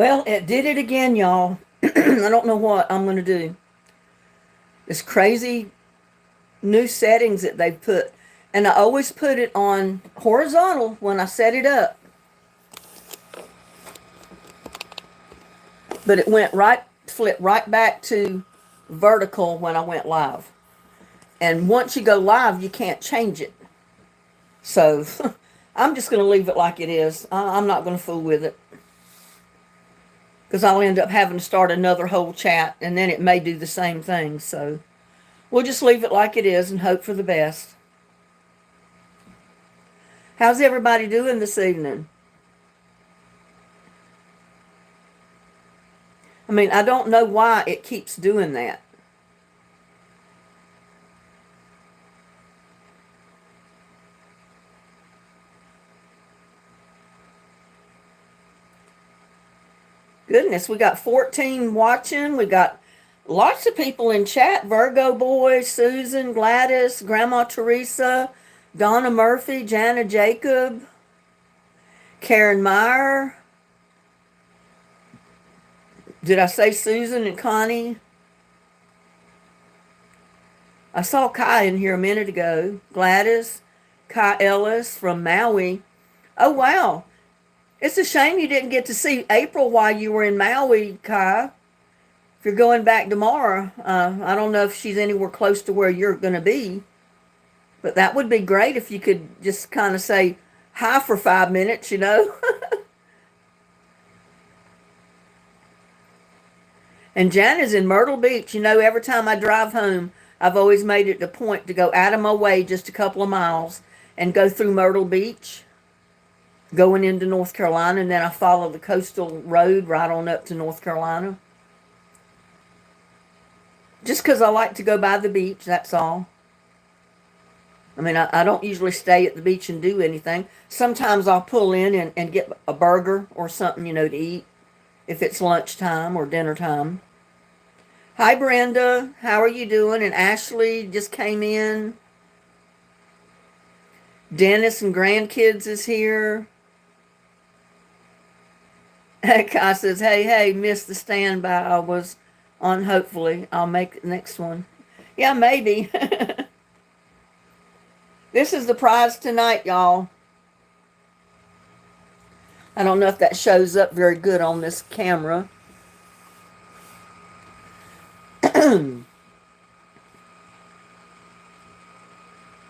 Well, it did it again, y'all. I don't know what I'm going to do. This crazy new settings that they've put. And I always put it on horizontal when I set it up. But it flipped right back to vertical when I went live. And once you go live, you can't change it. So I'm just going to leave it like it is. I'm not going to fool with it. Because I'll end up having to start another whole chat, and then it may do the same thing. So we'll just leave it like it is and hope for the best. How's everybody doing this evening? I mean, I don't know why it keeps doing that. Goodness, we got 14 watching. We got lots of people in chat. Virgo Boy, Susan, Gladys, Grandma Teresa, Donna Murphy, Jana Jacob, Karen Meyer. Did I say Susan and Connie? I saw Kai in here a minute ago. Gladys, Kai Ellis from Maui. Oh, wow. It's a shame you didn't get to see April while you were in Maui, Kai. If you're going back tomorrow, I don't know if she's anywhere close to where you're going to be. But that would be great if you could just kind of say hi for 5 minutes, you know. And Jan is in Myrtle Beach. You know, every time I drive home, I've always made it a point to go out of my way just a couple of miles and go through Myrtle Beach, going into North Carolina, and then I follow the coastal road right on up to North Carolina. Just because I like to go by the beach, that's all. I mean, I don't usually stay at the beach and do anything. Sometimes I'll pull in and get a burger or something, you know, to eat if it's lunchtime or dinner time. Hi, Brenda. How are you doing? And Ashley just came in. Dennis and grandkids is here. Kai says, hey, missed the standby. I was on. Hopefully, I'll make the next one. Yeah, maybe. This is the prize tonight, y'all. I don't know if that shows up very good on this camera.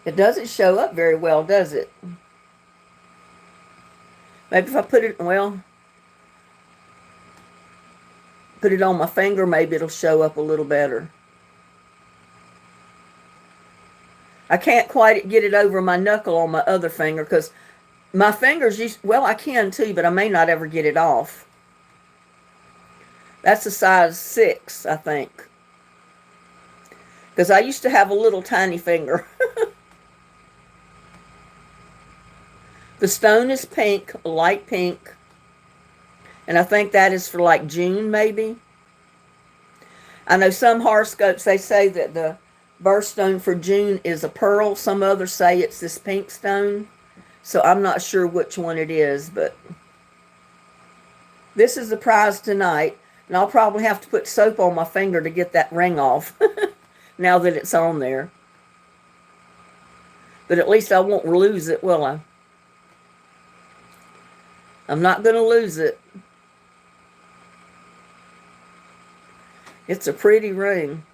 It doesn't show up very well, does it? Maybe if I put it on my finger, maybe it'll show up a little better. I can't quite get it over my knuckle on my other finger because my fingers, I can too, but I may not ever get it off. That's a size 6, I think. Because I used to have a little tiny finger. The stone is pink, light pink. And I think that is for like June, maybe. I know some horoscopes, they say that the birthstone for June is a pearl. Some others say it's this pink stone. So I'm not sure which one it is, but this is the prize tonight. And I'll probably have to put soap on my finger to get that ring off now that it's on there. But at least I won't lose it, will I? I'm not going to lose it. It's a pretty ring.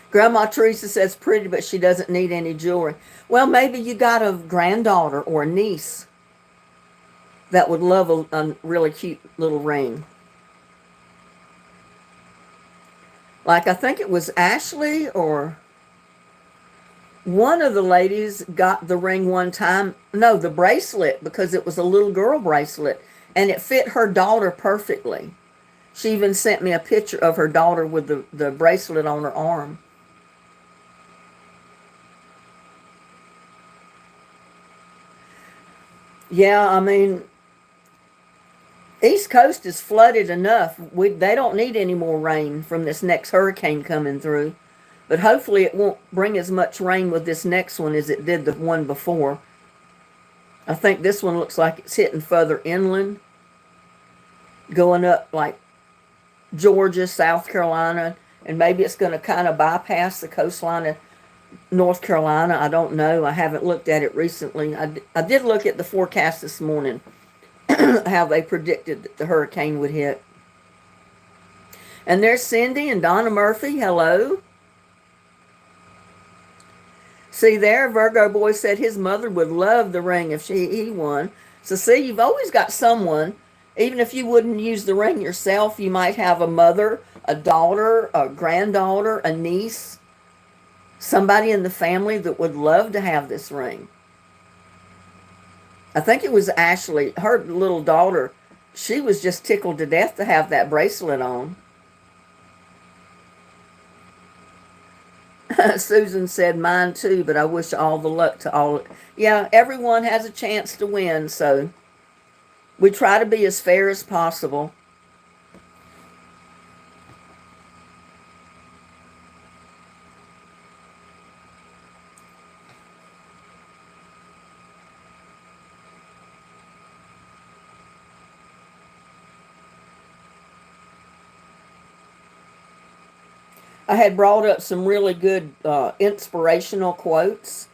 Grandma Teresa says pretty, but she doesn't need any jewelry. Well, maybe you got a granddaughter or a niece that would love a really cute little ring. Like I think it was Ashley or one of the ladies got the ring one time. No, the bracelet, because it was a little girl bracelet. And it fit her daughter perfectly. She even sent me a picture of her daughter with the bracelet on her arm. Yeah, I mean, East Coast is flooded enough. They don't need any more rain from this next hurricane coming through. But hopefully it won't bring as much rain with this next one as it did the one before. I think this one looks like it's hitting further inland, going up like Georgia, South Carolina, and maybe it's going to kind of bypass the coastline of North Carolina. I don't know. I haven't looked at it recently. I did look at the forecast this morning, how they predicted that the hurricane would hit. And there's Cindy and Donna Murphy. Hello. See there, Virgo Boy said his mother would love the ring if he won. So see, you've always got someone, even if you wouldn't use the ring yourself, you might have a mother, a daughter, a granddaughter, a niece, somebody in the family that would love to have this ring. I think it was Ashley, her little daughter. She was just tickled to death to have that bracelet on. Susan said mine too, but I wish all the luck to all. Yeah, everyone has a chance to win, so we try to be as fair as possible. I had brought up some really good inspirational quotes.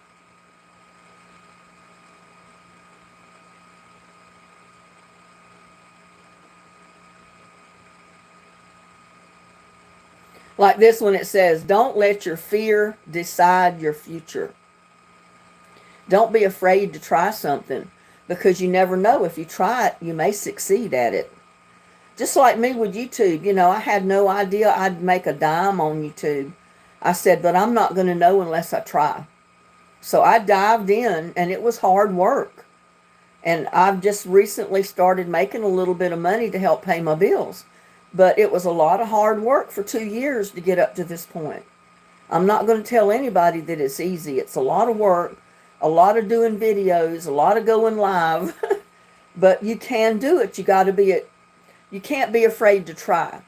Like this one, it says, don't let your fear decide your future. Don't be afraid to try something, because you never know. If you try it, you may succeed at it. Just like me with YouTube, you know, I had no idea I'd make a dime on YouTube. I said, but I'm not going to know unless I try. So I dived in, and it was hard work. And I've just recently started making a little bit of money to help pay my bills. But it was a lot of hard work for 2 years to get up to this point. I'm not going to tell anybody that it's easy. It's a lot of work, a lot of doing videos, a lot of going live. But you can do it. You can't be afraid to try,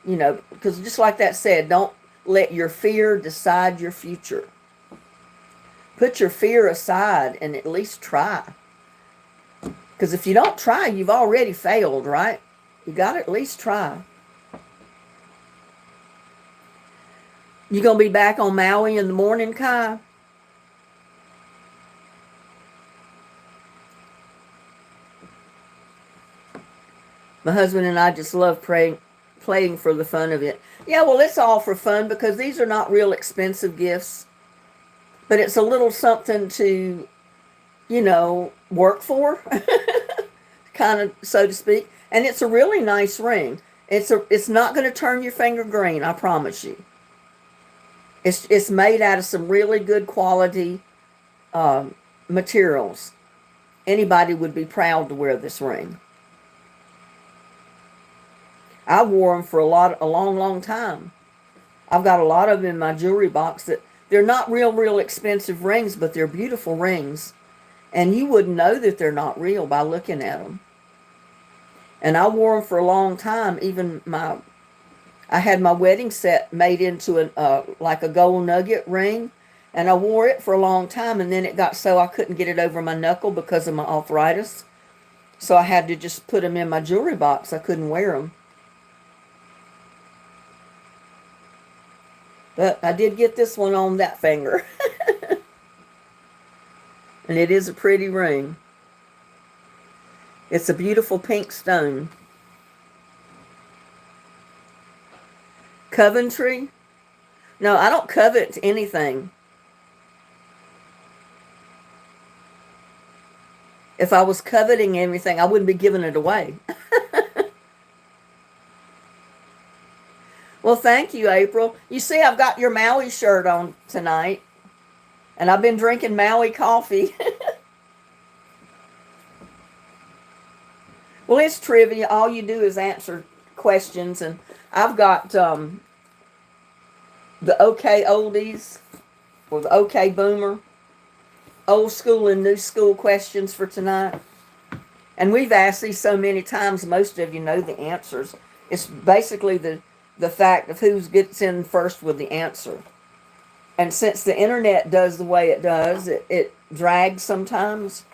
you know, because just like that said, don't let your fear decide your future. Put your fear aside and at least try. Because if you don't try, you've already failed, right? You got to at least try. You going to be back on Maui in the morning, Kai? My husband and I just love playing for the fun of it. Yeah, well, it's all for fun because these are not real expensive gifts. But it's a little something to, you know, work for, kind of, so to speak. And it's a really nice ring. It's not going to turn your finger green, I promise you. It's made out of some really good quality materials. Anybody would be proud to wear this ring. I wore them for a long time. I've got a lot of them in my jewelry box that they're not real expensive rings, but they're beautiful rings. And you wouldn't know that they're not real by looking at them. And I wore them for a long time. Even I had my wedding set made into like a gold nugget ring. And I wore it for a long time. And then it got so I couldn't get it over my knuckle because of my arthritis. So I had to just put them in my jewelry box. I couldn't wear them. But I did get this one on that finger. And it is a pretty ring. It's a beautiful pink stone. Coventry? No, I don't covet anything. If I was coveting everything, I wouldn't be giving it away. Well, thank you, April. You see, I've got your Maui shirt on tonight. And I've been drinking Maui coffee. Well, it's trivia. All you do is answer questions. And I've got the OK Oldies or the OK Boomer. Old school and new school questions for tonight. And we've asked these so many times, most of you know the answers. It's basically the fact of who gets in first with the answer. And since the internet does the way it does, it drags sometimes.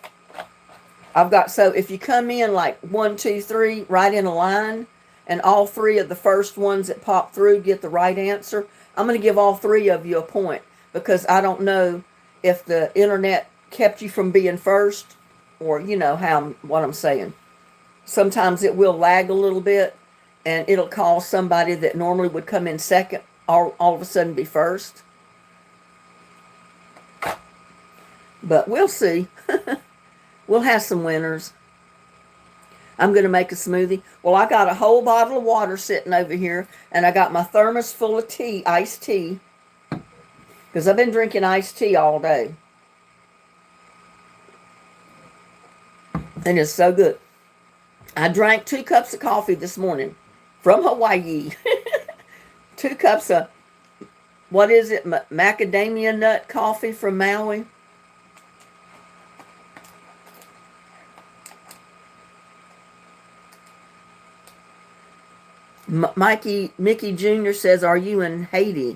So if you come in like 1, 2, 3, right in a line, and all three of the first ones that pop through get the right answer, I'm going to give all three of you a point because I don't know if the internet kept you from being first or what I'm saying. Sometimes it will lag a little bit and it'll cause somebody that normally would come in second all of a sudden be first. But we'll see. We'll have some winners. I'm going to make a smoothie. Well, I got a whole bottle of water sitting over here, and I got my thermos full of tea, iced tea, because I've been drinking iced tea all day. And it's so good. I drank 2 cups of coffee this morning from Hawaii. 2 cups of, what is it, macadamia nut coffee from Maui. Mickey Jr. says, are you in Haiti?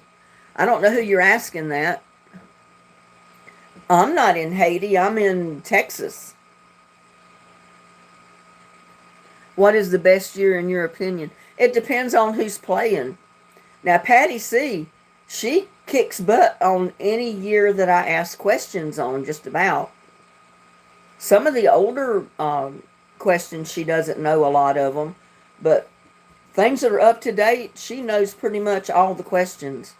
I don't know who you're asking that. I'm not in Haiti. I'm in Texas. What is the best year in your opinion? It depends on who's playing. Now, Patty C., she kicks butt on any year that I ask questions on, just about. Some of the older questions, she doesn't know a lot of them, but things that are up to date, she knows pretty much all the questions.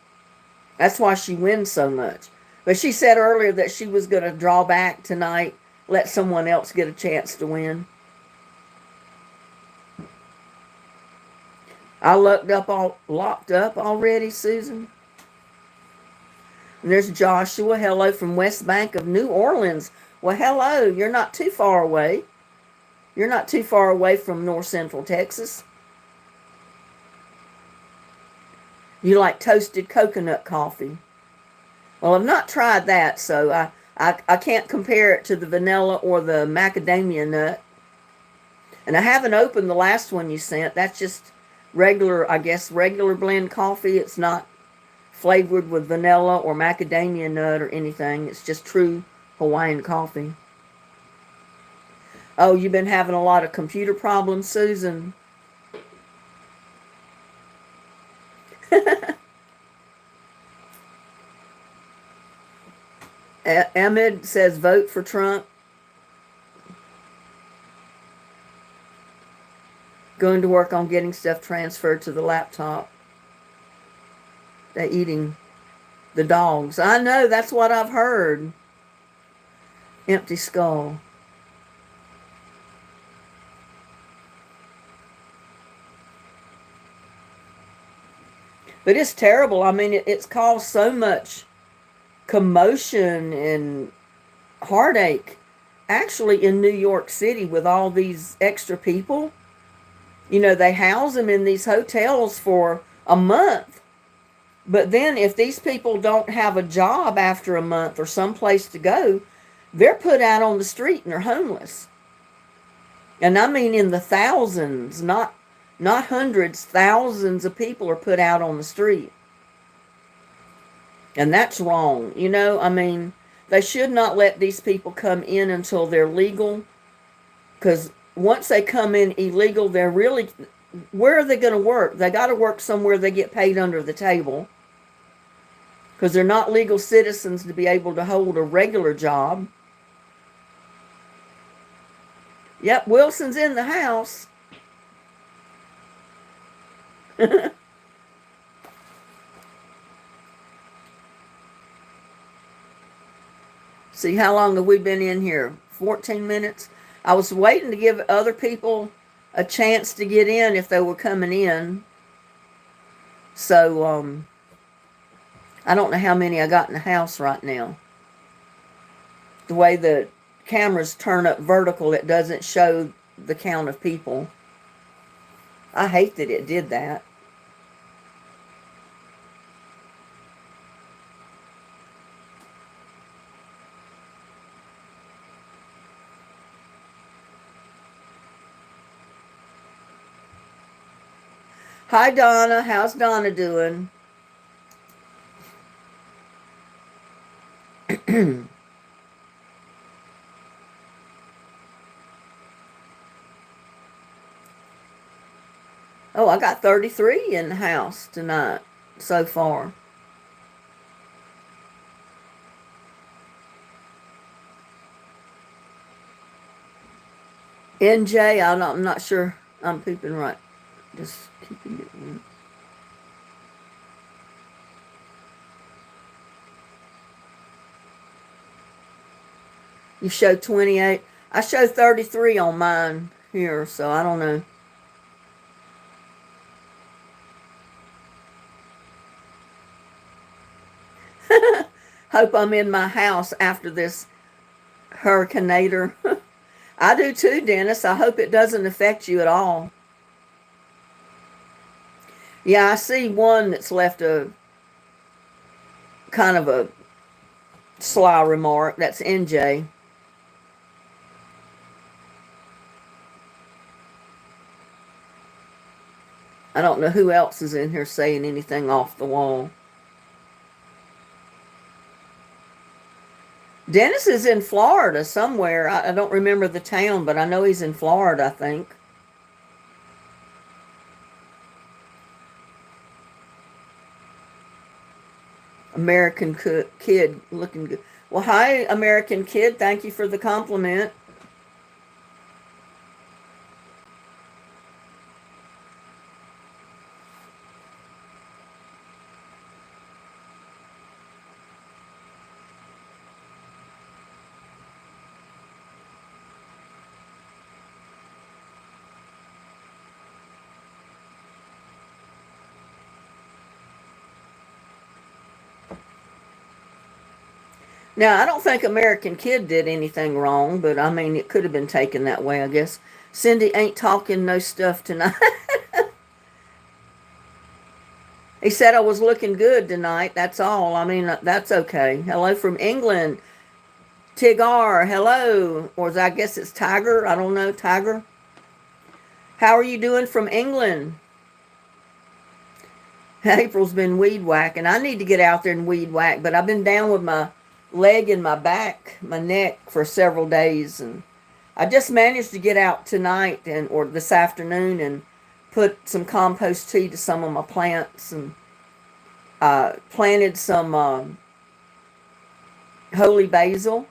That's why she wins so much. But she said earlier that she was going to draw back tonight, let someone else get a chance to win. I locked up already, Susan. And there's Joshua. Hello from West Bank of New Orleans. Well, hello. You're not too far away. You're not too far away from North Central Texas. You like toasted coconut coffee. Well, I've not tried that, so I can't compare it to the vanilla or the macadamia nut. And I haven't opened the last one you sent. That's just regular blend coffee. It's not flavored with vanilla or macadamia nut or anything. It's just true Hawaiian coffee. Oh, you've been having a lot of computer problems, Susan? Ahmed says vote for Trump. Going to work on getting stuff transferred to the laptop. They're eating the dogs. I know, that's what I've heard. Empty skull. But it's terrible. I mean, it's caused so much commotion and heartache actually in New York City with all these extra people. They house them in these hotels for a month. But then if these people don't have a job after a month or someplace to go, they're put out on the street and they're homeless. And I mean in the thousands, not hundreds, thousands of people are put out on the street. And that's wrong. I mean, they should not let these people come in until they're legal. Because once they come in illegal, they're really, where are they going to work? They got to work somewhere they get paid under the table. Because they're not legal citizens to be able to hold a regular job. Yep, Wilson's in the house. See, how long have we been in here? 14 minutes? I was waiting to give other people a chance to get in if they were coming in. So, I don't know how many I got in the house right now. The way the cameras turn up vertical, it doesn't show the count of people. I hate that it did that. Hi, Donna. How's Donna doing? Oh, I got 33 in the house tonight so far. NJ, I'm not sure I'm peeping right. Just keeping it. You show 28. I show 33 on mine here, so I don't know. Hope I'm in my house after this hurricaneator. I do too, Dennis. I hope it doesn't affect you at all. Yeah, I see one that's left a kind of a sly remark. That's NJ. I don't know who else is in here saying anything off the wall. Dennis is in Florida somewhere. I don't remember the town, but I know he's in Florida, I think. American kid looking good. Well, hi, American kid. Thank you for the compliment. Now, I don't think American Kid did anything wrong, but I mean, it could have been taken that way, I guess. Cindy ain't talking no stuff tonight. He said I was looking good tonight. That's all. I mean, that's okay. Hello from England. Tigar, hello. Or I guess it's Tiger. I don't know, Tiger. How are you doing from England? April's been weed whacking. I need to get out there and weed whack, but I've been down with my leg and my back, my neck for several days, and I just managed to get out tonight and or this afternoon and put some compost tea to some of my plants and planted some holy basil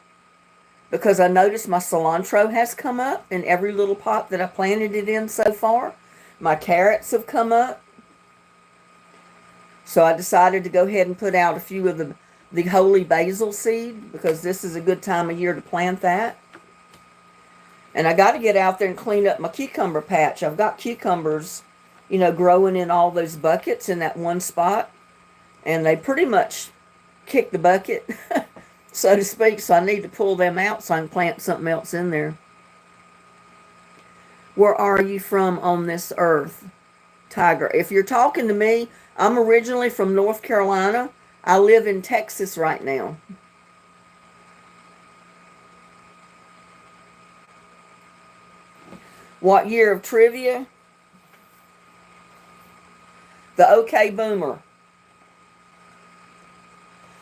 because I noticed my cilantro has come up in every little pot that I planted it in so far. My carrots have come up. So I decided to go ahead and put out a few of the holy basil seed because this is a good time of year to plant that. And I got to get out there and clean up my cucumber patch. I've got cucumbers, growing in all those buckets in that one spot. And they pretty much kick the bucket, so to speak. So I need to pull them out so I can plant something else in there. Where are you from on this earth, Tiger? If you're talking to me, I'm originally from North Carolina. I live in Texas right now. What year of trivia? The OK Boomer.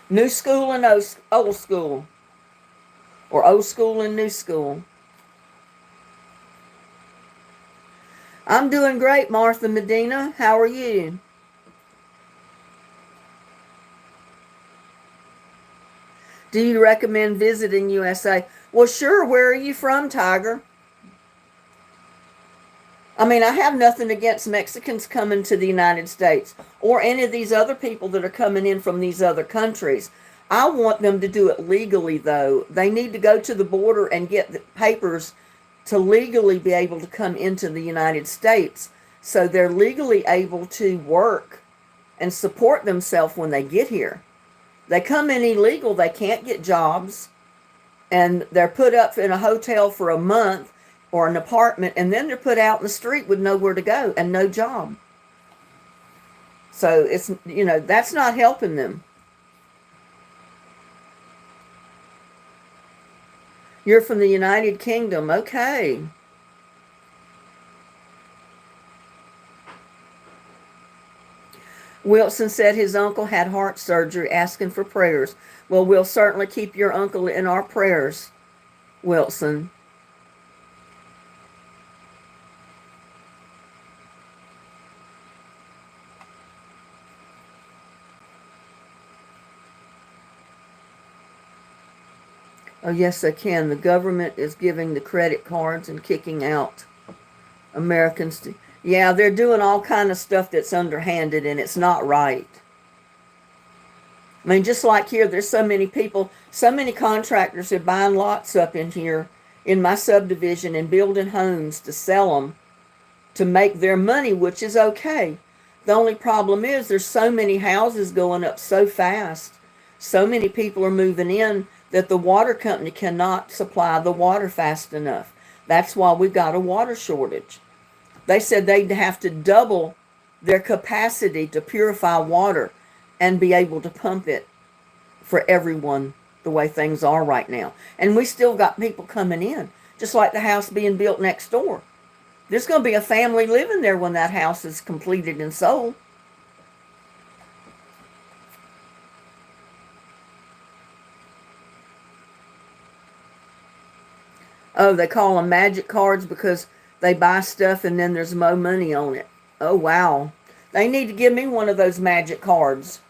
New school and old school. Or old school and new school. I'm doing great, Martha Medina. How are you? Do you recommend visiting USA? Well, sure. Where are you from, Tiger? I mean, I have nothing against Mexicans coming to the United States or any of these other people that are coming in from these other countries. I want them to do it legally, though. They need to go to the border and get the papers to legally be able to come into the United States so they're legally able to work and support themselves when they get here. They come in illegal, they can't get jobs, and they're put up in a hotel for a month or an apartment, and then they're put out in the street with nowhere to go and no job. So it's, that's not helping them. You're from the United Kingdom. Okay. Wilson said his uncle had heart surgery, asking for prayers. Well, we'll certainly keep your uncle in our prayers, Wilson. Oh, yes, they can. The government is giving the credit cards and kicking out Americans. Yeah, they're doing all kind of stuff that's underhanded, and it's not right. I mean, just like here, there's so many people, so many contractors are buying lots up in here in my subdivision and building homes to sell them to make their money, which is okay. The only problem is there's so many houses going up so fast. So many people are moving in that the water company cannot supply the water fast enough. That's why we've got a water shortage. They said they'd have to double their capacity to purify water and be able to pump it for everyone the way things are right now. And we still got people coming in, just like the house being built next door. There's going to be a family living there when that house is completed and sold. Oh, they call them magic cards because they buy stuff and then there's more money on it. Oh, wow. They need to give me one of those magic cards.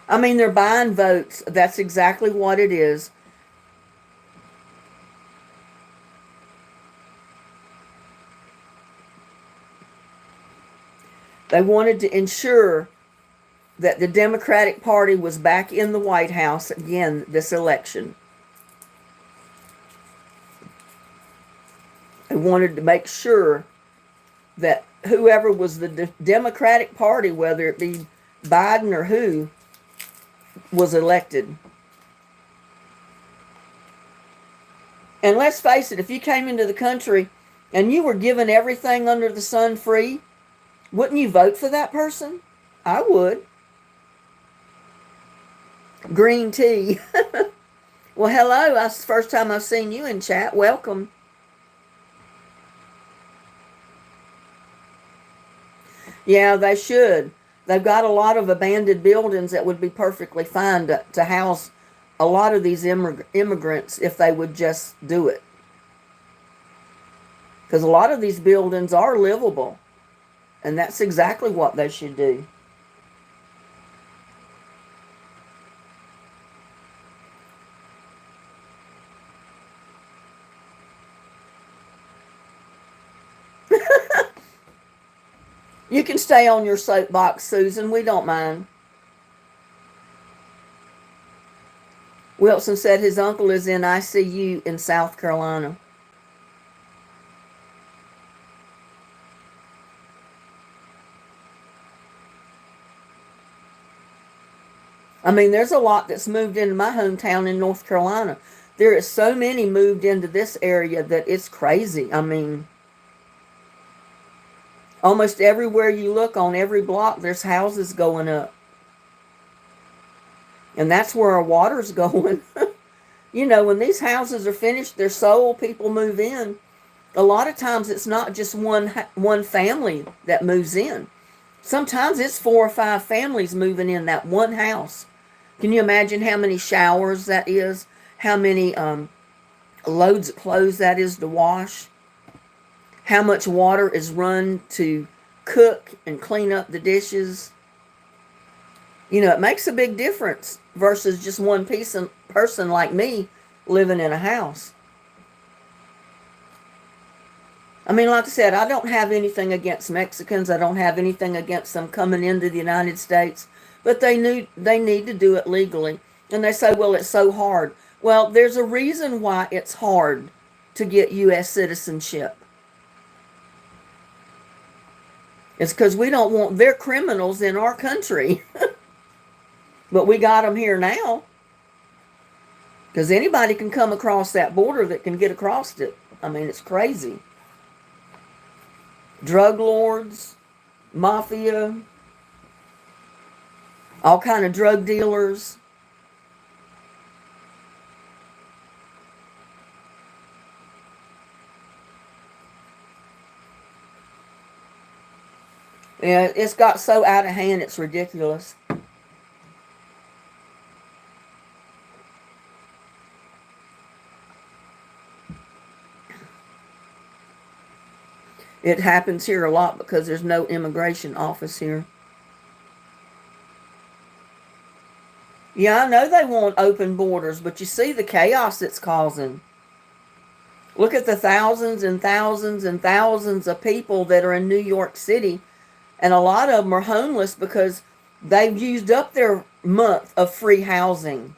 I mean, they're buying votes. That's exactly what it is. They wanted to ensure that the Democratic Party was back in the White House again this election. They wanted to make sure that whoever was the Democratic Party, whether it be Biden or who, was elected. And let's face it, if you came into the country and you were given everything under the sun free, wouldn't you vote for that person? I would. Green tea. Well, hello. That's the first time I've seen you in chat. Welcome. Yeah, they should. They've got a lot of abandoned buildings that would be perfectly fine to house a lot of these immigrants if they would just do it. Because a lot of these buildings are livable. And that's exactly what they should do. You can stay on your soapbox, Susan. We don't mind. Wilson said his uncle is in ICU in South Carolina. I mean, there's a lot that's moved into my hometown in North Carolina. There is so many moved into this area that it's crazy. I mean, almost everywhere you look on every block, there's houses going up. And that's where our water's going. You know, when these houses are finished, they're sold, people move in. A lot of times it's not just one family that moves in. Sometimes it's 4 or 5 families moving in that one house. Can you imagine how many showers that is? How many loads of clothes that is to wash? How much water is run to cook and clean up the dishes? You know, it makes a big difference versus just one person like me living in a house. I mean, like I said, I don't have anything against Mexicans. I don't have anything against them coming into the United States. But they need to do it legally. And they say, well, it's so hard. Well, there's a reason why it's hard to get U.S. citizenship. It's because we don't want their criminals in our country. But we got them here now. Because anybody can come across that border that can get across it. I mean, it's crazy. Drug lords, mafia, all kind of drug dealers. Yeah, it's got so out of hand, it's ridiculous. It happens here a lot because there's no immigration office here. Yeah, I know they want open borders, but you see the chaos it's causing. Look at the thousands and thousands and thousands of people that are in New York City, and a lot of them are homeless because they've used up their month of free housing.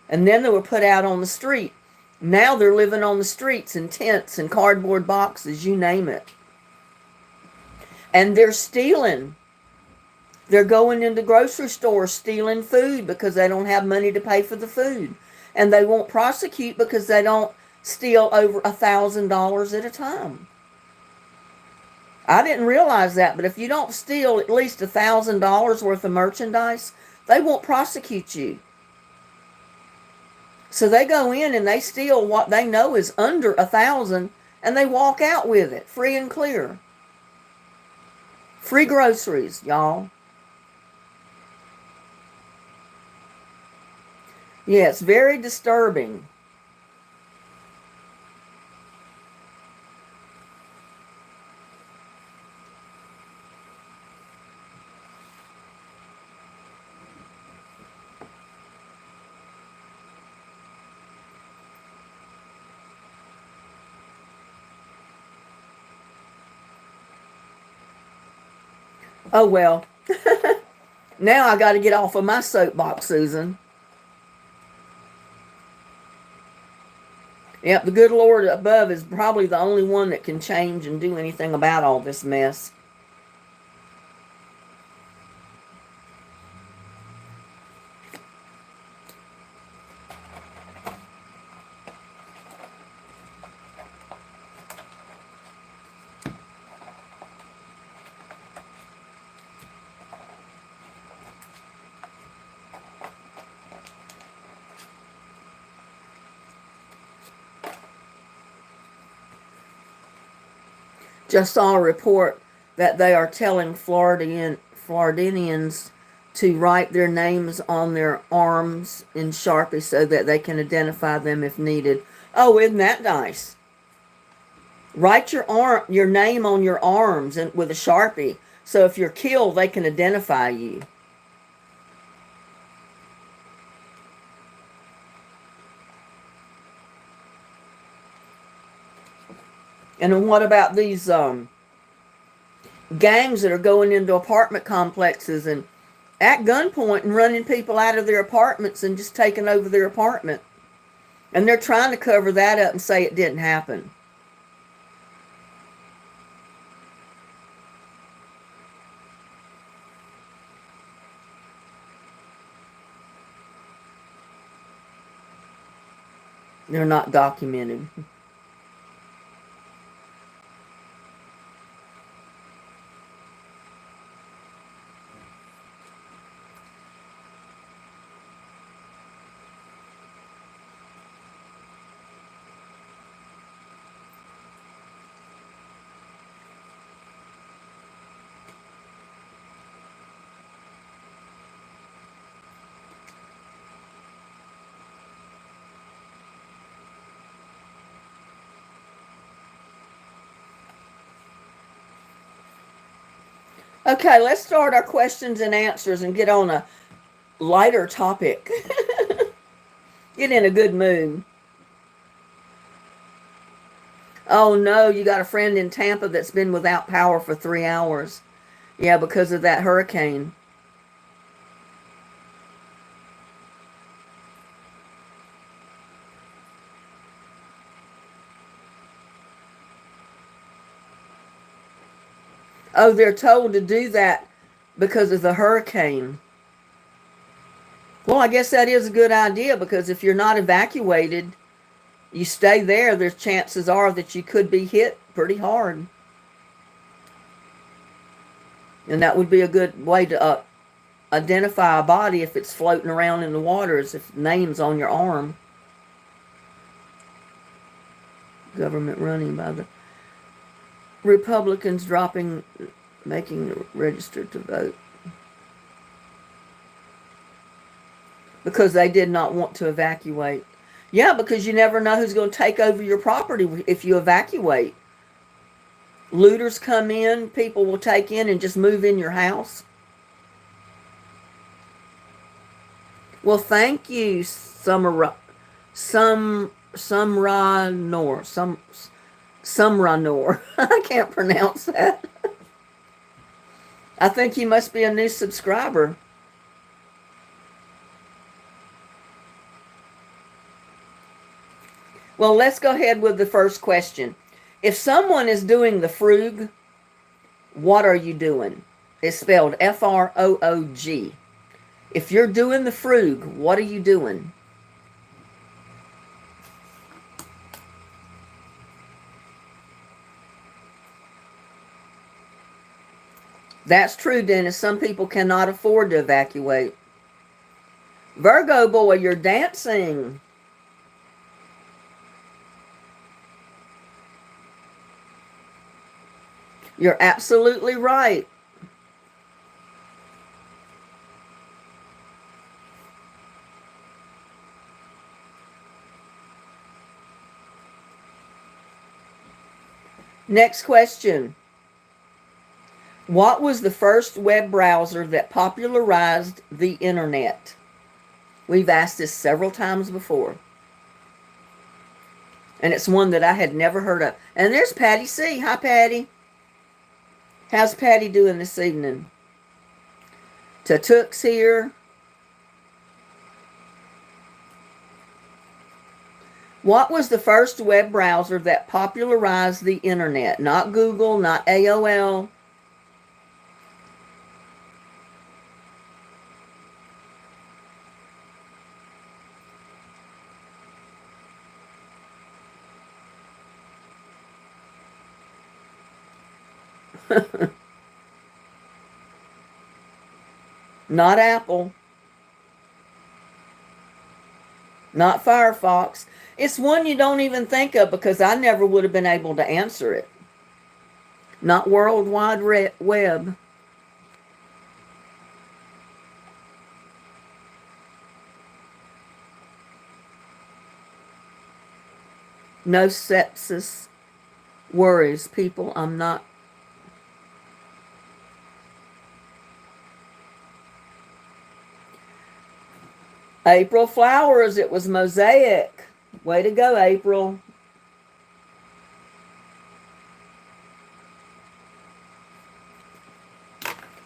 And then they were put out on the street. Now they're living on the streets in tents and cardboard boxes, you name it. And they're stealing. They're going into grocery stores stealing food because they don't have money to pay for the food. And they won't prosecute because they don't steal over $1,000 at a time. I didn't realize that, but if you don't steal at least $1,000 worth of merchandise, they won't prosecute you. So they go in and they steal what they know is under 1,000, and they walk out with it free and clear. Free groceries, y'all. Yeah, it's very disturbing. Oh well. Now I got to get off of my soapbox, Susan. Yep, the good Lord above is probably the only one that can change and do anything about all this mess. Just saw a report that they are telling Floridians to write their names on their arms in Sharpie so that they can identify them if needed. Oh, isn't that nice? Write your name on your arms and with a Sharpie, so if you're killed, they can identify you. And then what about these gangs that are going into apartment complexes and at gunpoint and running people out of their apartments and just taking over their apartment? And they're trying to cover that up and say it didn't happen. They're not documented. Okay, let's start our questions and answers and get on a lighter topic. Get in a good mood. Oh no, you got a friend in Tampa that's been without power for 3 hours. Yeah, because of that hurricane. Oh, they're told to do that because of the hurricane. Well, I guess that is a good idea because if you're not evacuated, you stay there, there's chances are that you could be hit pretty hard. And that would be a good way to identify a body if it's floating around in the waters, if name's on your arm. Government running by the Republicans dropping making the registered to vote. Because they did not want to evacuate. Yeah, because you never know who's going to take over your property if you evacuate. Looters come in, people will take in and just move in your house. Well, thank you, Sumranor. I can't pronounce that. I think you must be a new subscriber. Well, let's go ahead with the first question. If someone is doing the Froog, what are you doing? It's spelled F-R-O-O-G. If you're doing the Froog, what are you doing? That's true, Dennis. Some people cannot afford to evacuate. Virgo boy, you're dancing. You're absolutely right. Next question. What was the first web browser that popularized the internet? We've asked this several times before. And it's one that I had never heard of. And there's Patty C. Hi, Patty. How's Patty doing this evening? Tatook's here. What was the first web browser that popularized the internet? Not Google, not AOL. Not Apple. Not Firefox. It's one you don't even think of because I never would have been able to answer it. Not World Wide Web. No sepsis worries people. I'm not. April Flowers, it was Mosaic. Way to go, April.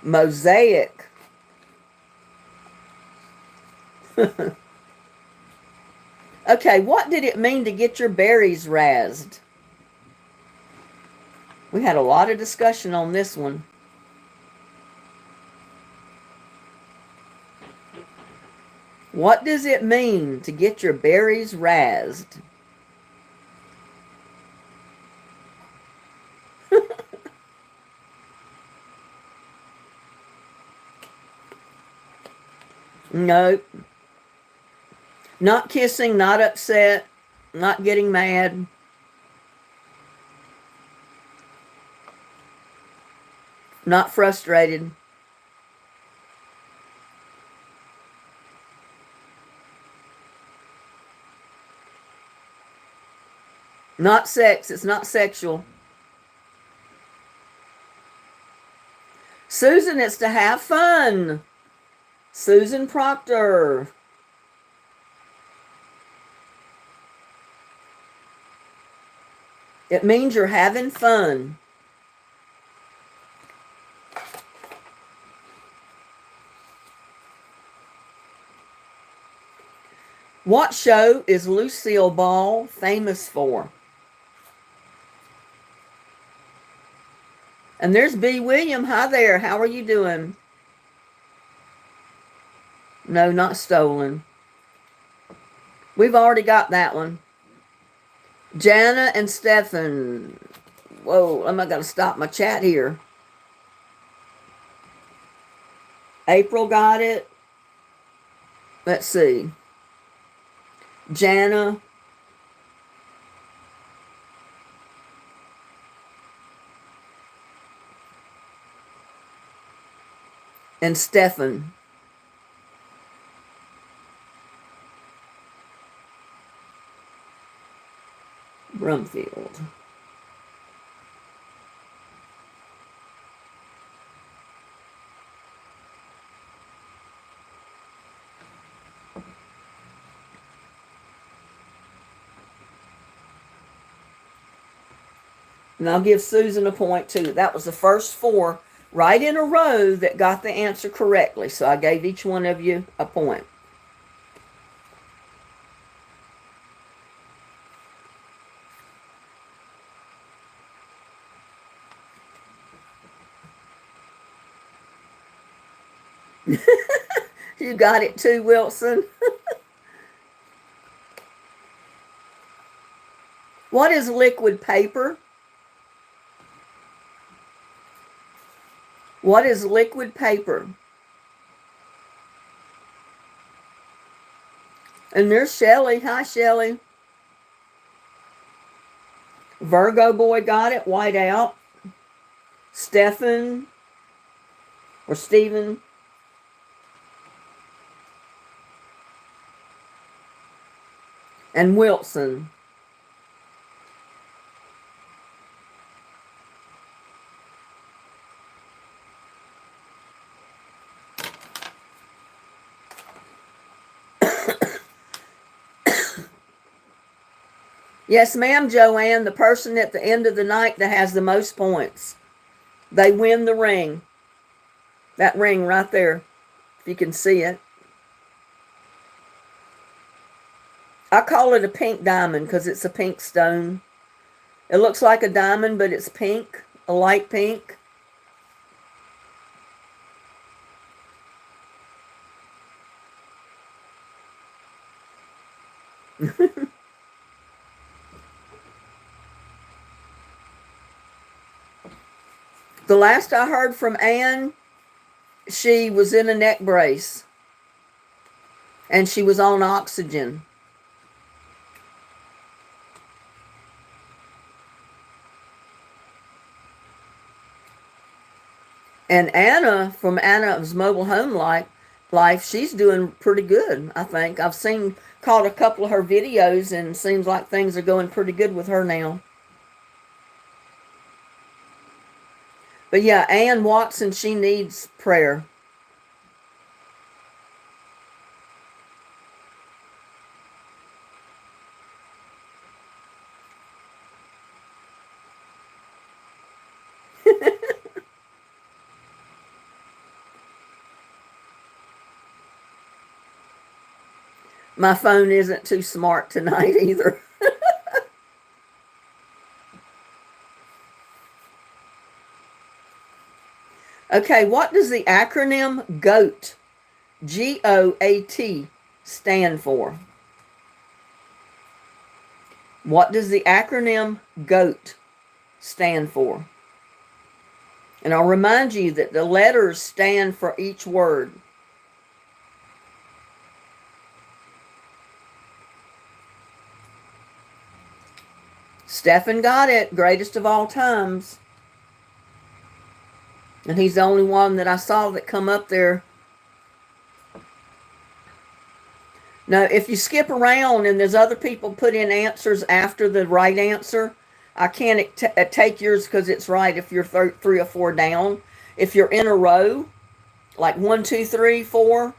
Mosaic. Okay, what did it mean to get your berries razzed? We had a lot of discussion on this one. What does it mean to get your berries razzed? Nope. Not kissing, not upset, not getting mad. Not frustrated. Not sex. It's not sexual. Susan, it's to have fun. Susan Proctor. It means you're having fun. What show is Lucille Ball famous for? And there's B. William. Hi there. How are you doing? No, not stolen. We've already got that one. Jana and Stefan. Whoa, I'm not going to stop my chat here. April got it. Let's see. Jana. and Stephen. Brumfield. And I'll give Susan a point too. That was the first 4 right in a row that got the answer correctly. So I gave each one of you a point. You got it too, Wilson. What is liquid paper? What is liquid paper? And there's Shelly. Hi, Shelly. Virgo boy got it. White out. Stephen or Stephen. And Wilson. Yes, ma'am, Joanne. The person at the end of the night that has the most points, they win the ring. That ring right there, if you can see it. I call it a pink diamond because it's a pink stone. It looks like a diamond, but it's pink, a light pink. The last I heard from Anne, she was in a neck brace and she was on oxygen. And Anna, from Anna's Mobile Home Life, she's doing pretty good, I think. I've caught a couple of her videos and it seems like things are going pretty good with her now. But yeah, Ann Watson, she needs prayer. My phone isn't too smart tonight either. Okay, what does the acronym GOAT, GOAT, stand for? What does the acronym GOAT stand for? And I'll remind you that the letters stand for each word. Stephen got it, greatest of all times. And he's the only one that I saw that come up there. Now, if you skip around and there's other people put in answers after the right answer, I can't take yours because it's right if you're 3 or 4 down. If you're in a row, like 1, 2, 3, 4,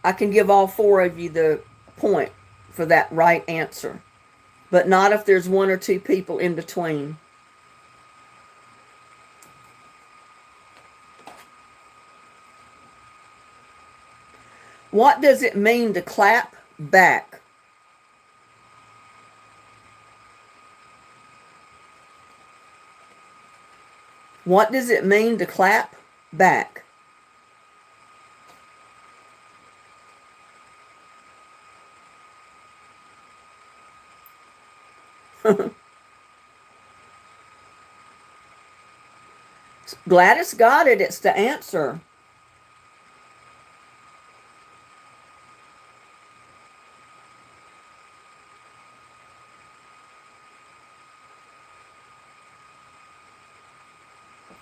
I can give all 4 of you the point for that right answer. But not if there's 1 or 2 people in between. What does it mean to clap back? What does it mean to clap back? Gladys got it. It's the answer.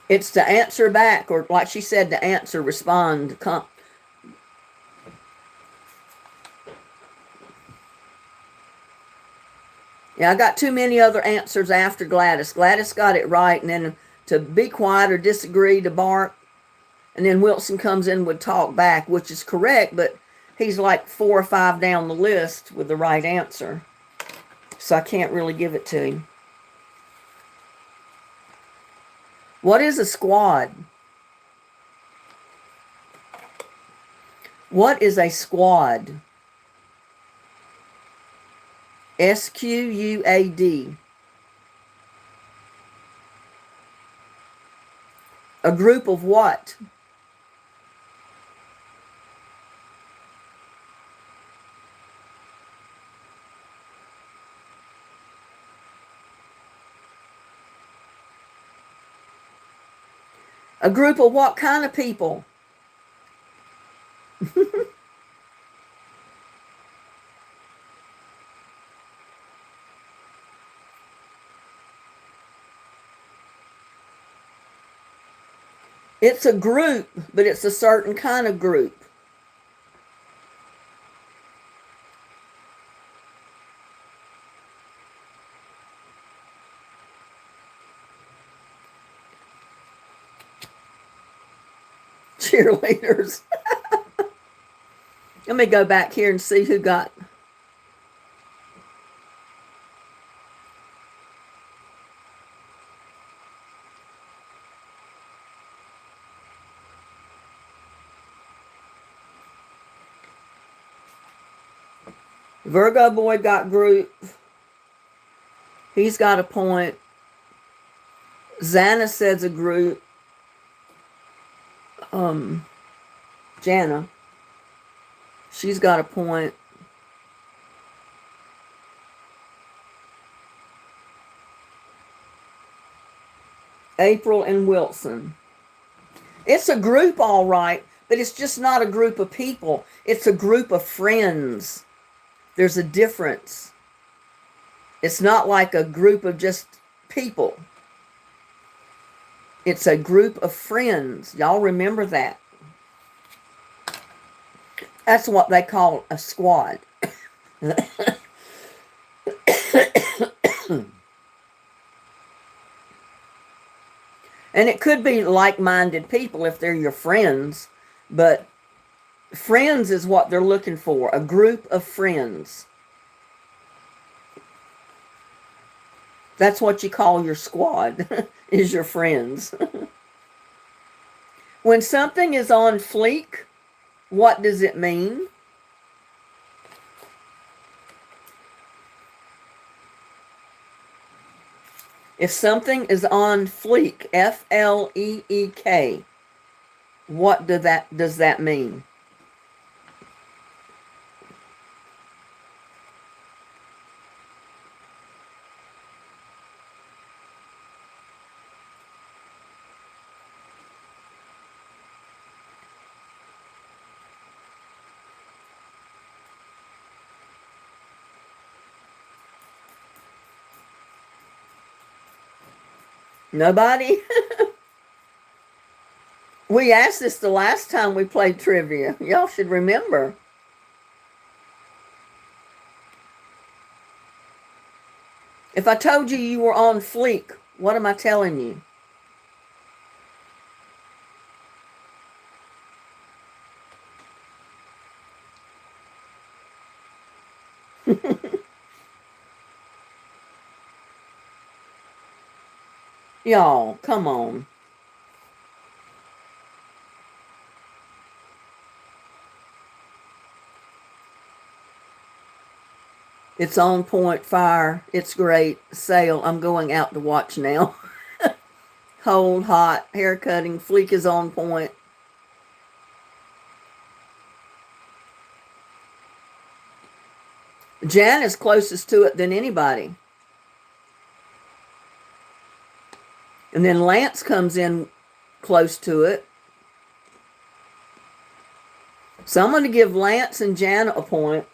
It's to answer back, or like she said, to answer, respond. Yeah, I got too many other answers after Gladys. Gladys got it right, and then to be quiet or disagree, to bark, and then Wilson comes in and would talk back, which is correct, but he's like 4 or 5 down the list with the right answer. So I can't really give it to him. What is a squad? What is a squad? SQUAD. A group of what? A group of what kind of people? It's a group, but it's a certain kind of group. Cheerleaders. Let me go back here and see who got. Virgo boy got group. He's got a point. Xana says a group. Jana. She's got a point. April and Wilson. It's a group, all right, but it's just not a group of people. It's a group of friends. There's a difference. It's not like a group of just people. It's a group of friends. Y'all remember that. That's what they call a squad. And it could be like-minded people if they're your friends, but friends is what they're looking for, a group of friends. That's what you call your squad, is your friends. When something is on fleek, what does it mean? If something is on fleek, F-L-E-E-K, what does that mean? Nobody? We asked this the last time we played trivia. Y'all should remember. If I told you you were on fleek, what am I telling you? Y'all, come on. It's on point, fire. It's great. Sail. I'm going out to watch now. Cold, hot, hair cutting. Fleek is on point. Jan is closest to it than anybody. And then Lance comes in close to it. So I'm going to give Lance and Jana a point.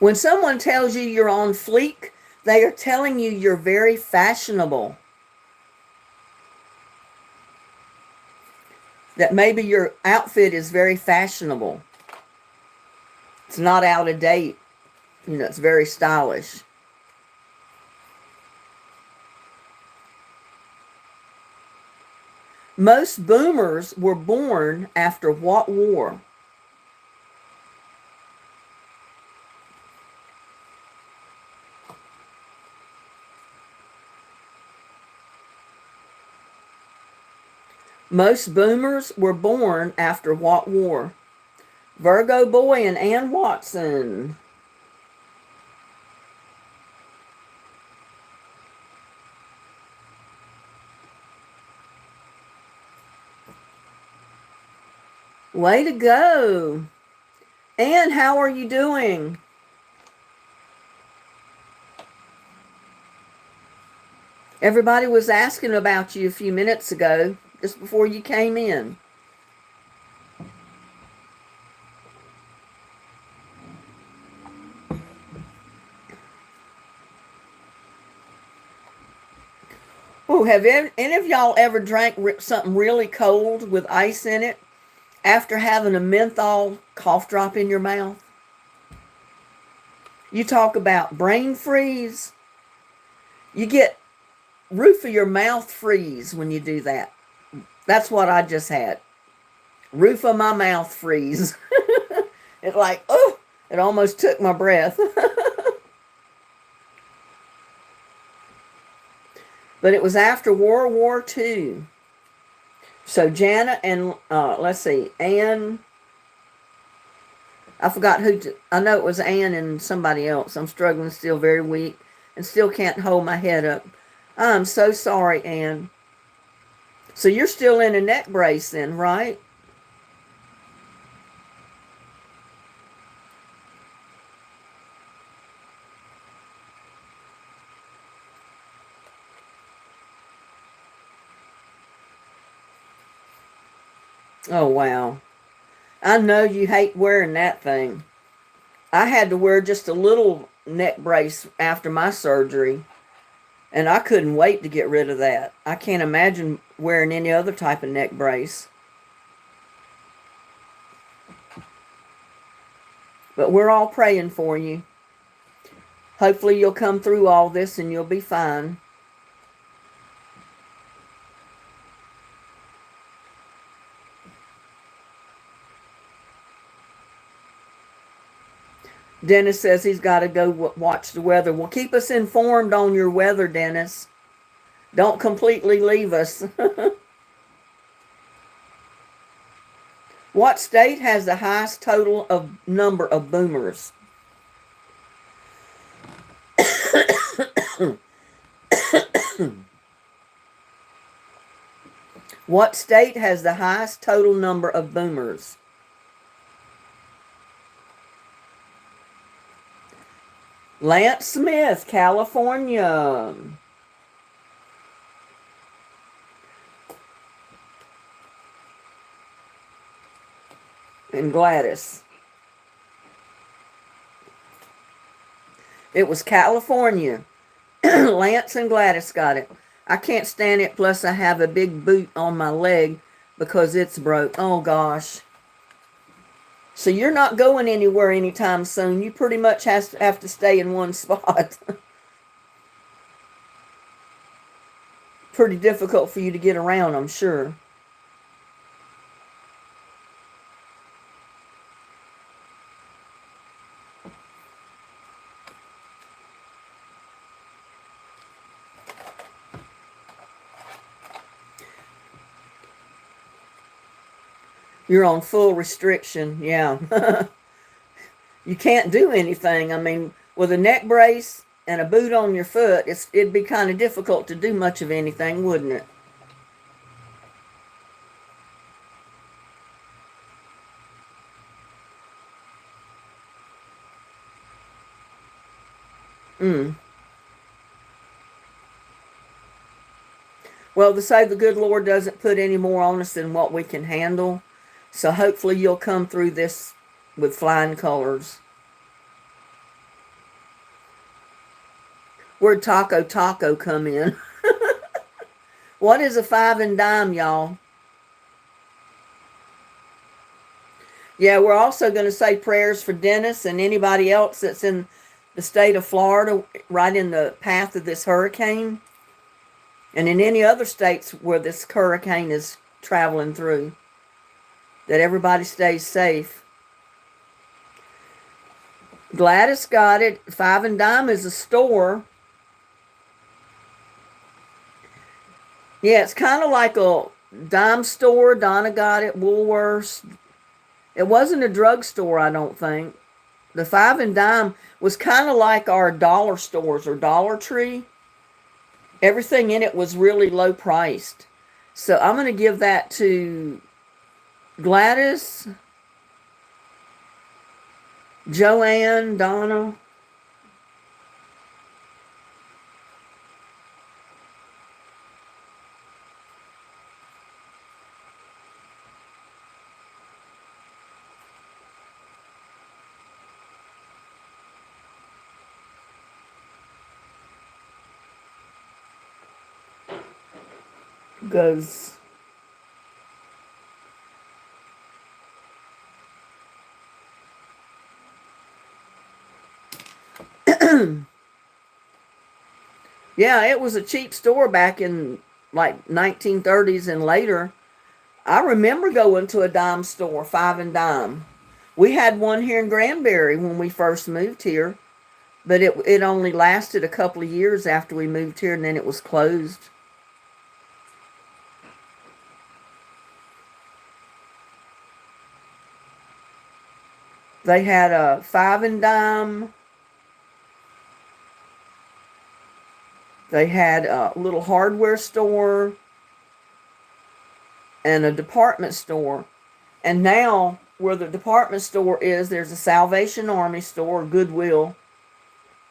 When someone tells you you're on fleek, they are telling you you're very fashionable. That maybe your outfit is very fashionable. It's not out of date. You know, it's very stylish. Most boomers were born after what war? Most boomers were born after what war? Virgo Boy and Ann Watson. Way to go. Ann, how are you doing? Everybody was asking about you a few minutes ago, just before you came in. Oh, have any of y'all ever drank something really cold with ice in it after having a menthol cough drop in your mouth? You talk about brain freeze. You get roof of your mouth freeze when you do that. That's what I just had. Roof of my mouth freeze. It's like, oh, it almost took my breath. But it was after World War II. So Janet and, let's see, Ann, I forgot I know it was Ann and somebody else. I'm struggling, still very weak, and still can't hold my head up. I'm so sorry, Ann. So you're still in a neck brace then, right? Oh, wow. I know you hate wearing that thing. I had to wear just a little neck brace after my surgery, and I couldn't wait to get rid of that. I can't imagine wearing any other type of neck brace. But we're all praying for you. Hopefully you'll come through all this and you'll be fine. Dennis says he's got to go watch the weather. Well, keep us informed on your weather, Dennis. Don't completely leave us. What state has the highest total of number of boomers? What state has the highest total number of boomers? Lance Smith, California. And Gladys. It was California. Lance and Gladys got it. I can't stand it, plus I have a big boot on my leg because it's broke. Oh, gosh. So you're not going anywhere anytime soon. You pretty much have to stay in one spot. Pretty difficult for you to get around, I'm sure. You're on full restriction, yeah. You can't do anything. I mean, with a neck brace and a boot on your foot, it'd be kind of difficult to do much of anything, wouldn't it? Well, they say the good Lord doesn't put any more on us than what we can handle. So hopefully you'll come through this with flying colors. Where'd taco taco come in? What is a five and dime, y'all? Yeah, we're also going to say prayers for Dennis and anybody else that's in the state of Florida, right in the path of this hurricane, and in any other states where this hurricane is traveling through, that everybody stays safe. Gladys got it. Five and Dime is a store. Yeah, it's kind of like a dime store. Donna got it. Woolworths. It wasn't a drugstore, I don't think. The Five and Dime was kind of like our dollar stores or Dollar Tree. Everything in it was really low priced. So I'm going to give that to Gladys, Joanne, Donna. Goes. Yeah, it was a cheap store back in like 1930s and later. I remember going to a dime store, Five and Dime. We had one here in Granbury when we first moved here, but it only lasted a couple of years after we moved here, and then it was closed. They had a Five and Dime. They had a little hardware store and a department store. And now, where the department store is, there's a Salvation Army store, Goodwill.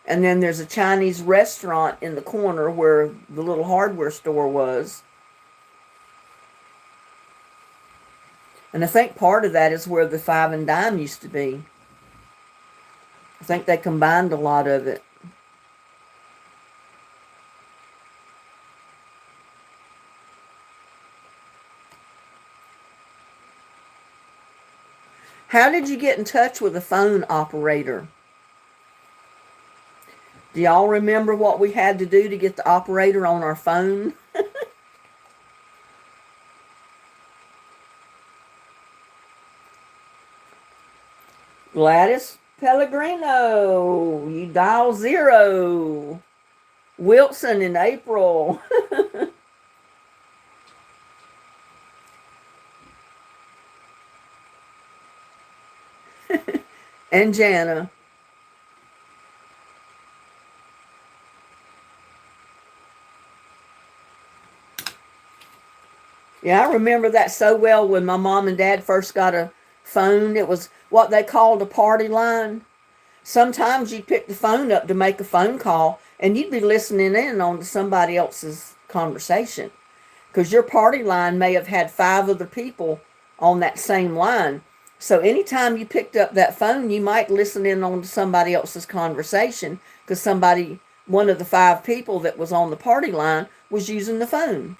And then there's a Chinese restaurant in the corner where the little hardware store was. And I think part of that is where the Five and Dime used to be. I think they combined a lot of it. How did you get in touch with a phone operator? Do y'all remember what we had to do to get the operator on our phone? Gladys Pellegrino, you dial 0. Wilson in April. And Jana. Yeah, I remember that so well when my mom and dad first got a phone. It was what they called a party line. Sometimes you'd pick the phone up to make a phone call and you'd be listening in on somebody else's conversation, because your party line may have had 5 other people on that same line. So anytime you picked up that phone, you might listen in on somebody else's conversation, because one of the 5 people that was on the party line was using the phone.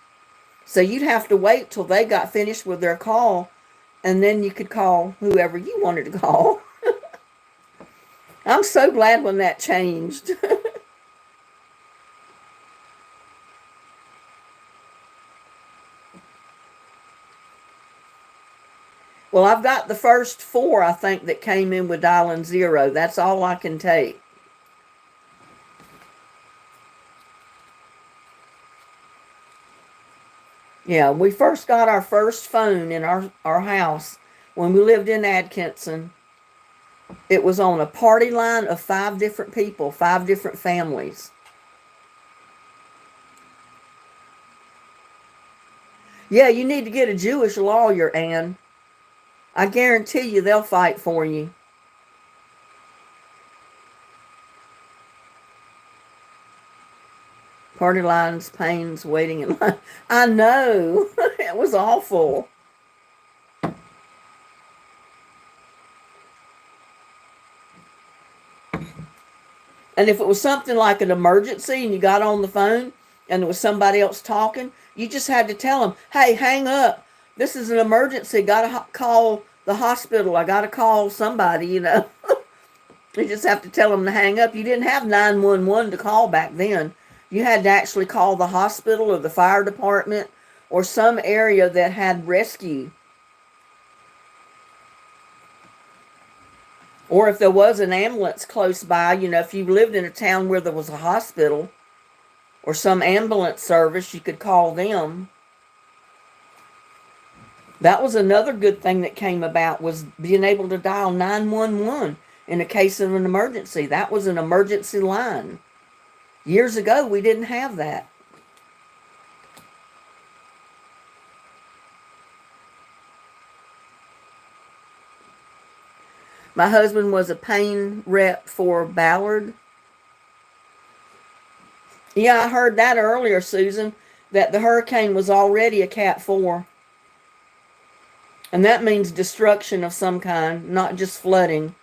So you'd have to wait till they got finished with their call, and then you could call whoever you wanted to call. I'm so glad when that changed. Well, I've got the first 4, I think, that came in with dialing 0. That's all I can take. Yeah, we first got our first phone in our house when we lived in Atkinson. It was on a party line of 5 different people, 5 different families. Yeah, you need to get a Jewish lawyer, Ann. I guarantee you they'll fight for you. Party lines, pains, waiting in line. I know. It was awful. And if it was something like an emergency and you got on the phone and there was somebody else talking, you just had to tell them, hey, hang up. This is an emergency. Got to call the hospital. I got to call somebody, you know. You just have to tell them to hang up. You didn't have 911 to call back then. You had to actually call the hospital or the fire department or some area that had rescue. Or if there was an ambulance close by, you know, if you lived in a town where there was a hospital or some ambulance service, you could call them. That was another good thing that came about, was being able to dial 911 in the case of an emergency. That was an emergency line. Years ago, we didn't have that. My husband was a pain rep for Ballard. Yeah, I heard that earlier, Susan, that the hurricane was already a Cat 4. And that means destruction of some kind, not just flooding.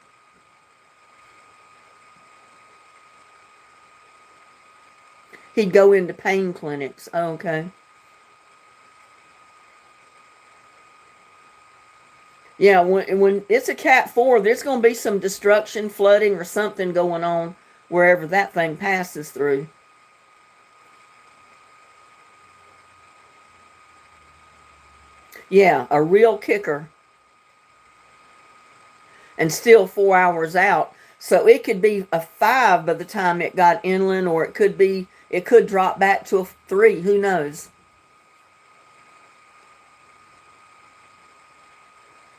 He'd go into pain clinics. Oh, okay. Yeah, when it's a Cat 4, there's going to be some destruction, flooding, or something going on wherever that thing passes through. Yeah, a real kicker. And still 4 hours out. So it could be a 5 by the time it got inland, or it could drop back to a 3. Who knows?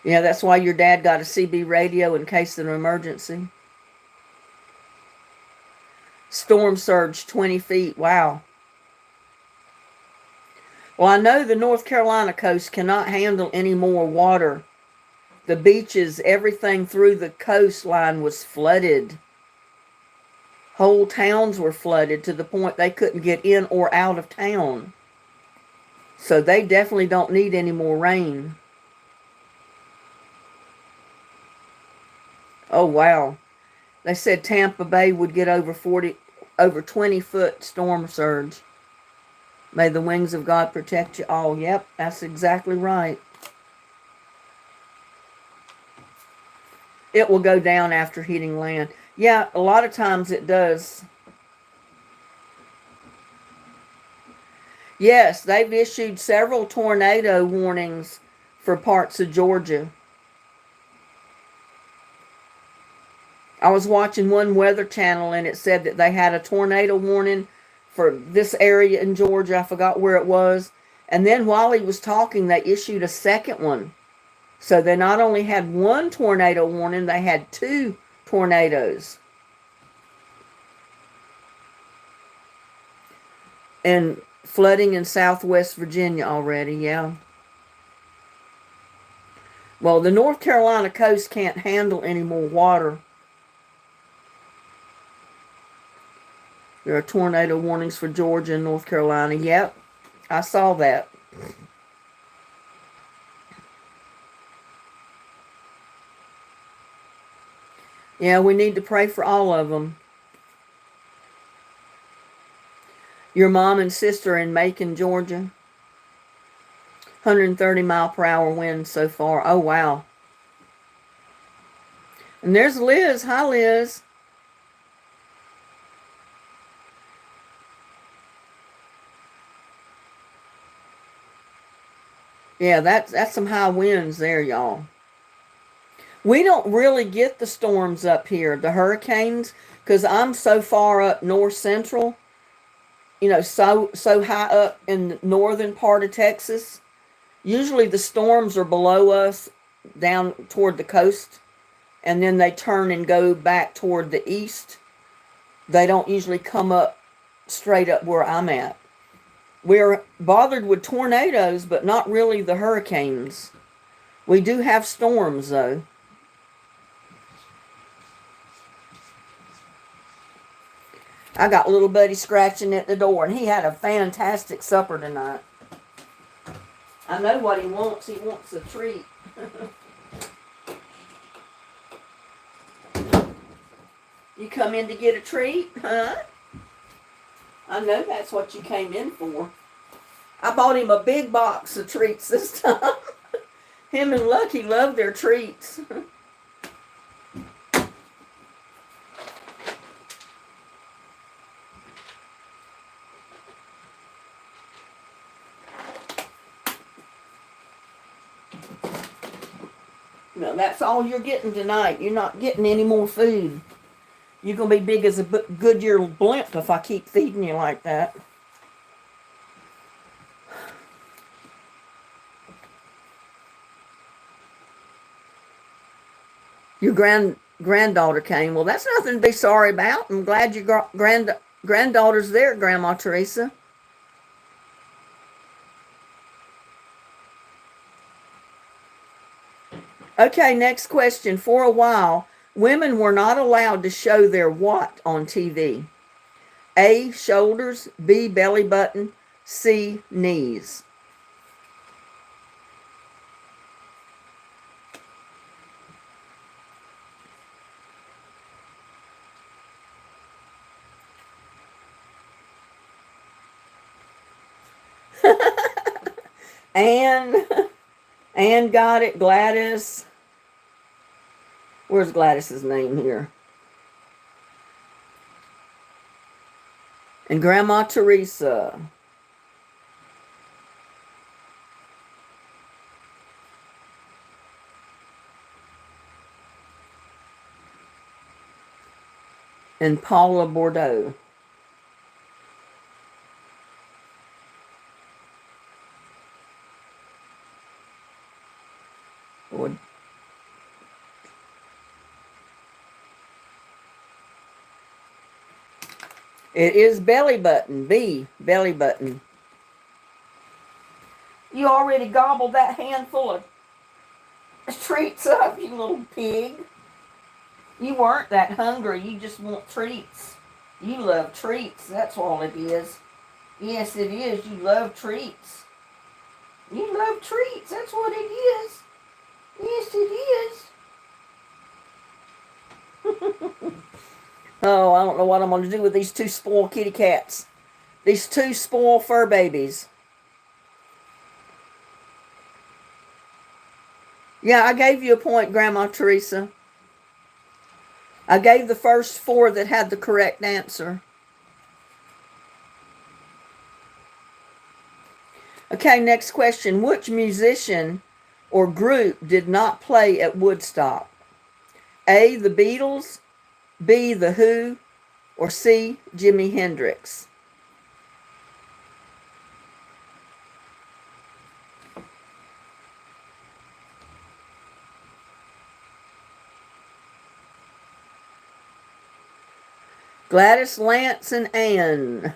Yeah, that's why your dad got a CB radio in case of an emergency. Storm surge 20 feet. Wow. Well, I know the North Carolina coast cannot handle any more water. The beaches, everything through the coastline was flooded. Whole towns were flooded to the point they couldn't get in or out of town. So they definitely don't need any more rain. Oh, wow. They said Tampa Bay would get over 20-foot storm surge. May the wings of God protect you all. Yep, that's exactly right. It will go down after hitting land. Yeah, a lot of times it does. Yes, they've issued several tornado warnings for parts of Georgia. I was watching one weather channel and it said that they had a tornado warning for this area in Georgia. I forgot where it was. And then while he was talking, they issued a second one. So they not only had one tornado warning, they had 2 tornadoes. And flooding in Southwest Virginia already, yeah. Well, the North Carolina coast can't handle any more water. There are tornado warnings for Georgia and North Carolina. Yep, I saw that. Yeah, we need to pray for all of them. Your mom and sister in Macon, Georgia. 130-mile-per-hour winds so far. Oh, wow. And there's Liz. Hi, Liz. Yeah, that's some high winds there, y'all. We don't really get the storms up here, the hurricanes, because I'm so far up north central, you know, so high up in the northern part of Texas. Usually the storms are below us down toward the coast, and then they turn and go back toward the east. They don't usually come up straight up where I'm at. We're bothered with tornadoes, but not really the hurricanes. We do have storms, though. I got little buddy scratching at the door, and he had a fantastic supper tonight. I know what he wants. He wants a treat. You come in to get a treat, huh? I know that's what you came in for. I bought him a big box of treats this time. Him and Lucky love their treats. No, that's all you're getting tonight. You're not getting any more food. You're going to be big as a Goodyear blimp if I keep feeding you like that. Your granddaughter came. Well, that's nothing to be sorry about. I'm glad your granddaughter's there, Grandma Teresa. Okay, next question. For a while, women were not allowed to show their what on TV? A, shoulders, B, belly button, C, knees. Ann got it. Gladys. Where's Gladys's name here? And Grandma Teresa. And Paula Bordeaux. It is belly button. B, belly button. You already gobbled that handful of treats up, you little pig. You weren't that hungry. You just want treats. You love treats. That's all it is. Yes, it is. You love treats. You love treats. That's what it is. Yes, it is. Oh, I don't know what I'm going to do with these two spoiled kitty cats. These two spoiled fur babies. Yeah, I gave you a point, Grandma Teresa. I gave the first four that had the correct answer. Okay, next question. Which musician or group did not play at Woodstock? A, the Beatles, B, the Who, or C, Jimi Hendrix? Gladys, Lance, and Ann.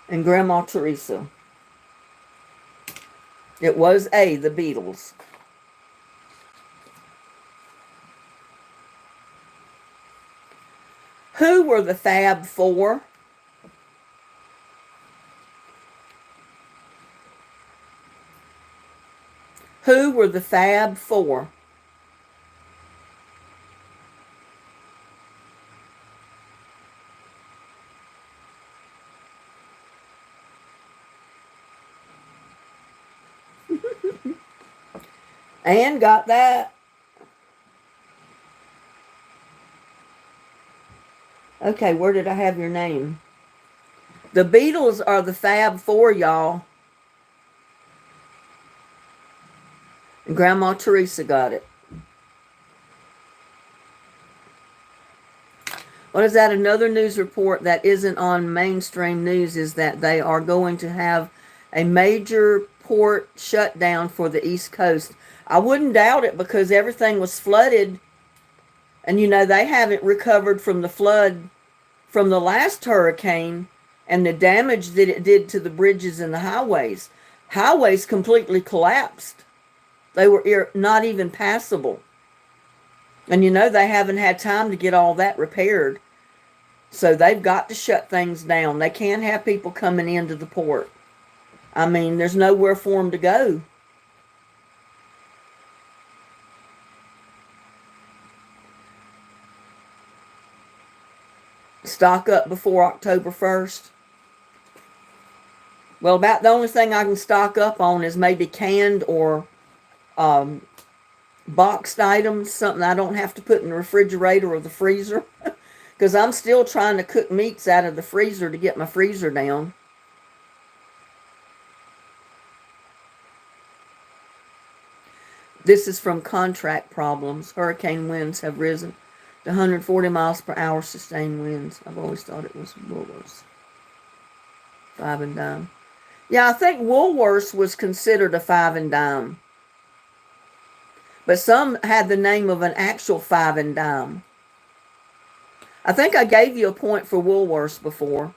And Grandma Teresa. It was A, the Beatles. Who were the Fab Four? Who were the Fab Four? Ann got that. Okay, where did I have your name? The Beatles are the Fab Four, y'all. And Grandma Teresa got it. What is that? Another news report that isn't on mainstream news is that they are going to have a major port shutdown for the East Coast. I wouldn't doubt it because everything was flooded. And, you know, they haven't recovered from the flood from the last hurricane and the damage that it did to the bridges and the highways. Highways completely collapsed. They were not even passable. And you know, they haven't had time to get all that repaired. So they've got to shut things down. They can't have people coming into the port. I mean, there's nowhere for them to go. Stock up before October 1st. Well, about the only thing I can stock up on is maybe canned or boxed items, something I don't have to put in the refrigerator or the freezer. Because I'm still trying to cook meats out of the freezer to get my freezer down. This is from Contract Problems. Hurricane winds have risen to 140 miles per hour sustained winds. I've always thought it was Woolworths. Five and dime. Yeah, I think Woolworths was considered a five and dime. But some had the name of an actual five and dime. I think I gave you a point for Woolworths before.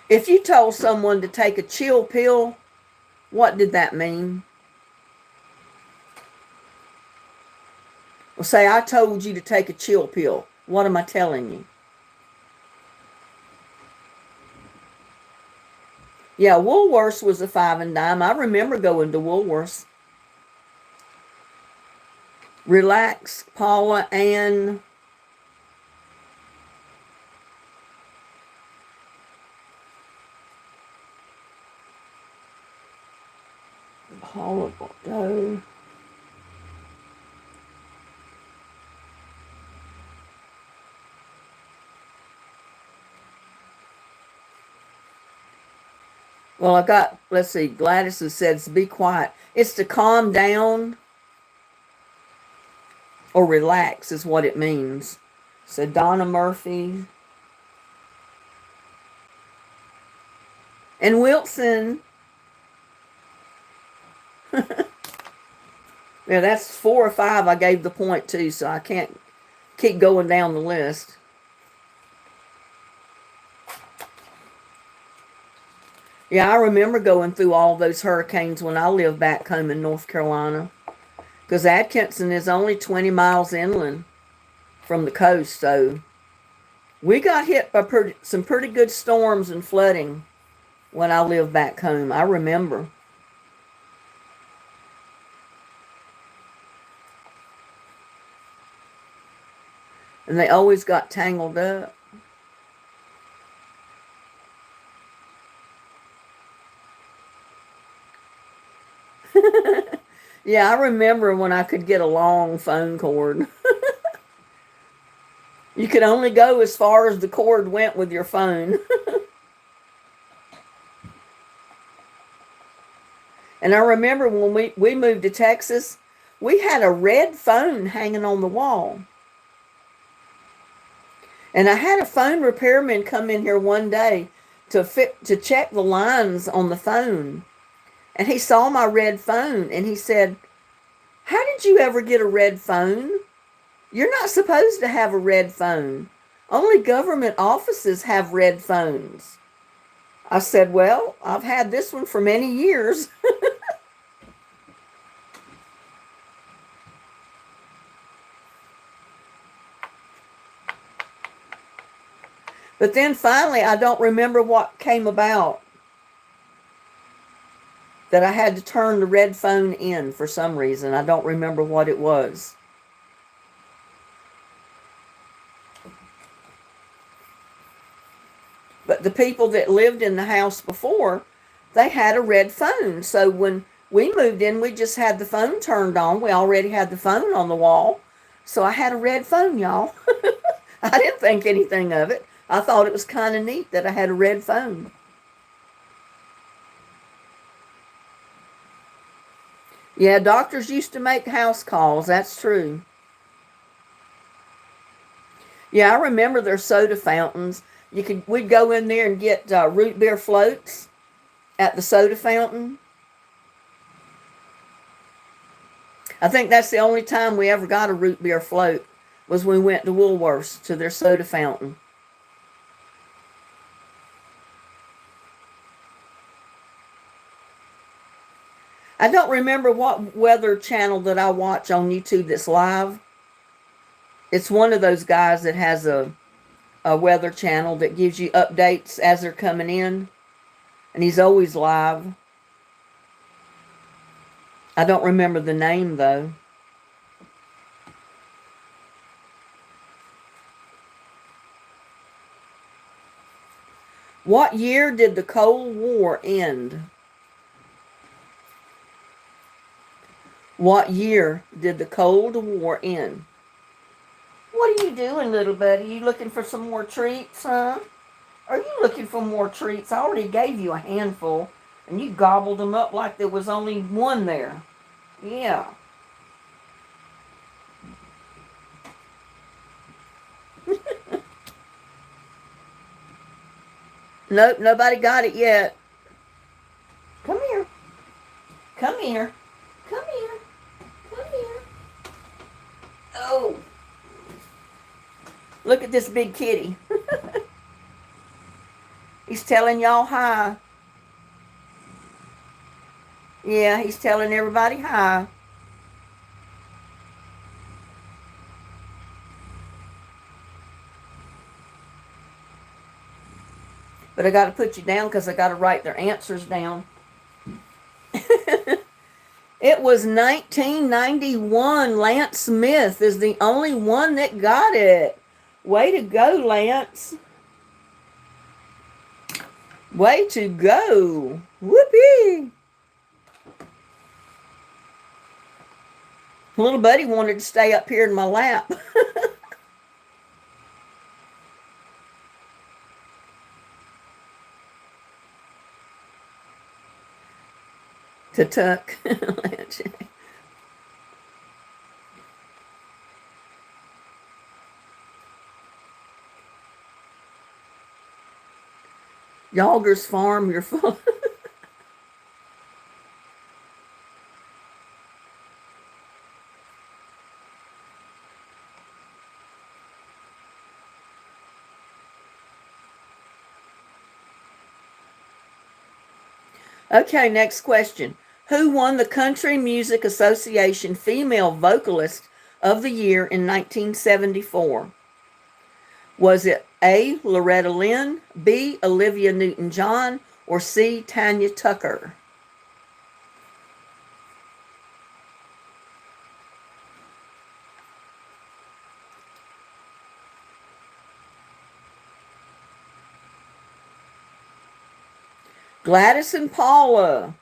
If you told someone to take a chill pill, what did that mean? Well, say I told you to take a chill pill. What am I telling you? Yeah, Woolworths was a five and dime. I remember going to Woolworths. Relax, Paula Ann. Paula Bordeaux. Well, I got, let's see, Gladys has said, be quiet. It's to calm down or relax is what it means. So Donna Murphy. And Wilson. Yeah, that's 4 or 5 I gave the point to, so I can't keep going down the list. Yeah, I remember going through all those hurricanes when I lived back home in North Carolina. Because Atkinson is only 20 miles inland from the coast, so we got hit by some pretty good storms and flooding when I lived back home. I remember. And they always got tangled up. Yeah, I remember when I could get a long phone cord. You could only go as far as the cord went with your phone. And I remember when we moved to Texas, we had a red phone hanging on the wall. And I had a phone repairman come in here one day to check the lines on the phone. And he saw my red phone and he said, "How did you ever get a red phone? You're not supposed to have a red phone. Only government offices have red phones." I said, "Well, I've had this one for many years." But then finally, I don't remember what came about, that I had to turn the red phone in for some reason. I don't remember what it was. But the people that lived in the house before, they had a red phone. So when we moved in, we just had the phone turned on. We already had the phone on the wall. So I had a red phone, y'all. I didn't think anything of it. I thought it was kind of neat that I had a red phone. Yeah, doctors used to make house calls. That's true. Yeah, I remember their soda fountains. We'd go in there and get root beer floats at the soda fountain. I think that's the only time we ever got a root beer float, was when we went to Woolworths to their soda fountain. I don't remember what weather channel that I watch on YouTube that's live. It's one of those guys that has a weather channel that gives you updates as they're coming in. And he's always live. I don't remember the name, though. What year did the Cold War end? What year did the Cold War end? What are you doing, little buddy? You looking for some more treats, huh? Are you looking for more treats? I already gave you a handful, and you gobbled them up like there was only one there. Yeah. Nope, nobody got it yet. Come here. Come here. Come here. Come here. Oh. Look at this big kitty. He's telling y'all hi. Yeah, he's telling everybody hi. But I got to put you down because I got to write their answers down. It was 1991. Lance Smith is the only one that got it. Way to go, Lance. Way to go. Whoopee. Little buddy wanted to stay up here in my lap. To tuck. Yalger's Farm, you're full. Okay, next question. Who won the Country Music Association Female Vocalist of the Year in 1974? Was it A, Loretta Lynn, B, Olivia Newton-John, or C, Tanya Tucker? Gladys and Paula.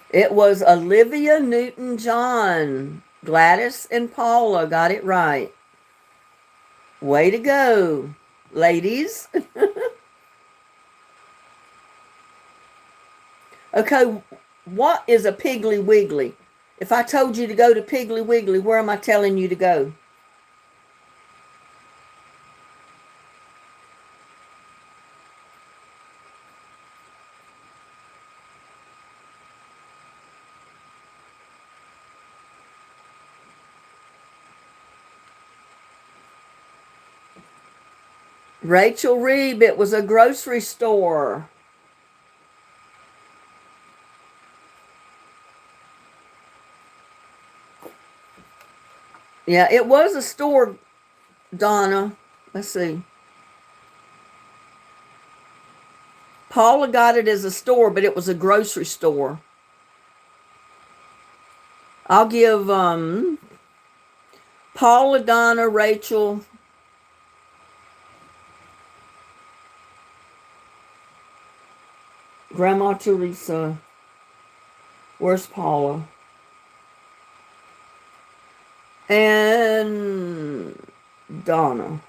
It was Olivia Newton-John. Gladys and Paula got it right. Way to go, ladies. Okay, what is a Piggly Wiggly? If I told you to go to Piggly Wiggly, where am I telling you to go? Rachel Reeb, it was a grocery store. Yeah, it was a store, Donna. Let's see. Paula got it as a store, but it was a grocery store. I'll give Paula, Donna, Rachel. Grandma Teresa. Where's Paula? And Donna.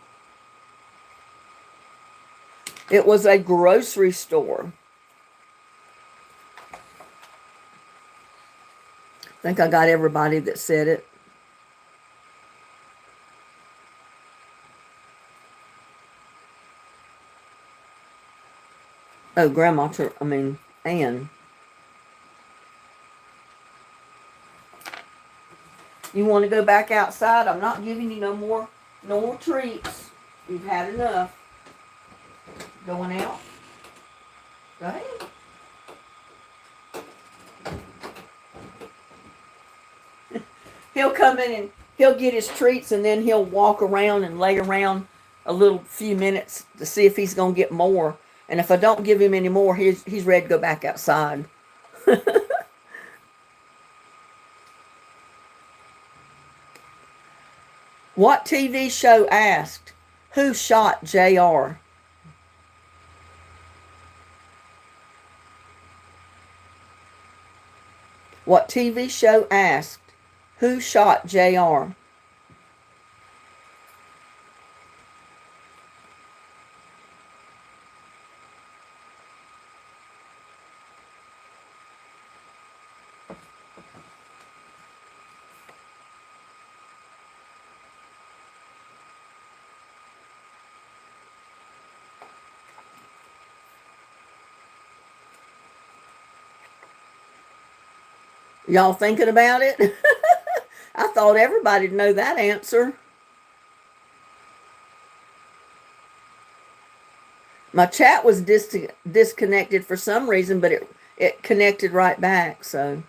It was a grocery store. I think I got everybody that said it. Oh, Ann. You want to go back outside? I'm not giving you no more treats. You've had enough. Going out? Go ahead. He'll come in and he'll get his treats, and then he'll walk around and lay around a little few minutes to see if he's going to get more. And if I don't give him any more, he's ready to go back outside. What TV show asked, who shot JR? What TV show asked, who shot JR? Y'all thinking about it? I thought everybody'd know that answer. My chat was disconnected for some reason, but it connected right back, so.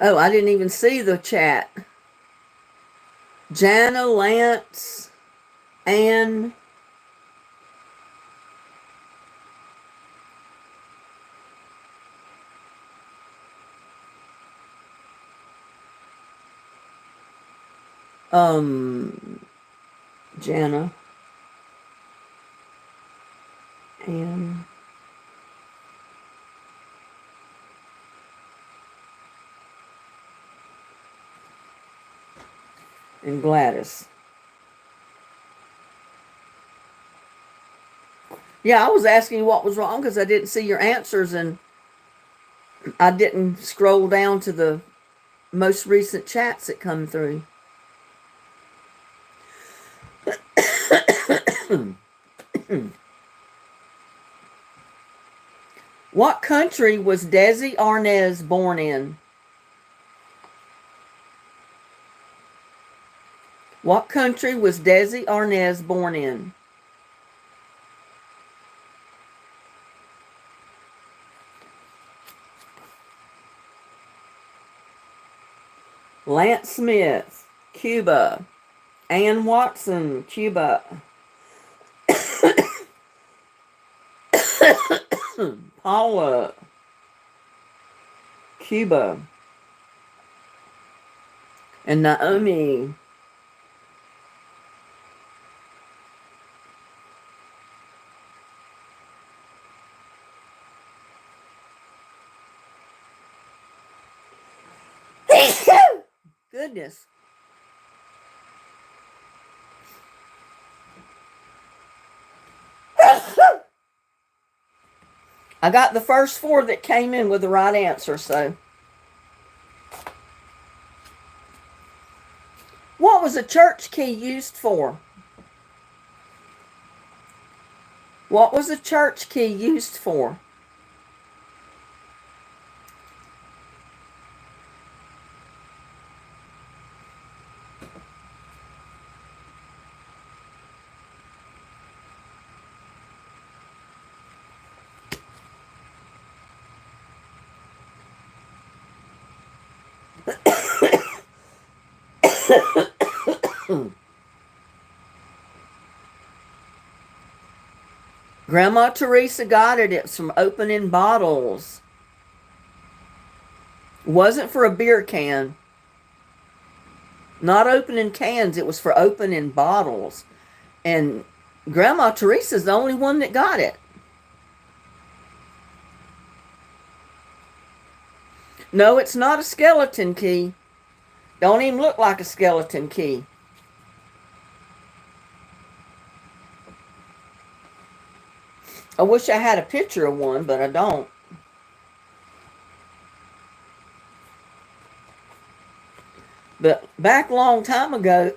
Oh, I didn't even see the chat. Jana, Lance, Ann. Jana. Ann. And Gladys. Yeah, I was asking you what was wrong because I didn't see your answers, and I didn't scroll down to the most recent chats that come through. What country was Desi Arnaz born in? What country was Desi Arnaz born in? Lance Smith, Cuba. Ann Watson, Cuba. Paula, Cuba. And Naomi. Goodness. I got the first 4 that came in with the right answer, so. What was a church key used for? What was a church key used for? Grandma Teresa got it. It's from opening bottles. Wasn't for a beer can. Not opening cans. It was for opening bottles. And Grandma Teresa's the only one that got it. No, it's not a skeleton key. Don't even look like a skeleton key. I wish I had a picture of one, but I don't. But back a long time ago,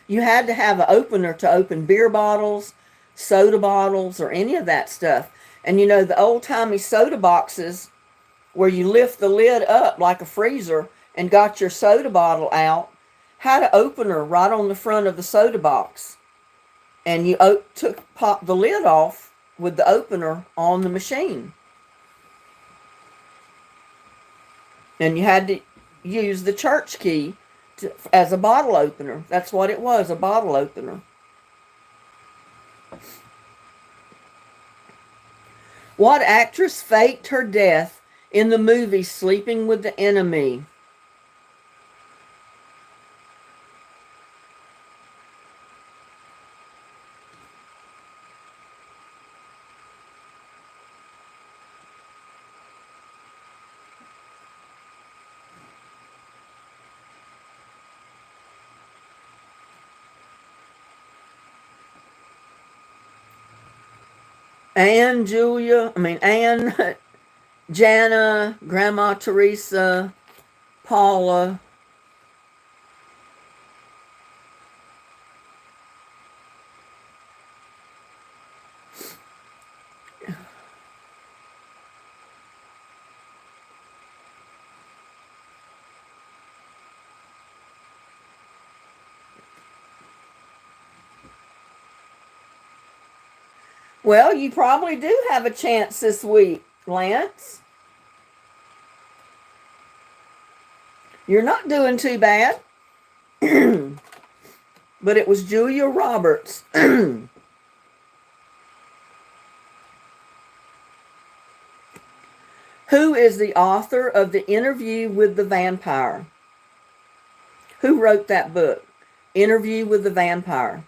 you had to have an opener to open beer bottles, soda bottles, or any of that stuff. And you know, the old-timey soda boxes where you lift the lid up like a freezer and got your soda bottle out, had an opener right on the front of the soda box. And you pop the lid off with the opener on the machine. And you had to use the church key as a bottle opener. That's what it was, a bottle opener. What actress faked her death in the movie Sleeping with the Enemy? Anne, Jana, Grandma Teresa, Paula. Well, you probably do have a chance this week, Lance. You're not doing too bad. But it was Julia Roberts. Who is the author of The Interview with the Vampire? Who wrote that book? Interview with the Vampire.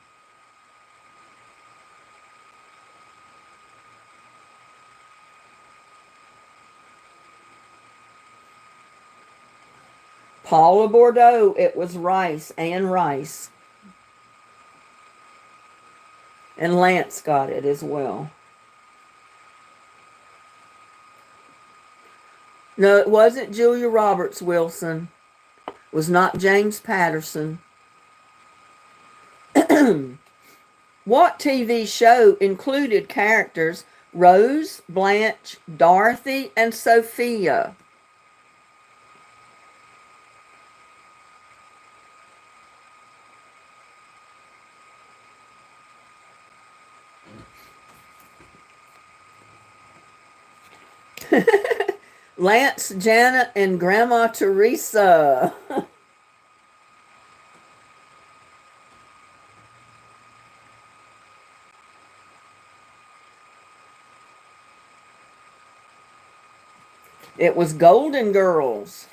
Paula Bordeaux. It was Rice, Anne Rice. And Lance got it as well. No, it wasn't Julia Roberts, Wilson. It was not James Patterson. What TV show included characters Rose, Blanche, Dorothy, and Sophia? Lance, Janet, and Grandma Teresa. It was Golden Girls.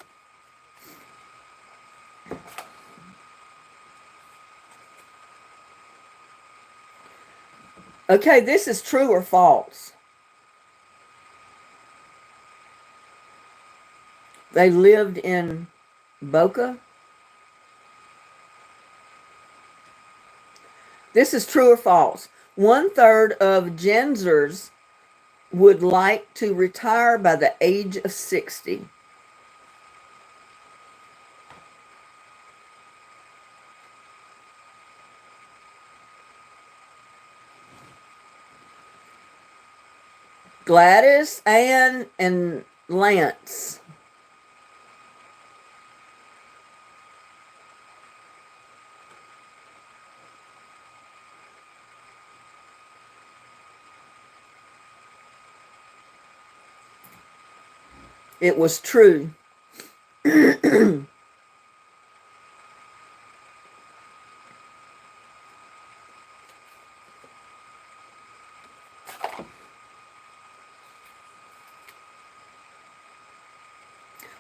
Okay, this is true or false. They lived in Boca. This is true or false. 1/3 of Gensers would like to retire by the age of 60. Gladys, Ann, and Lance. It was true.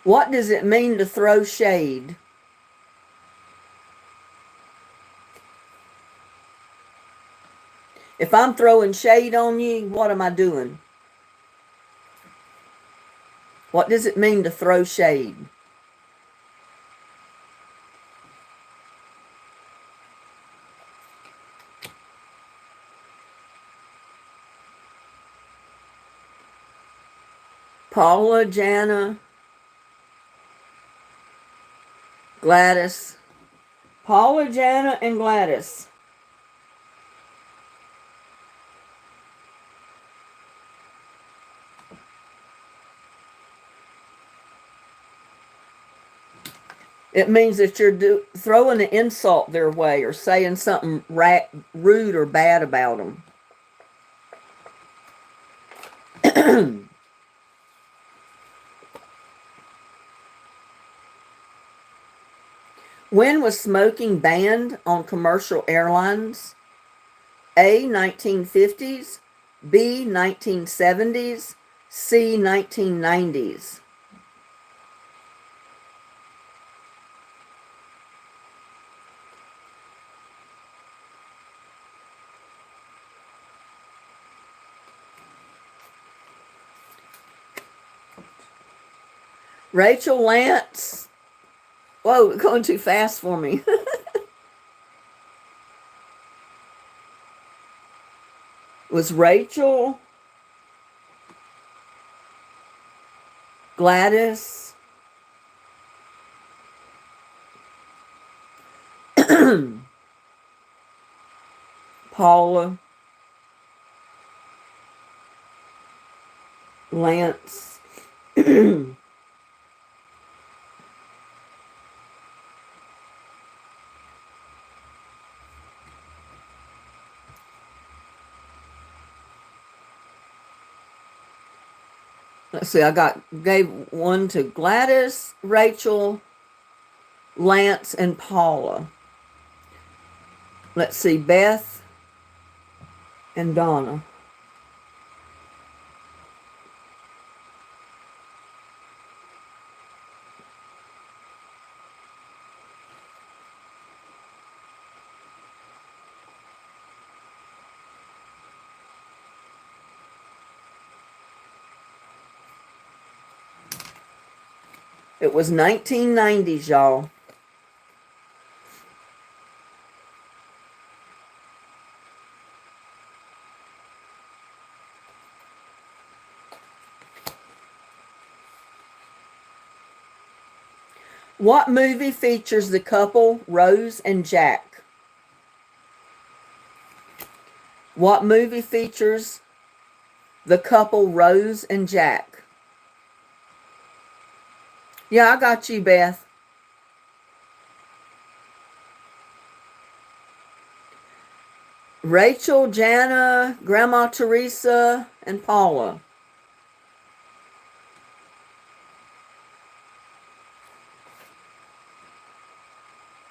What does it mean to throw shade? If I'm throwing shade on you, what am I doing? What does it mean to throw shade? Paula, Jana, Gladys. Paula, Jana, and Gladys. It means that you're throwing an insult their way or saying something rude or bad about them. When was smoking banned on commercial airlines? A, 1950s, B, 1970s, C, 1990s. Rachel Lance. Whoa, going too fast for me. Was Rachel, Gladys, Paula, Lance. Let's see, gave one to Gladys, Rachel, Lance, and Paula. Let's see, Beth and Donna. It was 1990s, y'all. What movie features the couple Rose and Jack? What movie features the couple Rose and Jack? Yeah, I got you, Beth. Rachel, Jana, Grandma Teresa, and Paula.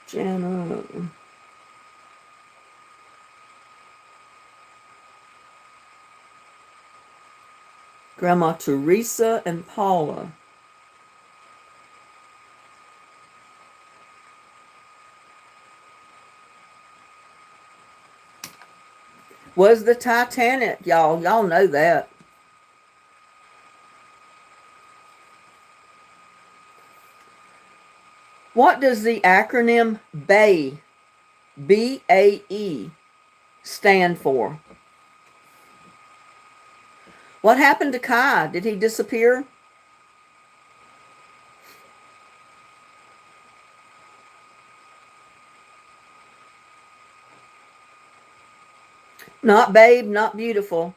Jana. Grandma Teresa and Paula. Was the Titanic, y'all. Y'all know that. What does the acronym BAE, B-A-E, stand for? What happened to Kai? Did he disappear? Not babe, not beautiful.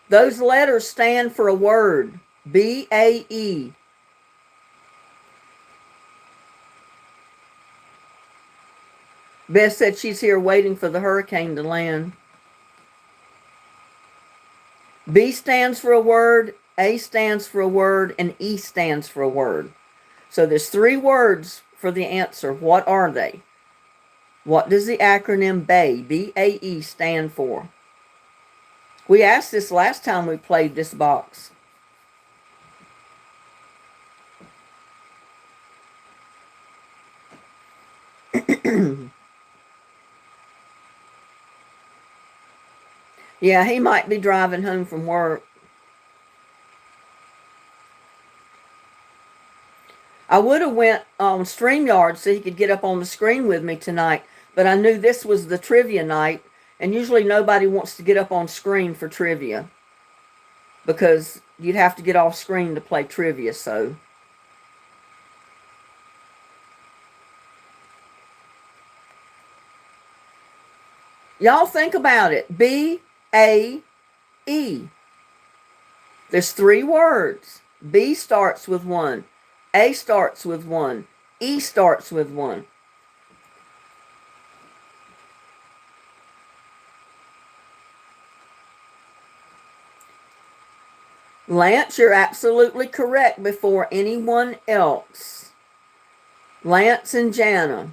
Those letters stand for a word. B-A-E. Beth said she's here waiting for the hurricane to land. B stands for a word, A stands for a word, and E stands for a word. So there's 3 words for the answer. What are they? What does the acronym BAE, B-A-E, stand for? We asked this last time we played this box. Yeah, he might be driving home from work. I would have went on StreamYard so he could get up on the screen with me tonight, but I knew this was the trivia night, and usually nobody wants to get up on screen for trivia because you'd have to get off screen to play trivia, so. Y'all think about it. B-A-E. There's 3 words. B starts with 1. A starts with 1. E starts with one. Lance, you're absolutely correct before anyone else. Lance and Jana.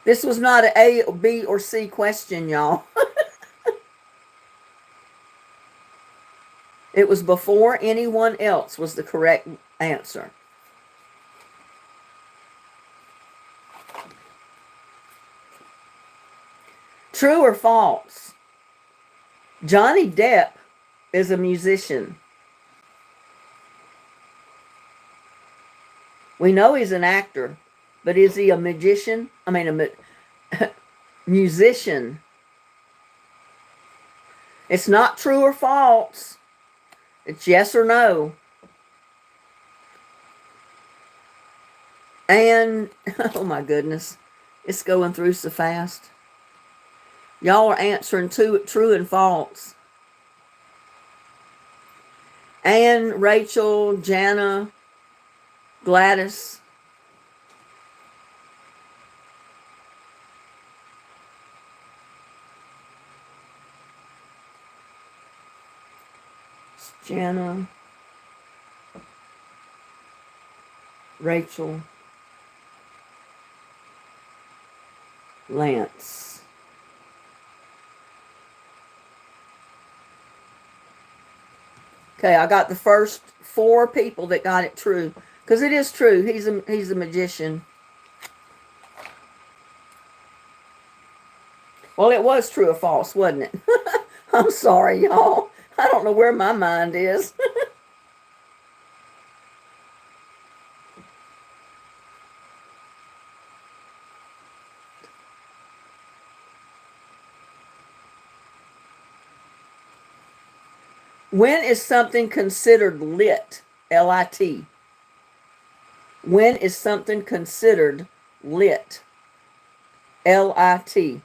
This was not an A, B, or C question, y'all. It was before anyone else was the correct answer. True or false? Johnny Depp is a musician. We know he's an actor, but is he a magician? I mean, a musician. It's not true or false. It's yes or no. And, oh my goodness, it's going through so fast. Y'all are answering true and false. Anne, Rachel, Jana, Gladys. Jana, Rachel, Lance. Okay, I got the first 4 people that got it true. Because it is true. He's a magician. Well, it was true or false, wasn't it? I'm sorry, y'all. I don't know where my mind is. When is something considered lit? L-I-T. When is something considered lit? L-I-T.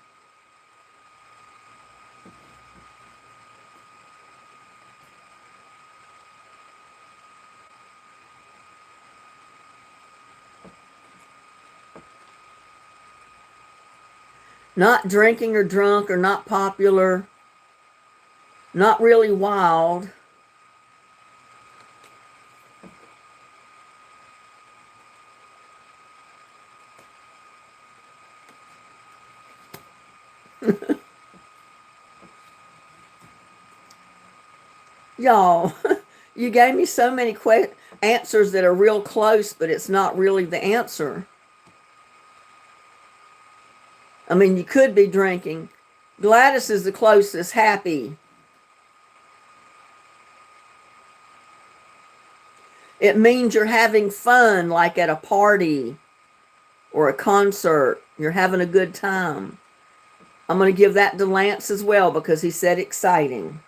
Not drinking or drunk or not popular. Not really wild. Y'all, you gave me so many answers that are real close, but it's not really the answer. I mean, you could be drinking. Gladys is the closest. Happy. It means you're having fun, like at a party or a concert. You're having a good time. I'm going to give that to Lance as well because he said exciting.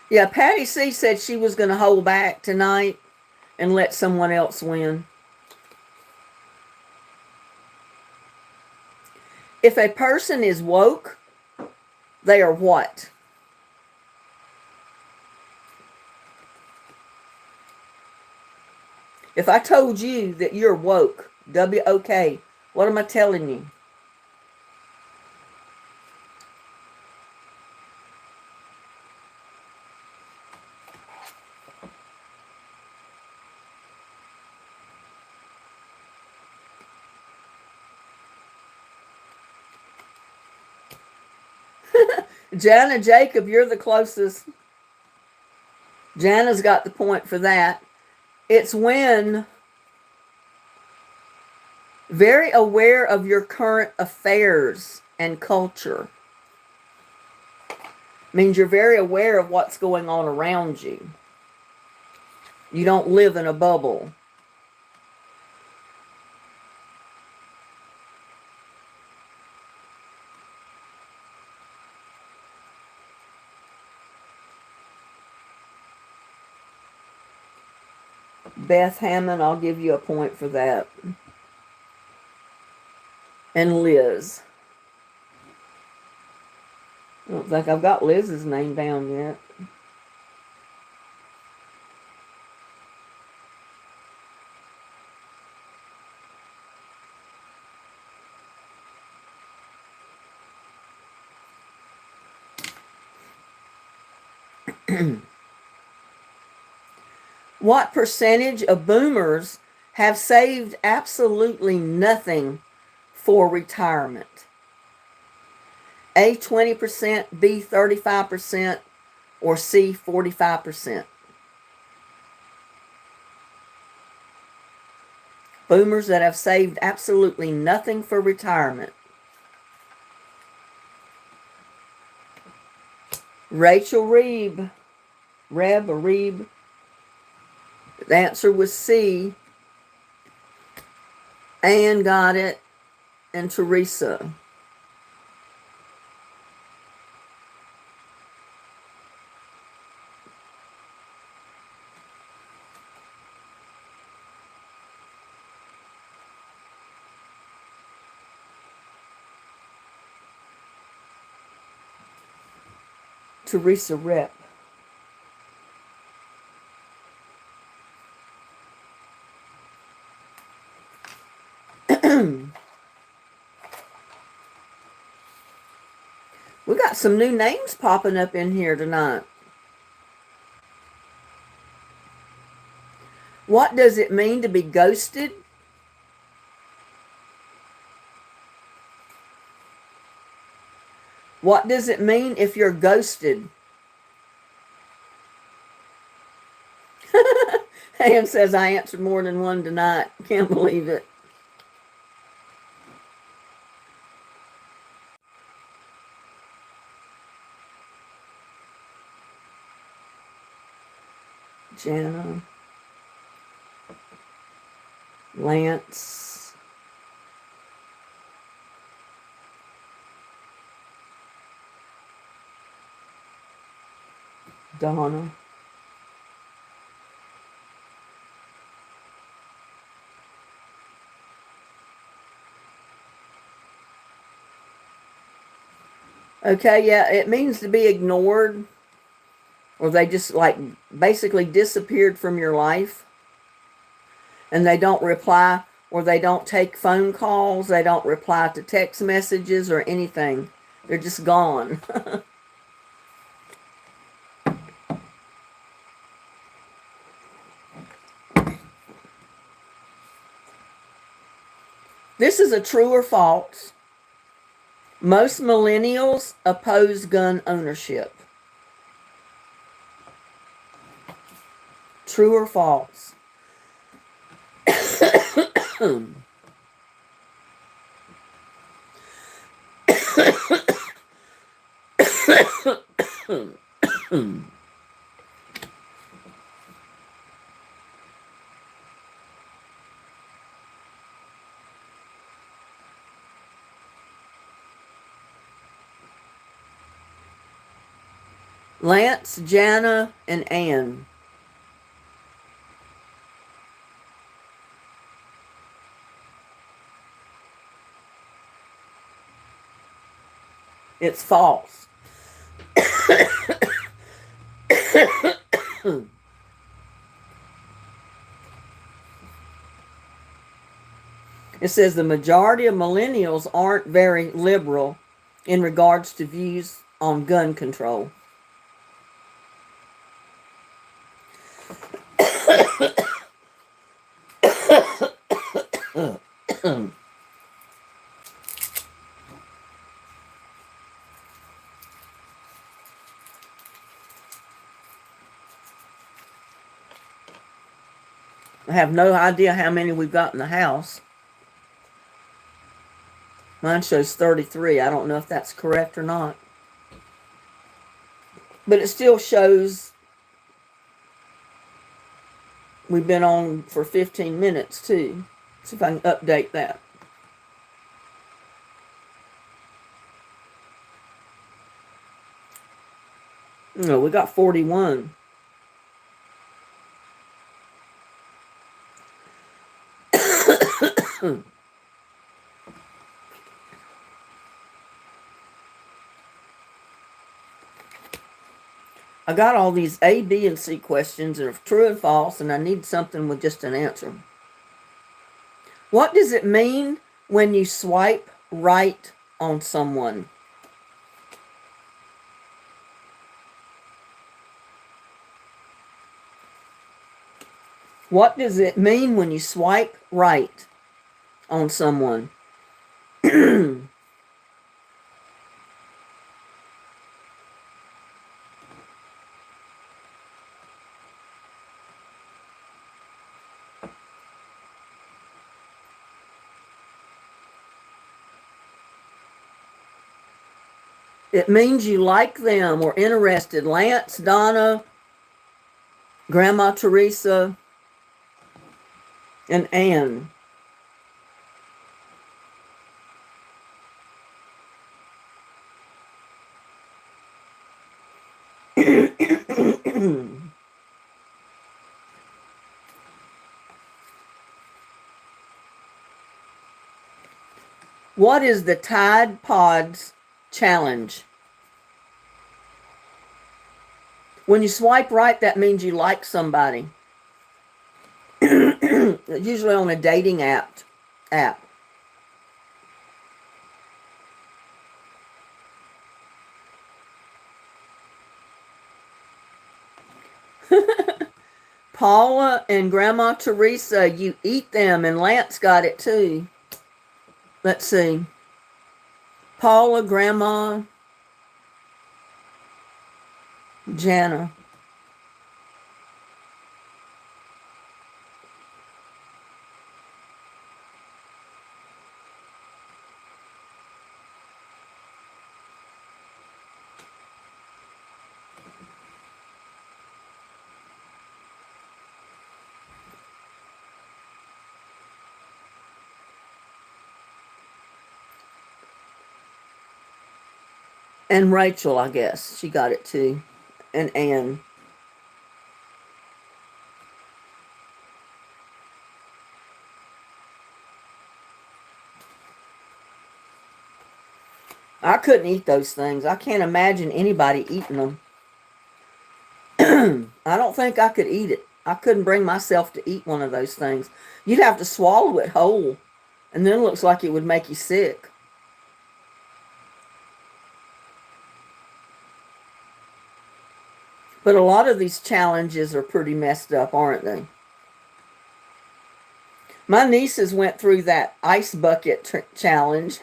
Yeah, Patty C said she was going to hold back tonight and let someone else win. If a person is woke, they are what? If I told you that you're woke, W-O-K, what am I telling you? Jana Jacob, you're the closest. Jana's got the point for that. It's when very aware of your current affairs and culture. Means you're very aware of what's going on around you. You don't live in a bubble. Beth Hammond, I'll give you a point for that. And Liz. I don't think I've got Liz's name down yet. What percentage of boomers have saved absolutely nothing for retirement? A, 20%, B, 35%, or C, 45%? Boomers that have saved absolutely nothing for retirement. Rachel Reeb. Reb or Reeb. The answer was C. Anne got it, and Teresa. Teresa Rep. We got some new names popping up in here tonight. What does it mean to be ghosted? What does it mean if you're ghosted? Ann says I answered more than one tonight. Can't believe it. Jana. Lance. Donna. Okay, yeah, it means to be ignored, or they just like basically disappeared from your life, and they don't reply, or they don't take phone calls, they don't reply to text messages or anything. They're just gone. This is a true or false. Most millennials oppose gun ownership. True or false? Lance, Jana, and Ann. It's false. It says the majority of millennials aren't very liberal in regards to views on gun control. I have no idea how many we've got in the house. Mine shows 33. I don't know if that's correct or not. But it still shows we've been on for 15 minutes too. See if I can update that. No, we got 41. I got all these A, B, and C questions that are true and false, and I need something with just an answer. What does it mean when you swipe right on someone? What does it mean when you swipe right on someone? It means you like them or interested. Lance, Donna, Grandma Teresa, and Anne. What is the Tide Pods challenge? When you swipe right, that means you like somebody. Usually on a dating app. Paula and Grandma Teresa, you eat them, and Lance got it too. Let's see. Paula, Grandma, Jana. And Rachel, I guess. She got it too. And Anne. I couldn't eat those things. I can't imagine anybody eating them. I don't think I could eat it. I couldn't bring myself to eat one of those things. You'd have to swallow it whole. And then it looks like it would make you sick. But a lot of these challenges are pretty messed up, aren't they? My nieces went through that ice bucket challenge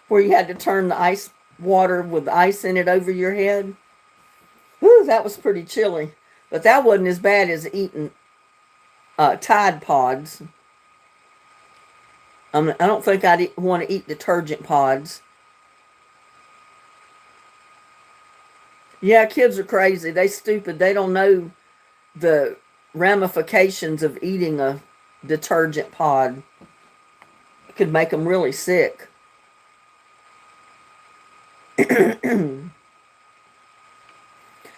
where you had to turn the ice water with ice in it over your head. Whew, that was pretty chilly. But that wasn't as bad as eating Tide Pods. I don't think I'd want to eat detergent pods. Yeah, kids are crazy. They stupid. They don't know the ramifications of eating a detergent pod. It could make them really sick.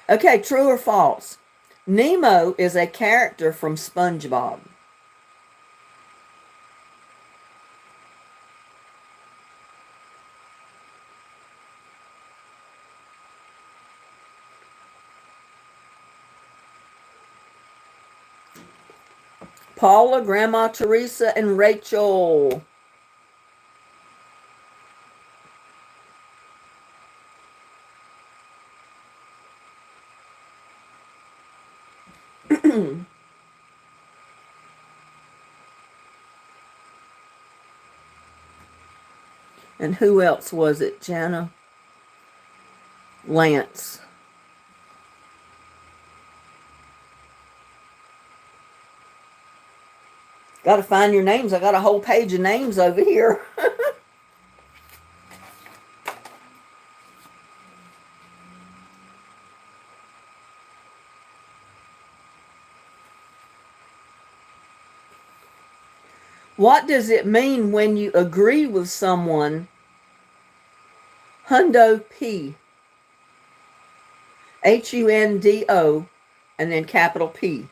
Okay, true or false? Nemo is a character from SpongeBob. Paula, Grandma Teresa, and Rachel. And who else was it? Jana? Lance. Got to find your names. I got a whole page of names over here. What does it mean when you agree with someone? Hundo P. Hundo and then capital P.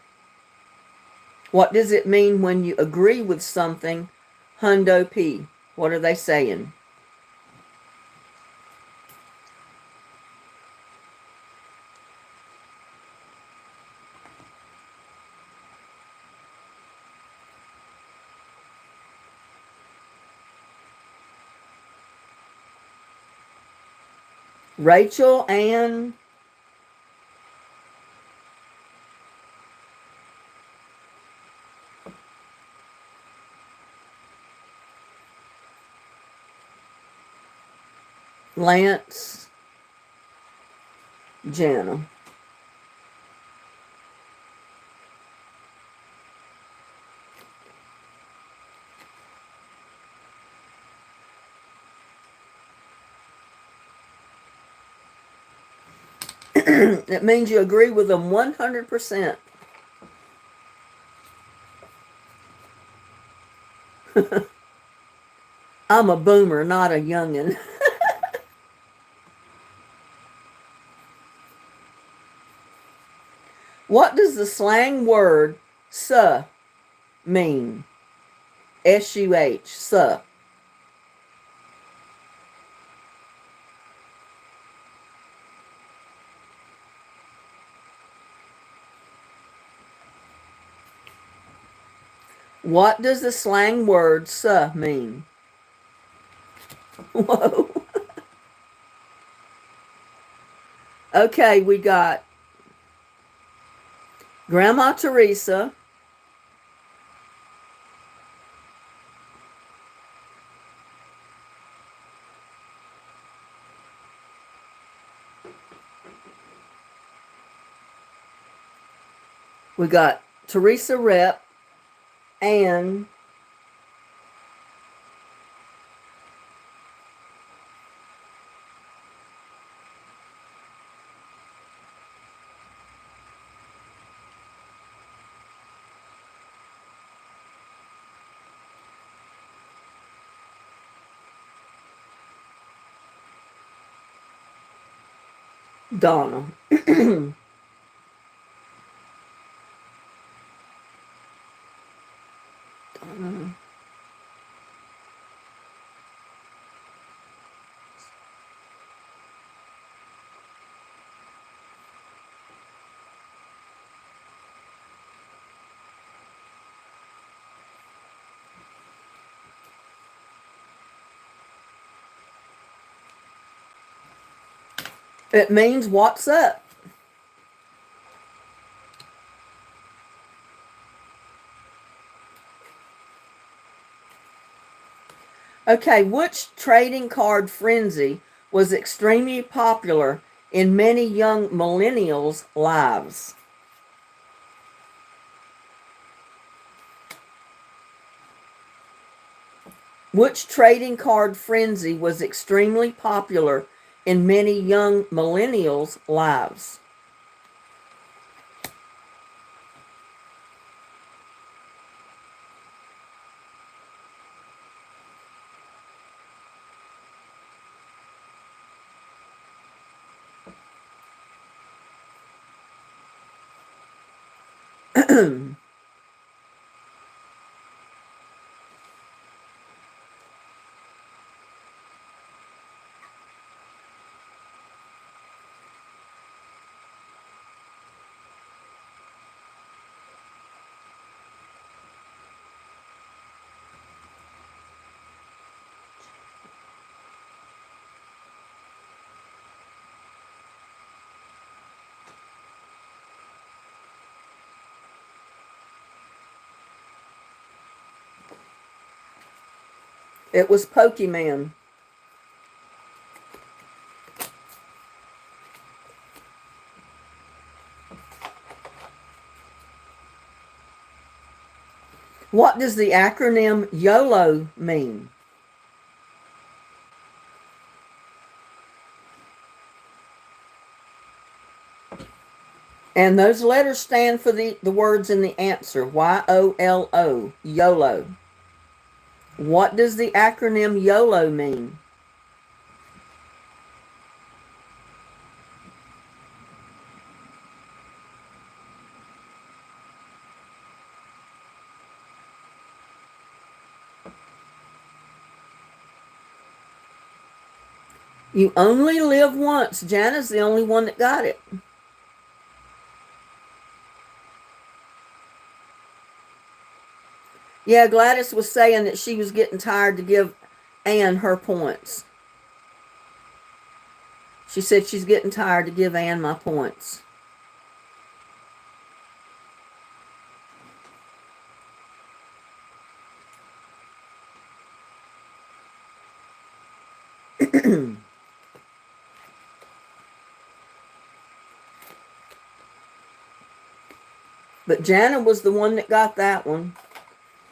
What does it mean when you agree with something? Hundo P. What are they saying? Rachel and Lance, Jana. It means you agree with them 100%. I'm a boomer, not a youngin'. What does the slang word suh mean? S-U-H, suh. What does the slang word suh mean? Whoa. Okay, we got Grandma Teresa, we got Teresa Rep, and Donna. Donna. It means what's up. Okay, which trading card frenzy was extremely popular in many young millennials' lives? Which trading card frenzy was extremely popular in many young millennials' lives? It was Pokemon. What does the acronym YOLO mean? And those letters stand for the words in the answer. YOLO. YOLO. What does the acronym YOLO mean? You only live once. Jana's the only one that got it. Yeah, Gladys was saying that she was getting tired to give Ann her points. She said she's getting tired to give Ann my points. But Jana was the one that got that one.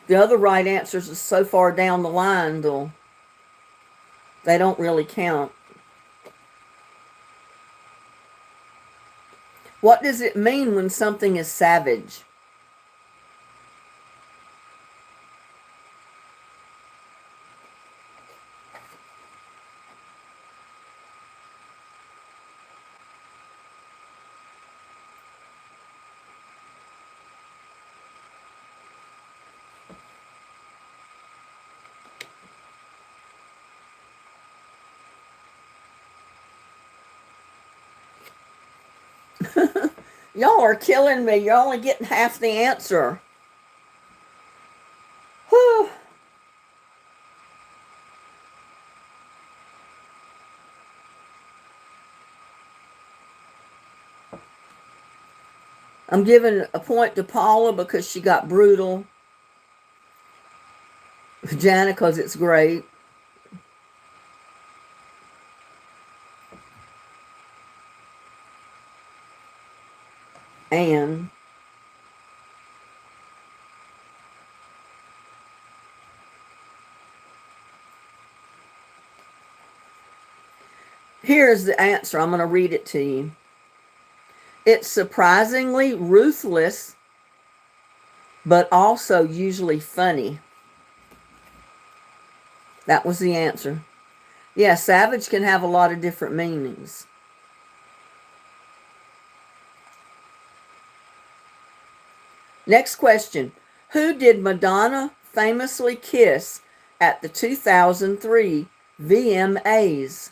The other right answers are so far down the line, they don't really count. What does it mean when something is savage? Y'all are killing me. You're only getting half the answer. Whew. I'm giving a point to Paula because she got brutal. Jana because it's great. And here's the answer. I'm going to read it to you. It's surprisingly ruthless, but also usually funny. That was the answer. Yeah, savage can have a lot of different meanings. Next question. Who did Madonna famously kiss at the 2003 VMAs?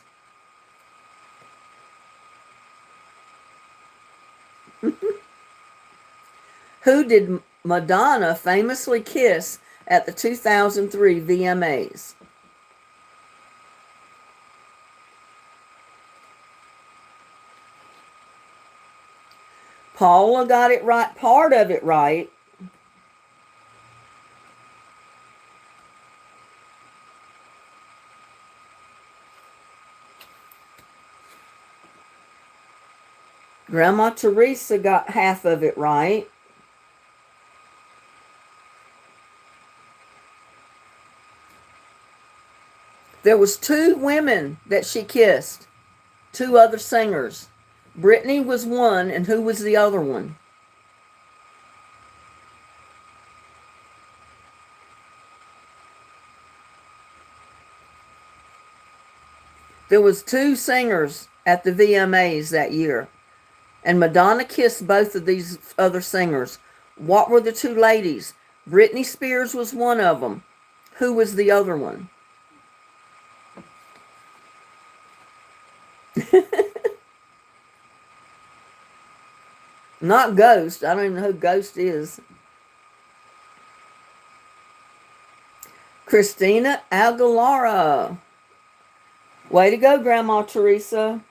Who did Madonna famously kiss at the 2003 VMAs? Paula got it right, part of it right. Grandma Teresa got half of it right. There was two women that she kissed, two other singers. Brittany was one, and who was the other one? There was two singers at the VMAs that year, and Madonna kissed both of these other singers. What were the two ladies? Britney Spears was one of them. Who was the other one? Not Ghost. I don't even know who Ghost is. Christina Aguilera. Way to go, Grandma Teresa.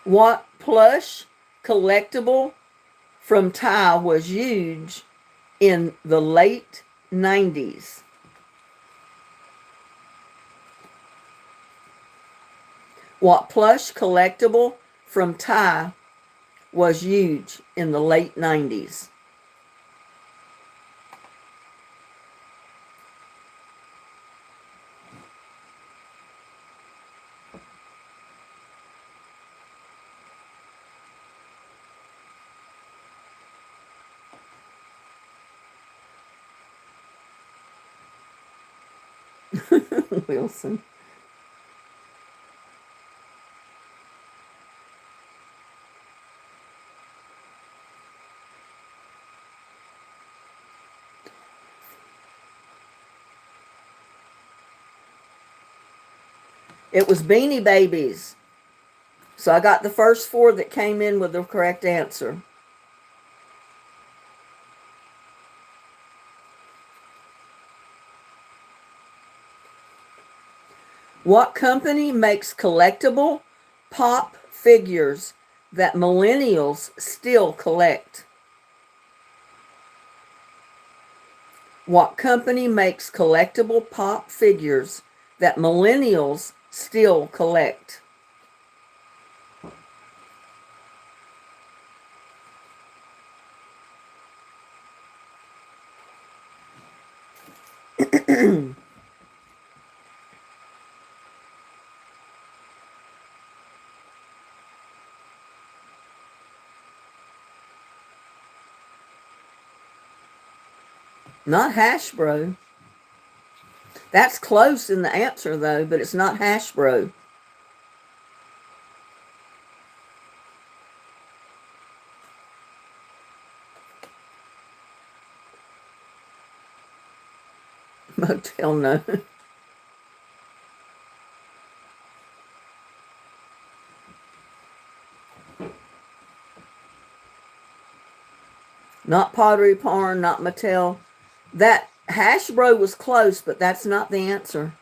What plush collectible from Ty was huge in the late 90s? What plush collectible from Ty was huge in the late 90s? Wilson. It was Beanie Babies. So I got the first 4 that came in with the correct answer. What company makes collectible pop figures that millennials still collect? What company makes collectible pop figures that millennials still collect? Not Hasbro. That's close in the answer, though, but it's not Hasbro. Motel, no. Not Pottery Barn, not Mattel. That Hasbro was close, but that's not the answer.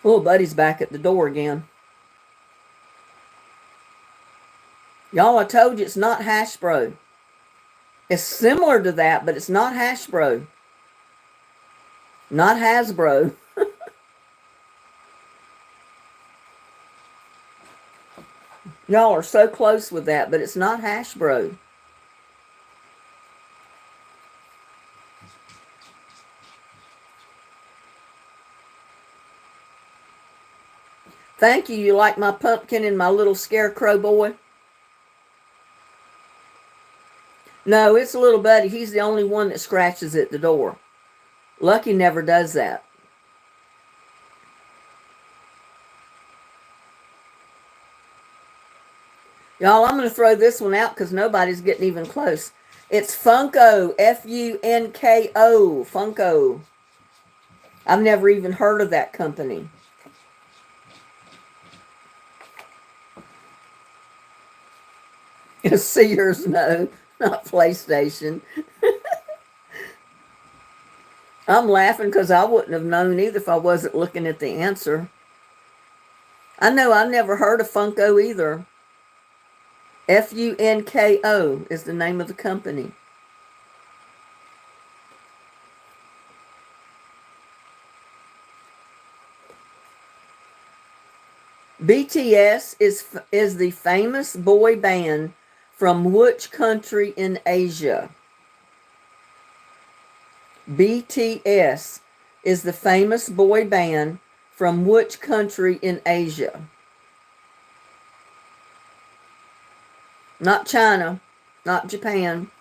Oh, Buddy's back at the door again. Y'all, I told you it's not Hasbro. It's similar to that, but it's not Hasbro. Not Hasbro. Y'all are so close with that, but it's not Hasbro. Thank you. You like my pumpkin and my little scarecrow boy? No, it's a little Buddy. He's the only one that scratches at the door. Lucky never does that. Y'all, I'm going to throw this one out because nobody's getting even close. It's Funko, Funko, Funko. I've never even heard of that company. Sears, no, not PlayStation. I'm laughing because I wouldn't have known either if I wasn't looking at the answer. I know I've never heard of Funko either. Funko is the name of the company. BTS is the famous boy band from which country in Asia? BTS is the famous boy band from which country in Asia? Not China, not Japan.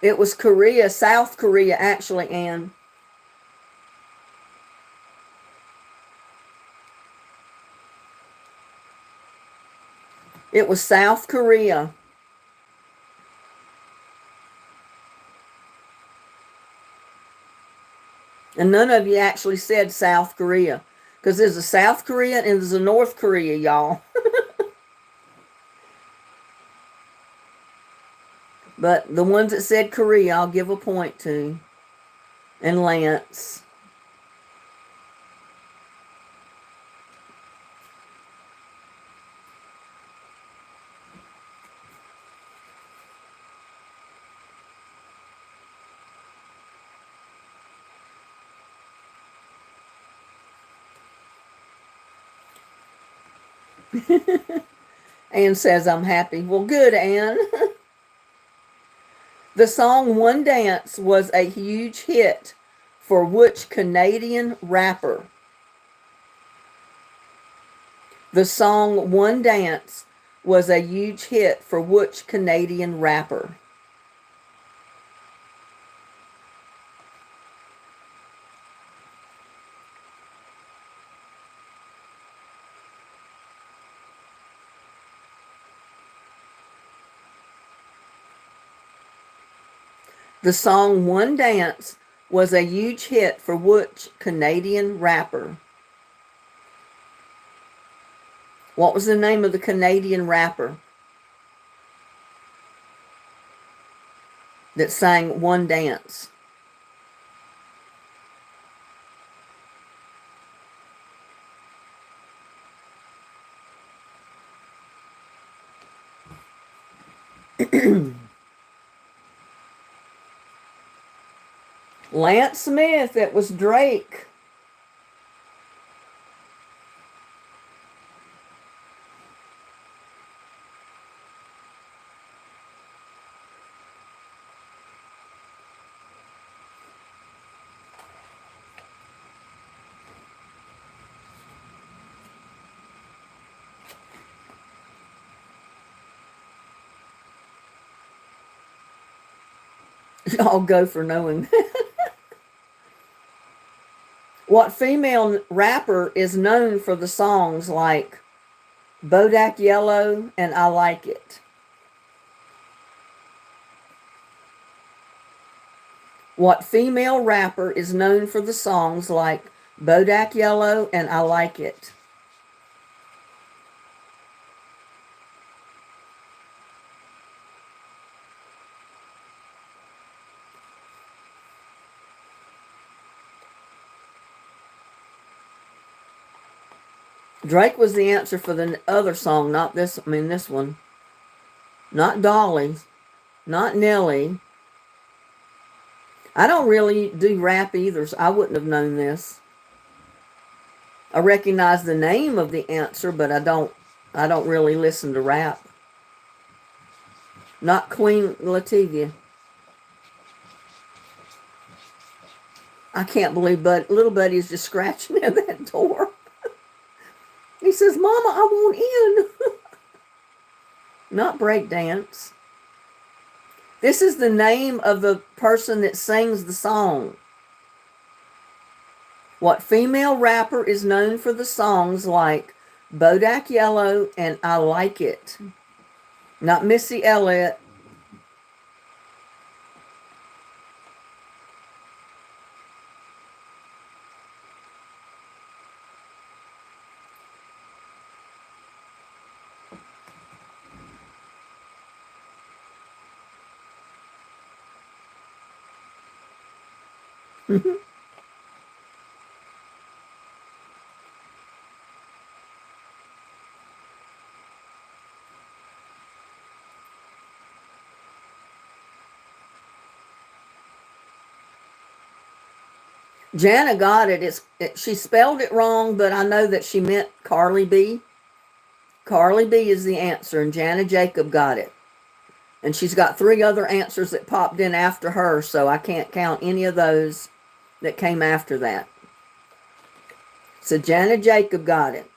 It was Korea, South Korea, actually, Anne. It was South Korea. And none of you actually said South Korea. Because there's a South Korea and there's a North Korea, y'all. But the ones that said Korea, I'll give a point to. And Lance. Anne says I'm happy. Well, good, Anne. The song One Dance was a huge hit for which Canadian rapper? The song One Dance was a huge hit for which Canadian rapper? The song One Dance was a huge hit for which Canadian rapper? What was the name of the Canadian rapper that sang One Dance? Lance Smith. It was Drake. I'll go for knowing. What female rapper is known for the songs like Bodak Yellow and I Like It? What female rapper is known for the songs like Bodak Yellow and I Like It? Drake was the answer for the other song, not this. I mean, this one. Not Dolly. Not Nelly. I don't really do rap either, so I wouldn't have known this. I recognize the name of the answer, but I don't really listen to rap. Not Queen Latifah. I can't believe little Buddy's just scratching at that door. He says, Mama, I want in. Not breakdance. This is the name of the person that sings the song. What female rapper is known for the songs like Bodak Yellow and I Like It? Not Missy Elliott. Jana got it. She spelled it wrong, but I know that she meant Carly B. Carly B is the answer, and Jana Jacob got it. And she's got 3 other answers that popped in after her, so I can't count any of those that came after that. So Jana Jacob got it.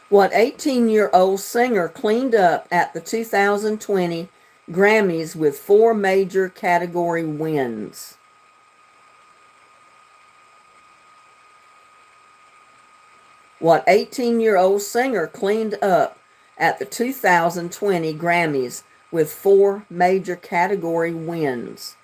What 18-year-old singer cleaned up at the 2020 Grammys with 4 major category wins? What 18-year-old singer cleaned up at the 2020 Grammys with 4 major category wins?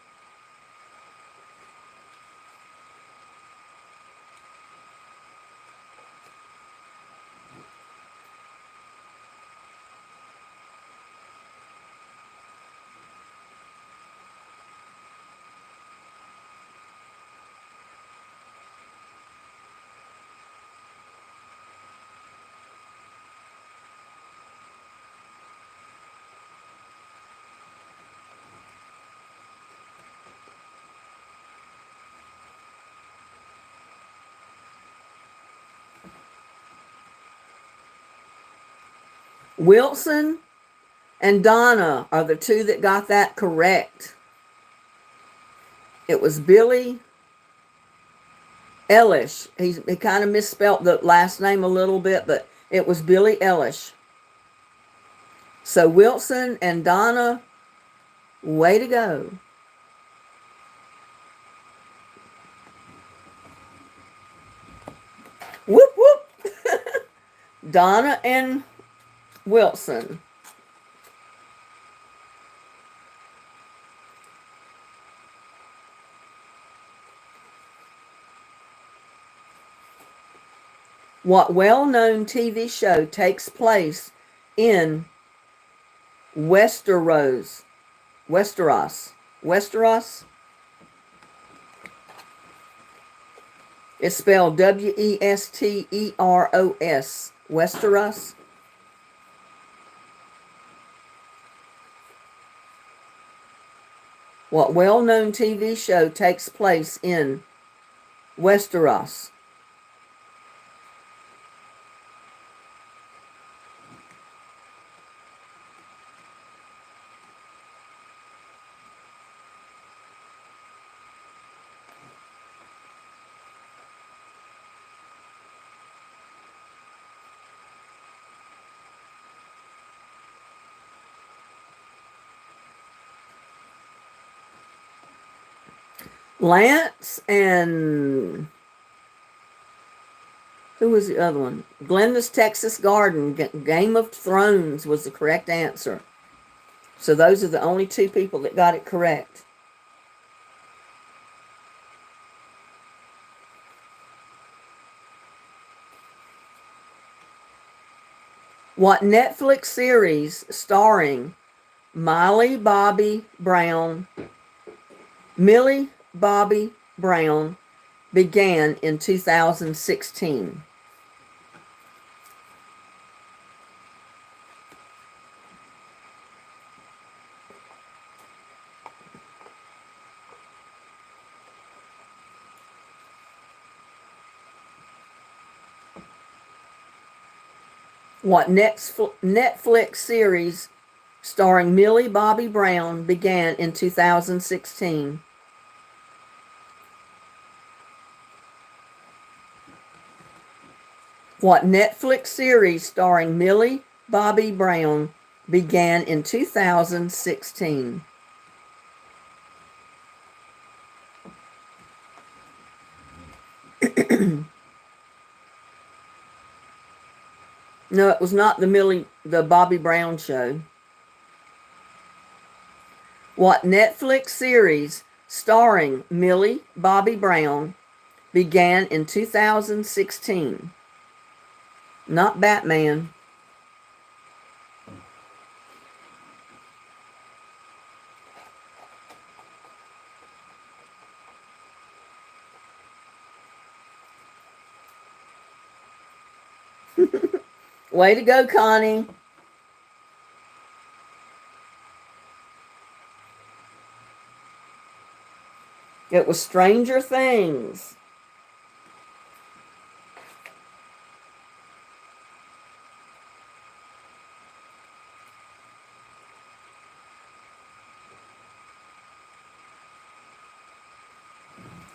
Wilson and Donna are the two that got that correct. It was Billy Ellish. He kind of misspelled the last name a little bit, but it was Billy Ellish. So Wilson and Donna, way to go. Whoop, whoop. Donna and Wilson. What well-known TV show takes place in Westeros? Westeros? It's spelled Westeros. Westeros. What well-known TV show takes place in Westeros? Lance and who was the other one? Glenda's Texas Garden. Game of Thrones was the correct answer. So those are the only two people that got it correct. What Netflix series starring Millie Bobby Brown began in 2016? What Netflix series starring Millie Bobby Brown began in 2016? What Netflix series starring Millie Bobby Brown began in 2016? No, it was not the Bobby Brown show. What Netflix series starring Millie Bobby Brown began in 2016? Not Batman. Way to go, Connie. It was Stranger Things.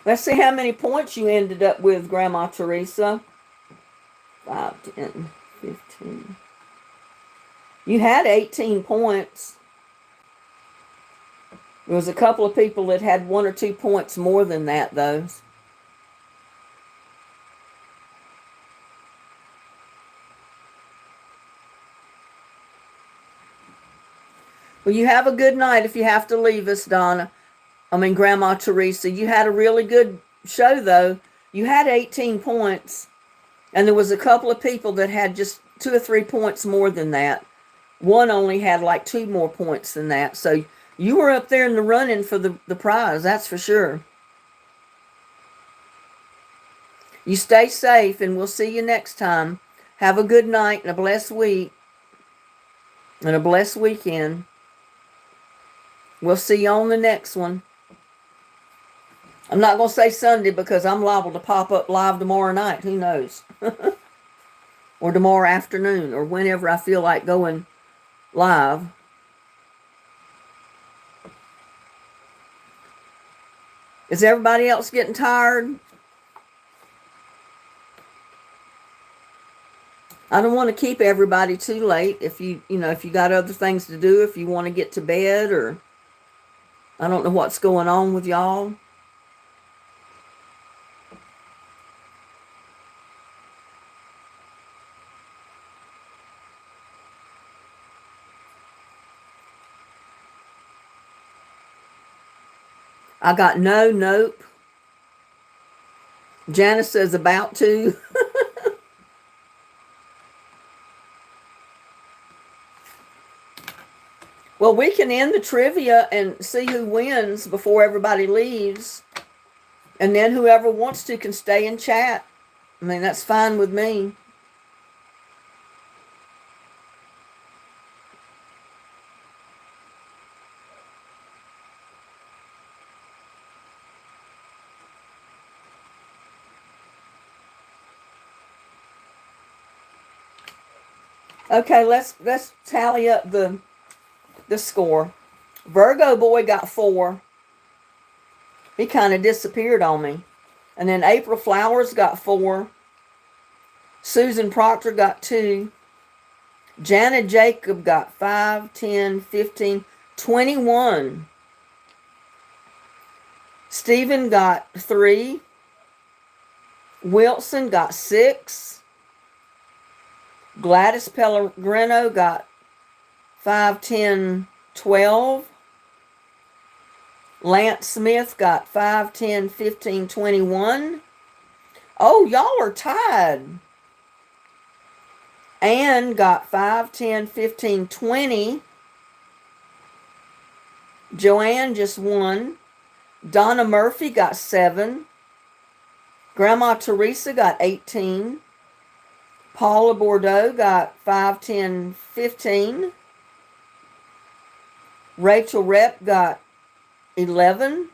Let's see how many points you ended up with, Grandma Teresa. 5, 10, 15. You had 18 points. There was a couple of people that had 1 or 2 points more than that, though. Well, you have a good night if you have to leave us, Grandma Teresa. You had a really good show, though. You had 18 points, and there was a couple of people that had just 2 or 3 points more than that. One only had like 2 more points than that. So you were up there in the running for the prize, that's for sure. You stay safe, and we'll see you next time. Have a good night and a blessed week and a blessed weekend. We'll see you on the next one. I'm not going to say Sunday because I'm liable to pop up live tomorrow night. Who knows? or tomorrow afternoon or whenever I feel like going live. Is everybody else getting tired? I don't want to keep everybody too late. If you got other things to do, if you want to get to bed, or I don't know what's going on with y'all. I got no, nope. Janice says about to. Well, we can end the trivia and see who wins before everybody leaves. And then whoever wants to can stay and chat. I mean, that's fine with me. Okay, let's tally up the score. Virgo boy got 4. He kind of disappeared on me. And then April Flowers got 4. Susan Proctor got 2. Jana Jacob got 5, 10, 15, 21. Stephen got 3. Wilson got 6. Gladys Pellegrino got 5, 10, 12. Lance Smith got 5, 10, 15, 21. Oh, y'all are tied. Ann got 5, 10, 15, 20. Joanne just won. Donna Murphy got 7. Grandma Teresa got 18. Paula Bordeaux got 5, 10, 15. Rachel Rep got 11.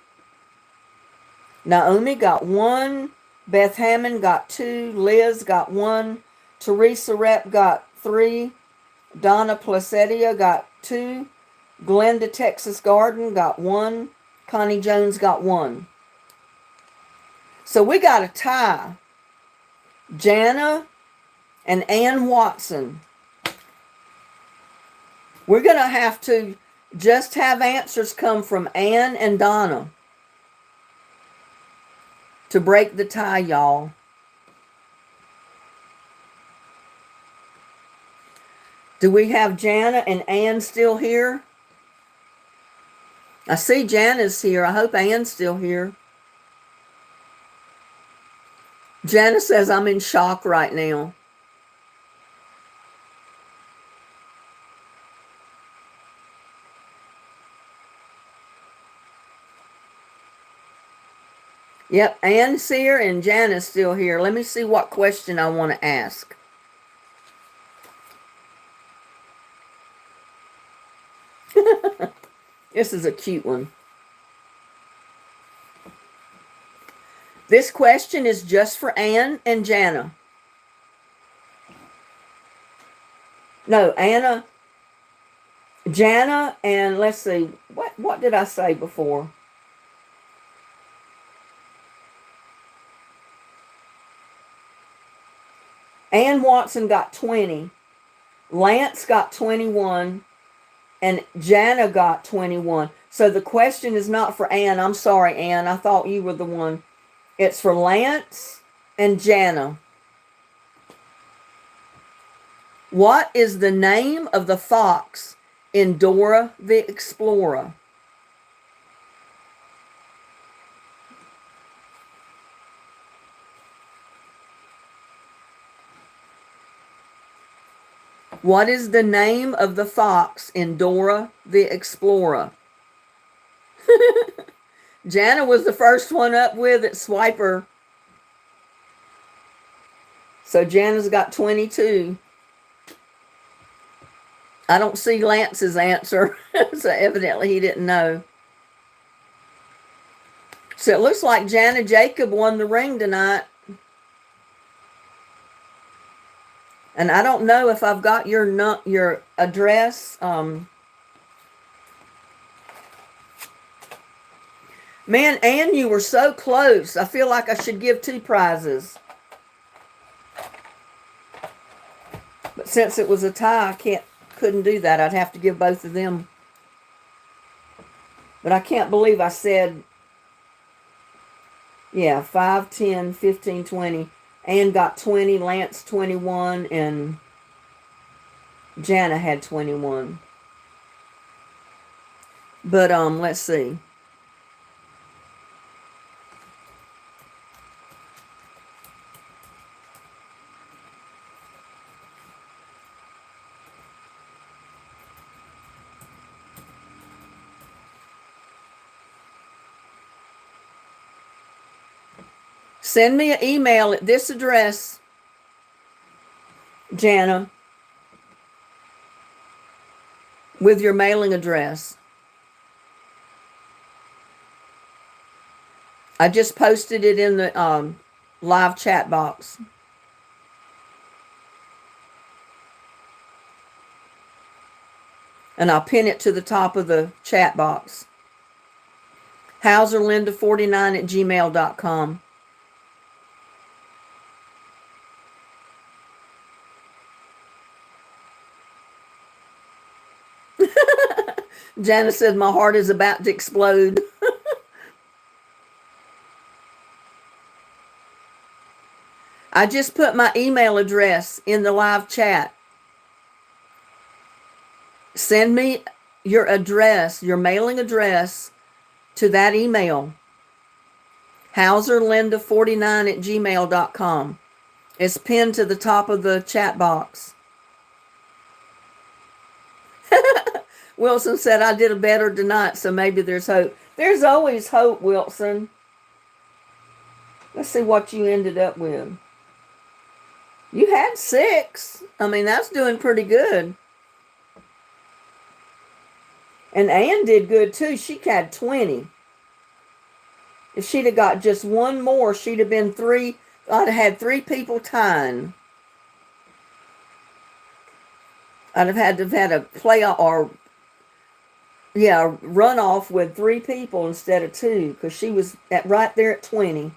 Naomi got 1. Beth Hammond got 2. Liz got 1. Teresa Rep got 3. Donna Placedia got 2. Glenda Texas Garden got 1. Connie Jones got 1. So we got a tie. Jana and Ann Watson. We're going to have to just have answers come from Ann and Donna to break the tie, y'all. Do we have Jana and Ann still here? I see Jana's here. I hope Ann's still here. Jana says, I'm in shock right now. Yep, Ann's here and Jana's still here. Let me see what question I want to ask. This is a cute one. This question is just for Ann and Jana. No, Anna, Jana, and let's see, what did I say before? Ann Watson got 20. Lance got 21. And Jana got 21. So the question is not for Ann. I'm sorry, Ann. I thought you were the one. It's for Lance and Jana. What is the name of the fox in Dora the Explorer? What is the name of the fox in Dora the Explorer? Jana was the first one up with it, Swiper. So Jana's got 22. I don't see Lance's answer, so evidently he didn't know. So it looks like Jana Jacob won the ring tonight. And I don't know if I've got your address. Man, Ann, you were so close. I feel like I should give 2 prizes. But since it was a tie, couldn't do that. I'd have to give both of them. But I can't believe I said, yeah, 5, 10, 15, 20. Ann got 20, Lance 21, and Jana had 21. But let's see. Send me an email at this address, Jana, with your mailing address. I just posted it in the live chat box. And I'll pin it to the top of the chat box. HauserLinda49@gmail.com. Janice said my heart is about to explode. I just put my email address in the live chat. Send me your address, your mailing address, to that email. HauserLinda49@gmail.com. It's pinned to the top of the chat box. Wilson said I did better tonight, so maybe there's hope. There's always hope, Wilson. Let's see what you ended up with. You had 6. I mean, that's doing pretty good. And Ann did good too. She had 20. If she'd have got just one more, she'd have been 3. I'd have had 3 people tying. I'd have had a play or run off with 3 people instead of 2, because she was right there at 20.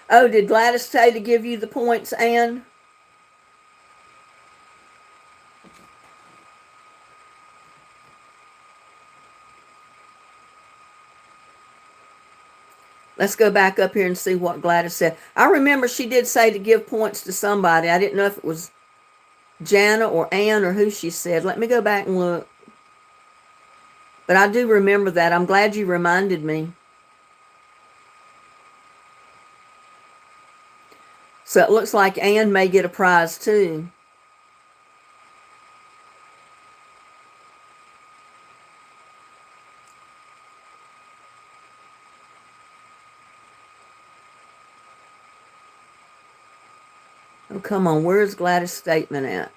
Oh, did Gladys say to give you the points, Ann? Let's go back up here and see what Gladys said. I remember she did say to give points to somebody. I didn't know if it was Jana or Ann or who she said. Let me go back and look. But I do remember that. I'm glad you reminded me. So it looks like Ann may get a prize too. Oh, come on. Where's Gladys' statement at?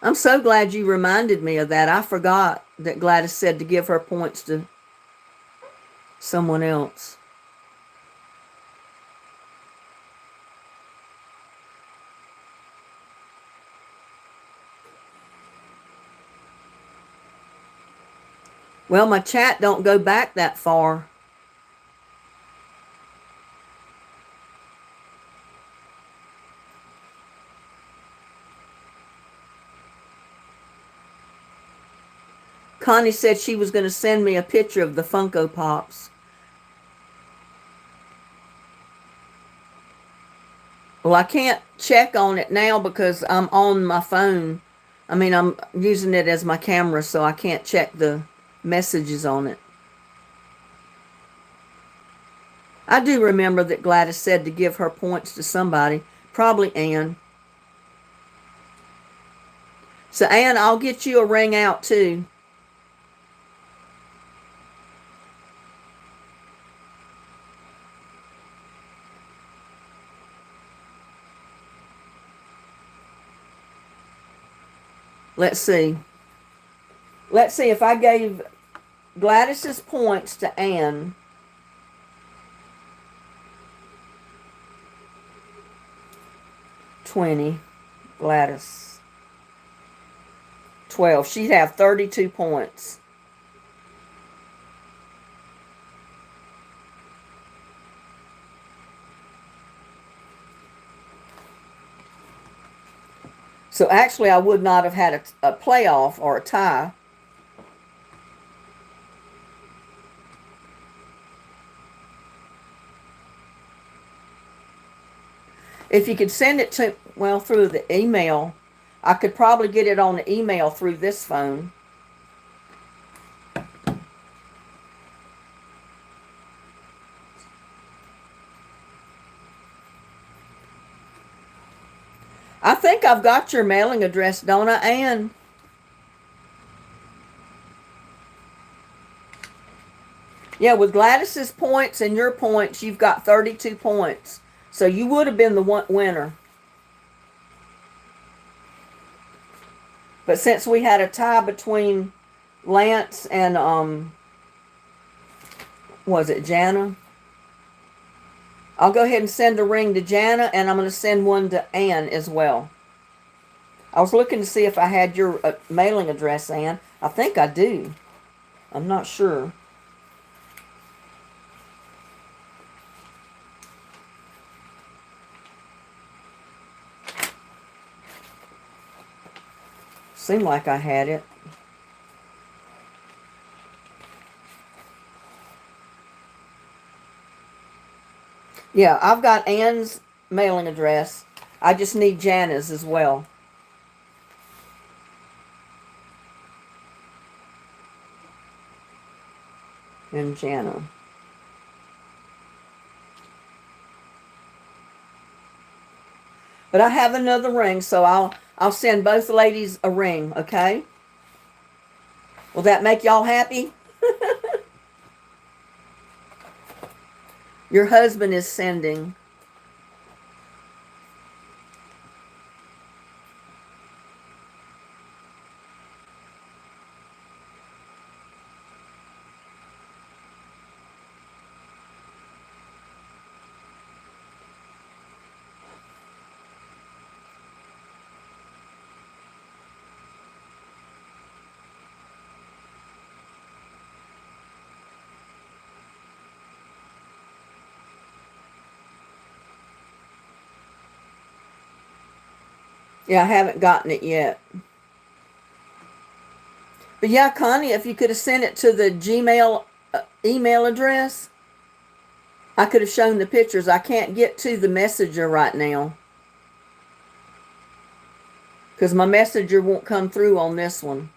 I'm so glad you reminded me of that. I forgot that Gladys said to give her points to someone else. Well, my chat don't go back that far. Connie said she was going to send me a picture of the Funko Pops. Well, I can't check on it now because I'm on my phone. I mean, I'm using it as my camera, so I can't check the messages on it. I do remember that Gladys said to give her points to somebody, probably Ann. So, Ann, I'll get you a ring out too. Let's see. Let's see if I gave Gladys's points to Ann. $20. Gladys. 12. She'd have 32 points. So actually, I would not have had a playoff or a tie. If you could send it to, well, through the email, I could probably get it on the email through this phone. I think I've got your mailing address, don't I, Ann? Yeah, with Gladys's points and your points, you've got 32 points. So you would have been the winner. But since we had a tie between Lance and, was it Jana? I'll go ahead and send a ring to Jana, and I'm going to send one to Ann as well. I was looking to see if I had your mailing address, Ann. I think I do. I'm not sure. Seemed like I had it. Yeah, I've got Ann's mailing address. I just need Jana's as well. And Jana. But I have another ring, so I'll send both ladies a ring, okay? Will that make y'all happy? Your husband is sending. Yeah, I haven't gotten it yet. But yeah, Connie, if you could have sent it to the Gmail email address, I could have shown the pictures. I can't get to the messenger right now because my messenger won't come through on this one.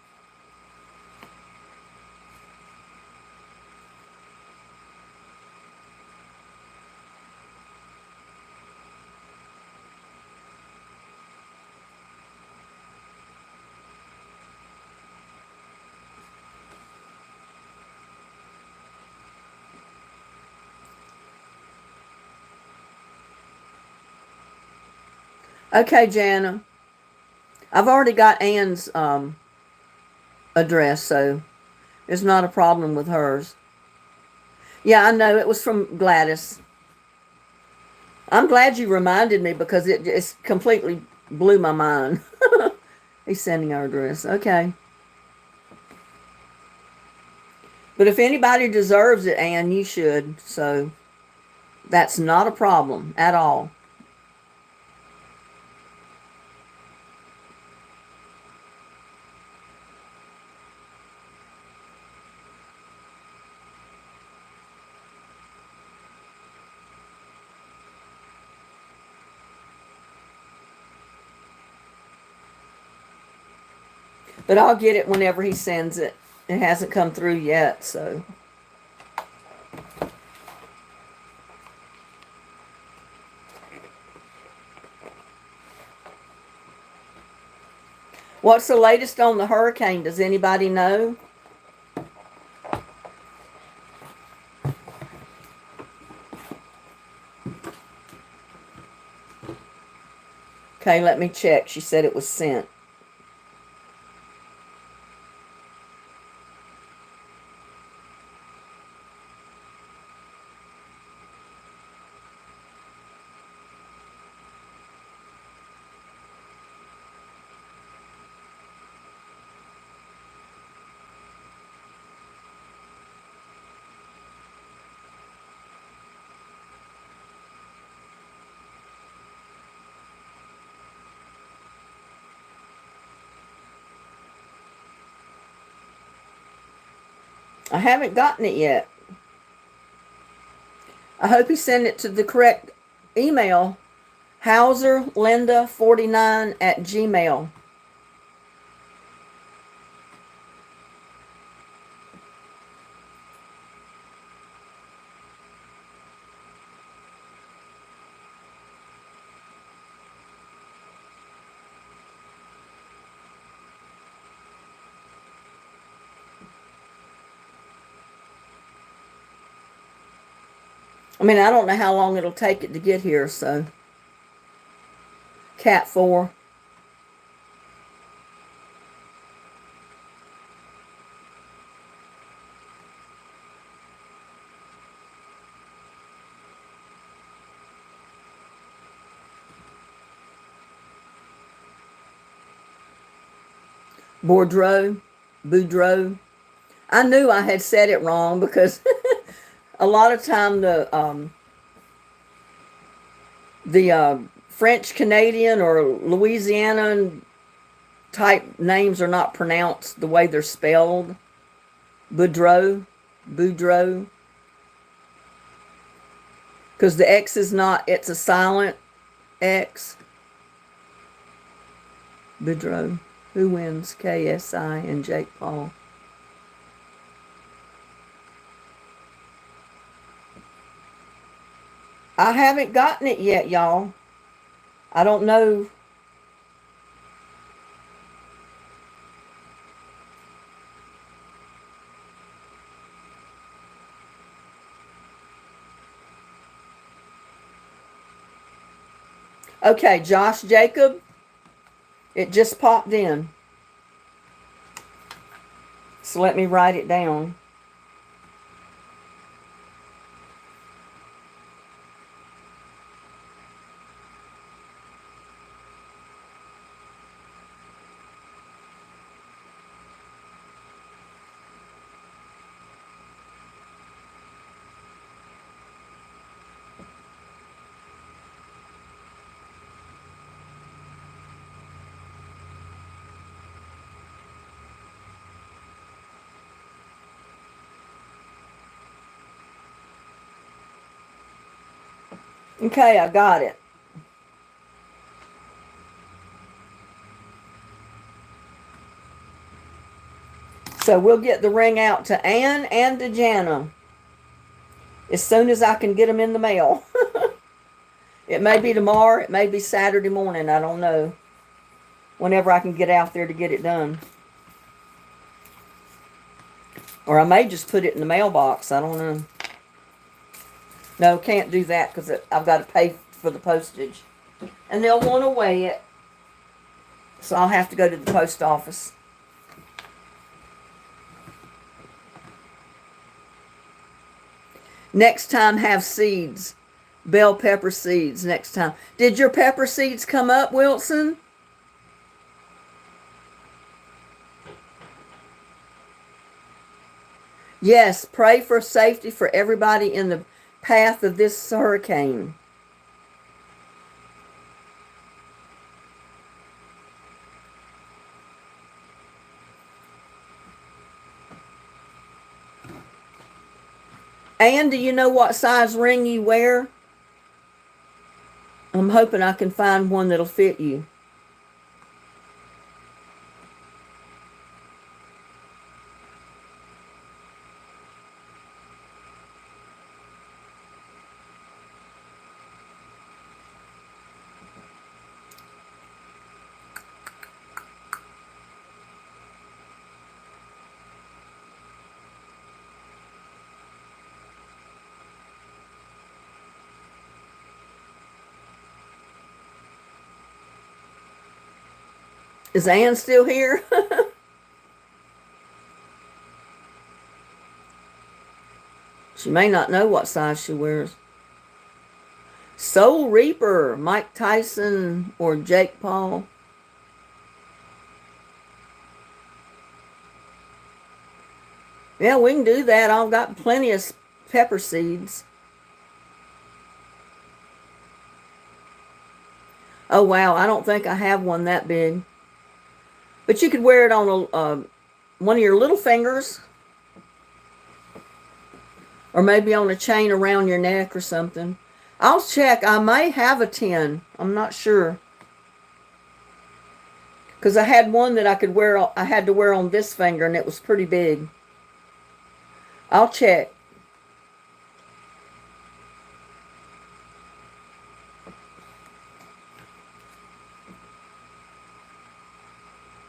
Okay, Jana. I've already got Ann's address, so there's not a problem with hers. Yeah, I know. It was from Gladys. I'm glad you reminded me because it just completely blew my mind. He's sending our address. Okay. But if anybody deserves it, Ann, you should. So that's not a problem at all. But I'll get it whenever he sends it. It hasn't come through yet, so. What's the latest on the hurricane? Does anybody know? Okay, let me check. She said it was sent. I haven't gotten it yet. I hope he sent it to the correct email. HauserLinda49 @gmail. I mean, I don't know how long it'll take it to get here, so. Cat 4. Boudreaux. I knew I had said it wrong because a lot of time the French Canadian or Louisiana type names are not pronounced the way they're spelled. Boudreaux, because the X is not, it's a silent X. Boudreaux. Who wins? KSI and Jake Paul. I haven't gotten it yet, y'all. I don't know. Okay, Josh Jacob. It just popped in. So let me write it down. Okay, I got it. So we'll get the ring out to Ann and to Jana as soon as I can get them in the mail. It may be tomorrow. It may be Saturday morning. I don't know. Whenever I can get out there to get it done. Or I may just put it in the mailbox. I don't know. No, can't do that because I've got to pay for the postage. And they'll want to weigh it. So I'll have to go to the post office. Next time, have seeds. Bell pepper seeds next time. Did your pepper seeds come up, Wilson? Yes, pray for safety for everybody in the path of this hurricane. And do you know what size ring you wear? I'm hoping I can find one that'll fit you. Is Ann still here? She may not know what size she wears. Soul Reaper, Mike Tyson or Jake Paul. Yeah, we can do that. I've got plenty of pepper seeds. Oh, wow. I don't think I have one that big. But you could wear it on one of your little fingers. Or maybe on a chain around your neck or something. I'll check. I may have a 10. I'm not sure. Because I had one that I had to wear on this finger, and it was pretty big. I'll check.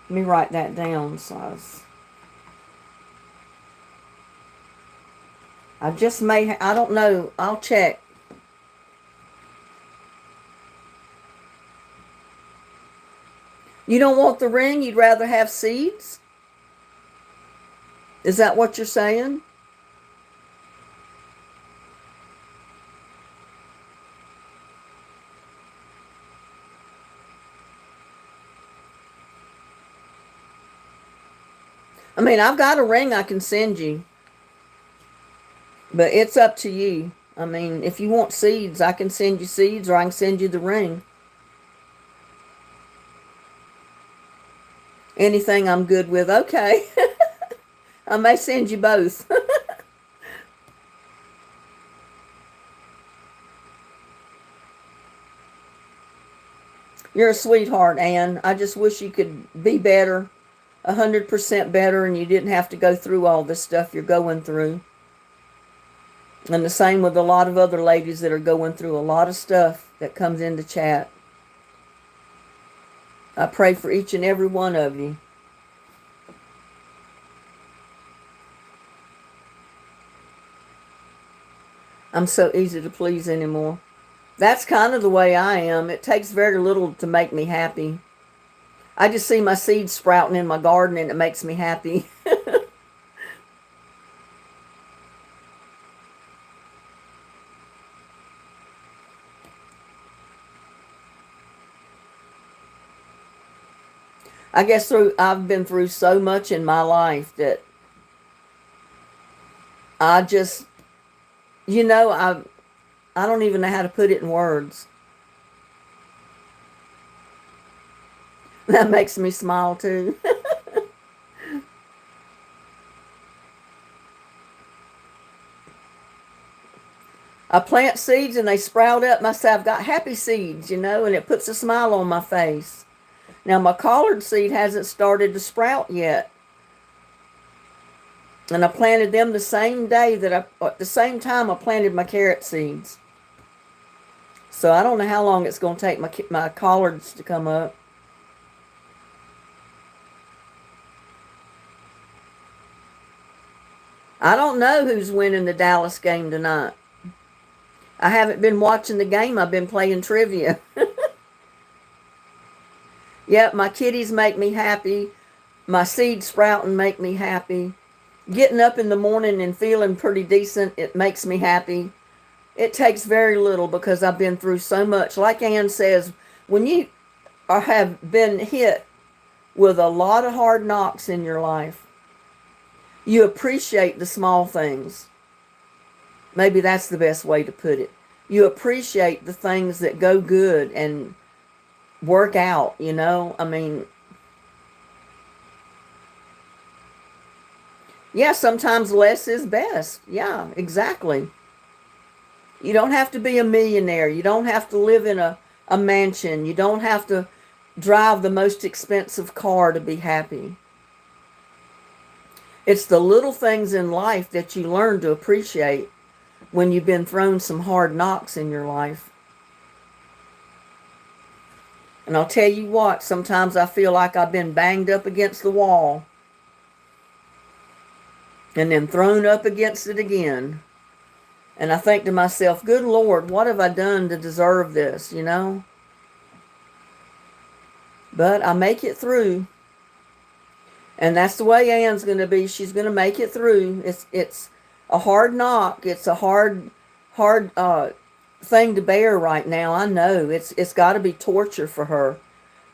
Let me write that down, size. I just may, I don't know. I'll check. You don't want the ring? You'd rather have seeds? Is that what you're saying? I mean, I've got a ring I can send you. But it's up to you. I mean, if you want seeds, I can send you seeds or I can send you the ring. Anything I'm good with. Okay. I may send you both. You're a sweetheart, Ann. I just wish you could be better, 100% better, and you didn't have to go through all this stuff you're going through. And the same with a lot of other ladies that are going through a lot of stuff that comes into chat. I pray for each and every one of you. I'm so easy to please anymore. That's kind of the way I am. It takes very little to make me happy. I just see my seeds sprouting in my garden and it makes me happy. I guess I've been through so much in my life that I just, I don't even know how to put it in words. That makes me smile too. I plant seeds and they sprout up. I've got happy seeds, and it puts a smile on my face. Now my collard seed hasn't started to sprout yet. And I planted them the same day at the same time I planted my carrot seeds. So I don't know how long it's going to take my collards to come up. I don't know who's winning the Dallas game tonight. I haven't been watching the game. I've been playing trivia. Yep, my kitties make me happy. My seed sprouting make me happy. Getting up in the morning and feeling pretty decent, it makes me happy. It takes very little because I've been through so much. Like Ann says, when you have been hit with a lot of hard knocks in your life, you appreciate the small things. Maybe that's the best way to put it. You appreciate the things that go good and work out, I mean, yeah, sometimes less is best. Yeah, exactly. You don't have to be a millionaire. You don't have to live in a mansion. You don't have to drive the most expensive car to be happy. It's the little things in life that you learn to appreciate when you've been thrown some hard knocks in your life. And I'll tell you what, sometimes I feel like I've been banged up against the wall and then thrown up against it again. And I think to myself, good Lord, what have I done to deserve this, But I make it through. And that's the way Ann's going to be. She's going to make it through. It's a hard knock. It's a hard thing to bear right now. I know it's got to be torture for her,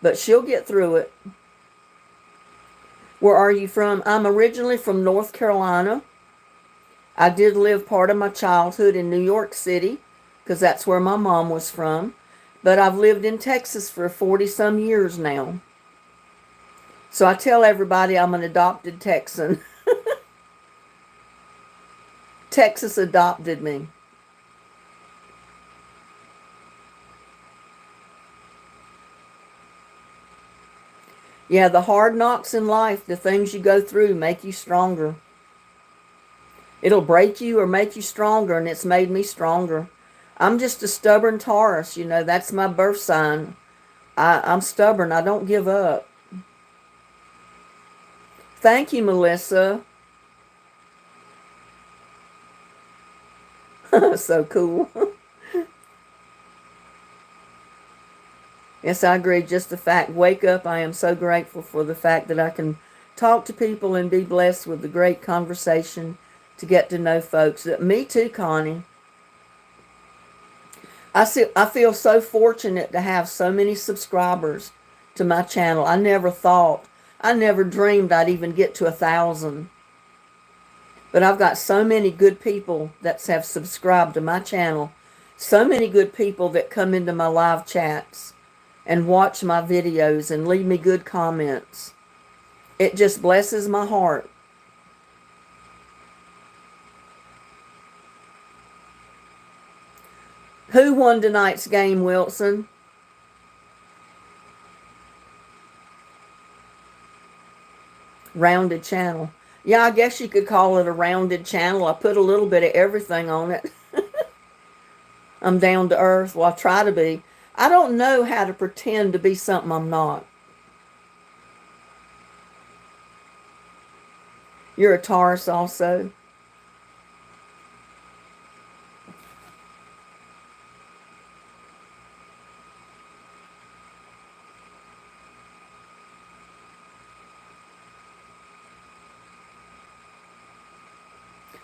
but she'll get through it. Where are you from? I'm originally from North Carolina. I did live part of my childhood in New York City because that's where my mom was from. But I've lived in Texas for 40-some years now. So I tell everybody I'm an adopted Texan. Texas adopted me. Yeah, the hard knocks in life, the things you go through make you stronger. It'll break you or make you stronger, and it's made me stronger. I'm just a stubborn Taurus, that's my birth sign. I'm stubborn. I don't give up. Thank you, Melissa. So cool. Yes, I agree. Just the fact, wake up. I am so grateful for the fact that I can talk to people and be blessed with the great conversation to get to know folks. Me too, Connie. I feel so fortunate to have so many subscribers to my channel. I never dreamed I'd even get to 1,000. But I've got so many good people that have subscribed to my channel. So many good people that come into my live chats and watch my videos and leave me good comments. It just blesses my heart. Who won tonight's game, Wilson? Rounded channel. Yeah, I guess you could call it a rounded channel. I put a little bit of everything on it. I'm down to earth. Well, I try to be. I don't know how to pretend to be something I'm not. You're a Taurus also.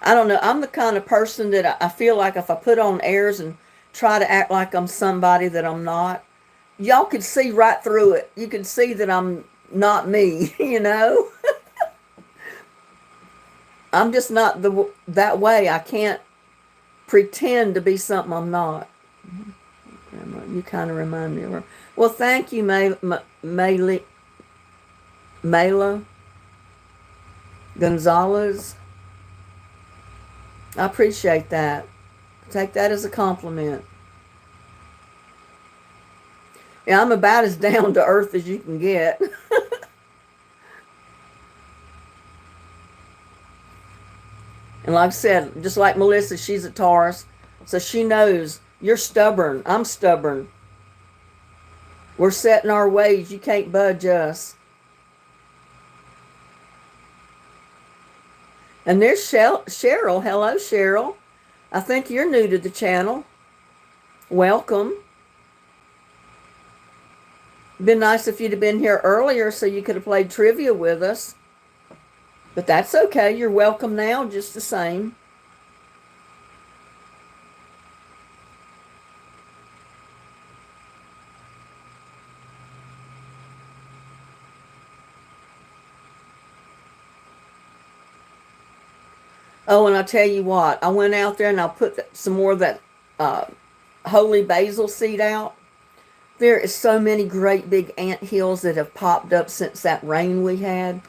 I don't know. I'm the kind of person that I feel like if I put on airs and try to act like I'm somebody that I'm not, y'all could see right through it. You can see that I'm not me, I'm just not that way. I can't pretend to be something I'm not. You kind of remind me of her. Well, thank you, Mayla Gonzalez. I appreciate that. Take that as a compliment. Yeah, I'm about as down to earth as you can get. And like I said, just like Melissa, she's a Taurus. So she knows you're stubborn. I'm stubborn. We're set in our ways. You can't budge us. And there's Cheryl. Hello, Cheryl. I think you're new to the channel. Welcome. Been nice if you'd have been here earlier so you could have played trivia with us. But that's okay. You're welcome now just the same. Oh, and I'll tell you what, I went out there and I'll put some more of that holy basil seed out. There is so many great big ant hills that have popped up since that rain we had.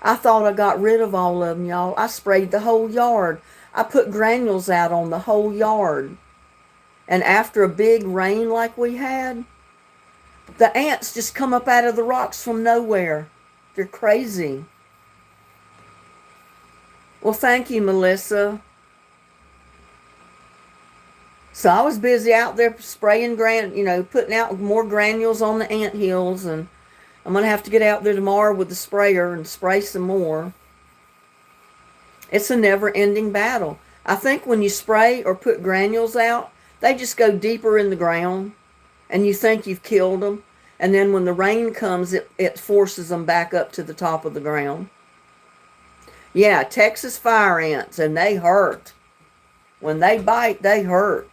I thought I got rid of all of them, y'all. I sprayed the whole yard. I put granules out on the whole yard. And after a big rain like we had, the ants just come up out of the rocks from nowhere. They're crazy. Well, thank you, Melissa. So I was busy out there spraying putting out more granules on the ant hills, and I'm going to have to get out there tomorrow with the sprayer and spray some more. It's a never-ending battle. I think when you spray or put granules out, they just go deeper in the ground, and you think you've killed them. And then when the rain comes, it forces them back up to the top of the ground. Yeah, Texas fire ants, and they hurt. When they bite, they hurt.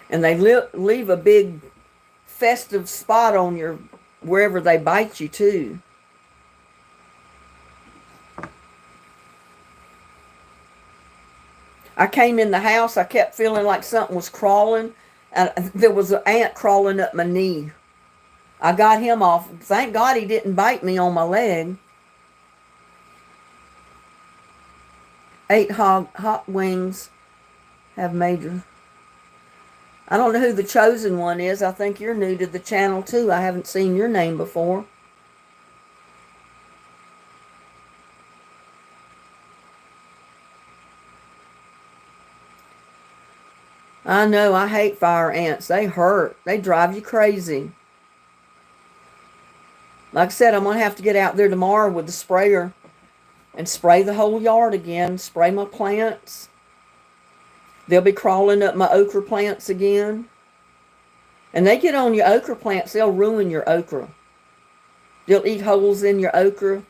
And they leave a big festive spot on wherever they bite you too. I came in the house, I kept feeling like something was crawling. There was an ant crawling up my knee. I got him off. Thank God he didn't bite me on my leg. 8 hot wings have major. I don't know who the chosen one is. I think you're new to the channel too. I haven't seen your name before. I know, I hate fire ants. They hurt. They drive you crazy. Like I said, I'm going to have to get out there tomorrow with the sprayer and spray the whole yard again. Spray my plants. They'll be crawling up my okra plants again. And they get on your okra plants, they'll ruin your okra. They'll eat holes in your okra.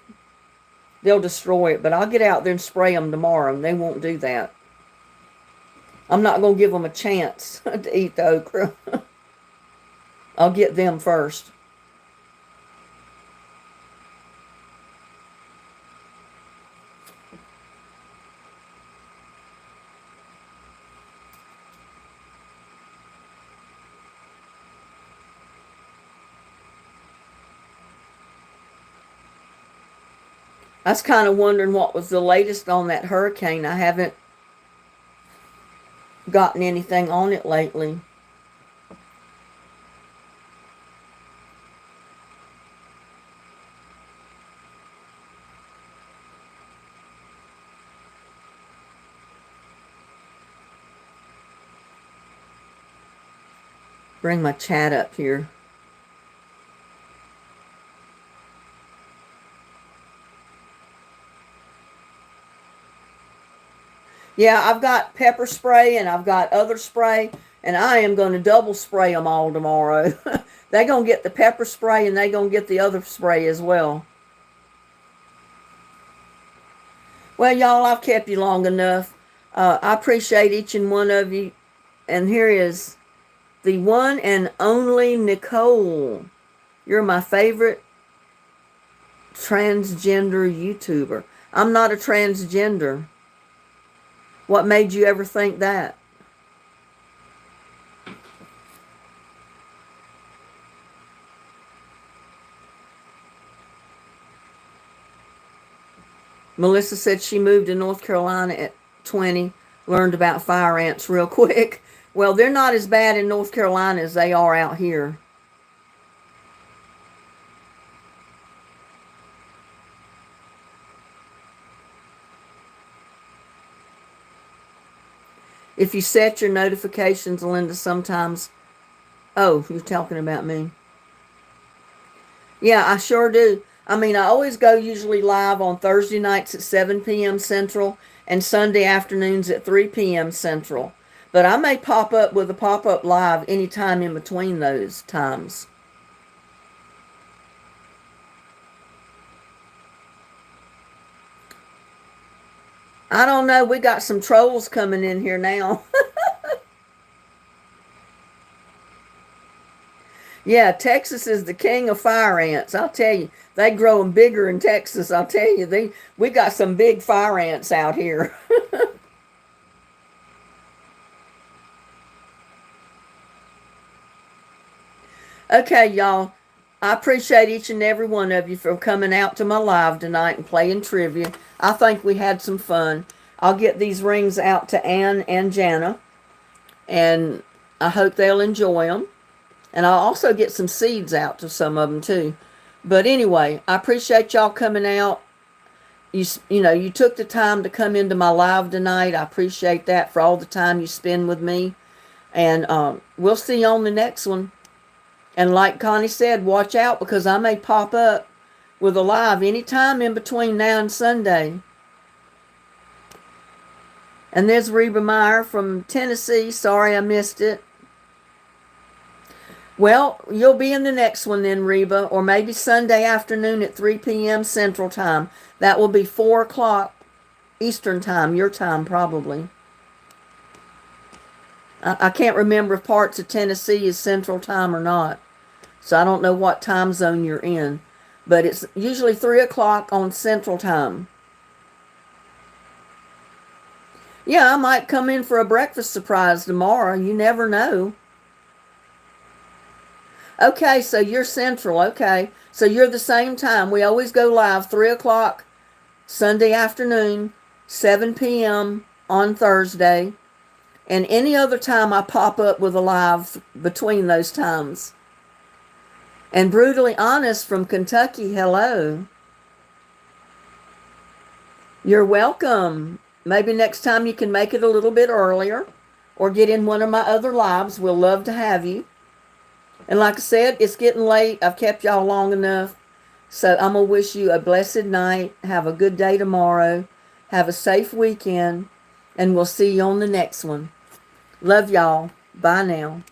They'll destroy it. But I'll get out there and spray them tomorrow, and they won't do that. I'm not going to give them a chance to eat the okra. I'll get them first. I was kind of wondering what was the latest on that hurricane. I haven't gotten anything on it lately. Bring my chat up here. Yeah, I've got pepper spray and I've got other spray, and I am going to double spray them all tomorrow. They're going to get the pepper spray and they're going to get the other spray as well. Well, y'all, I've kept you long enough. I appreciate each and one of you. And here is the one and only Nicole. You're my favorite transgender YouTuber. I'm not a transgender. What made you ever think that? Melissa said she moved to North Carolina at 20, learned about fire ants real quick. Well, they're not as bad in North Carolina as they are out here. If you set your notifications, Linda, sometimes... Oh, you're talking about me. Yeah, I sure do. I mean, I always go usually live on Thursday nights at 7 p.m. Central and Sunday afternoons at 3 p.m. Central. But I may pop up with a pop-up live anytime in between those times. I don't know. We got some trolls coming in here now. Yeah, Texas is the king of fire ants. I'll tell you, they grow them bigger in Texas. I'll tell you, we got some big fire ants out here. Okay, y'all. I appreciate each and every one of you for coming out to my live tonight and playing trivia. I think we had some fun. I'll get these rings out to Ann and Jana, and I hope they'll enjoy them. And I'll also get some seeds out to some of them too. But anyway, I appreciate y'all coming out. You know, you took the time to come into my live tonight. I appreciate that for all the time you spend with me. And we'll see you on the next one. And like Connie said, watch out because I may pop up with a live anytime in between now and Sunday. And there's Reba Meyer from Tennessee. Sorry I missed it. Well, you'll be in the next one then, Reba, or maybe Sunday afternoon at 3 p.m. Central Time. That will be 4 o'clock Eastern Time, your time probably. I can't remember if parts of Tennessee is Central Time or not. So I don't know what time zone you're in. But it's usually 3 o'clock on Central Time. Yeah, I might come in for a breakfast surprise tomorrow. You never know. Okay, so you're Central. Okay, so you're the same time. We always go live 3 o'clock Sunday afternoon, 7 p.m. on Thursday, and any other time I pop up with a live between those times. And Brutally Honest from Kentucky, hello. You're welcome. Maybe next time you can make it a little bit earlier or get in one of my other lives. We'll love to have you. And like I said, it's getting late. I've kept y'all long enough. So I'm going to wish you a blessed night. Have a good day tomorrow. Have a safe weekend. And we'll see you on the next one. Love y'all. Bye now.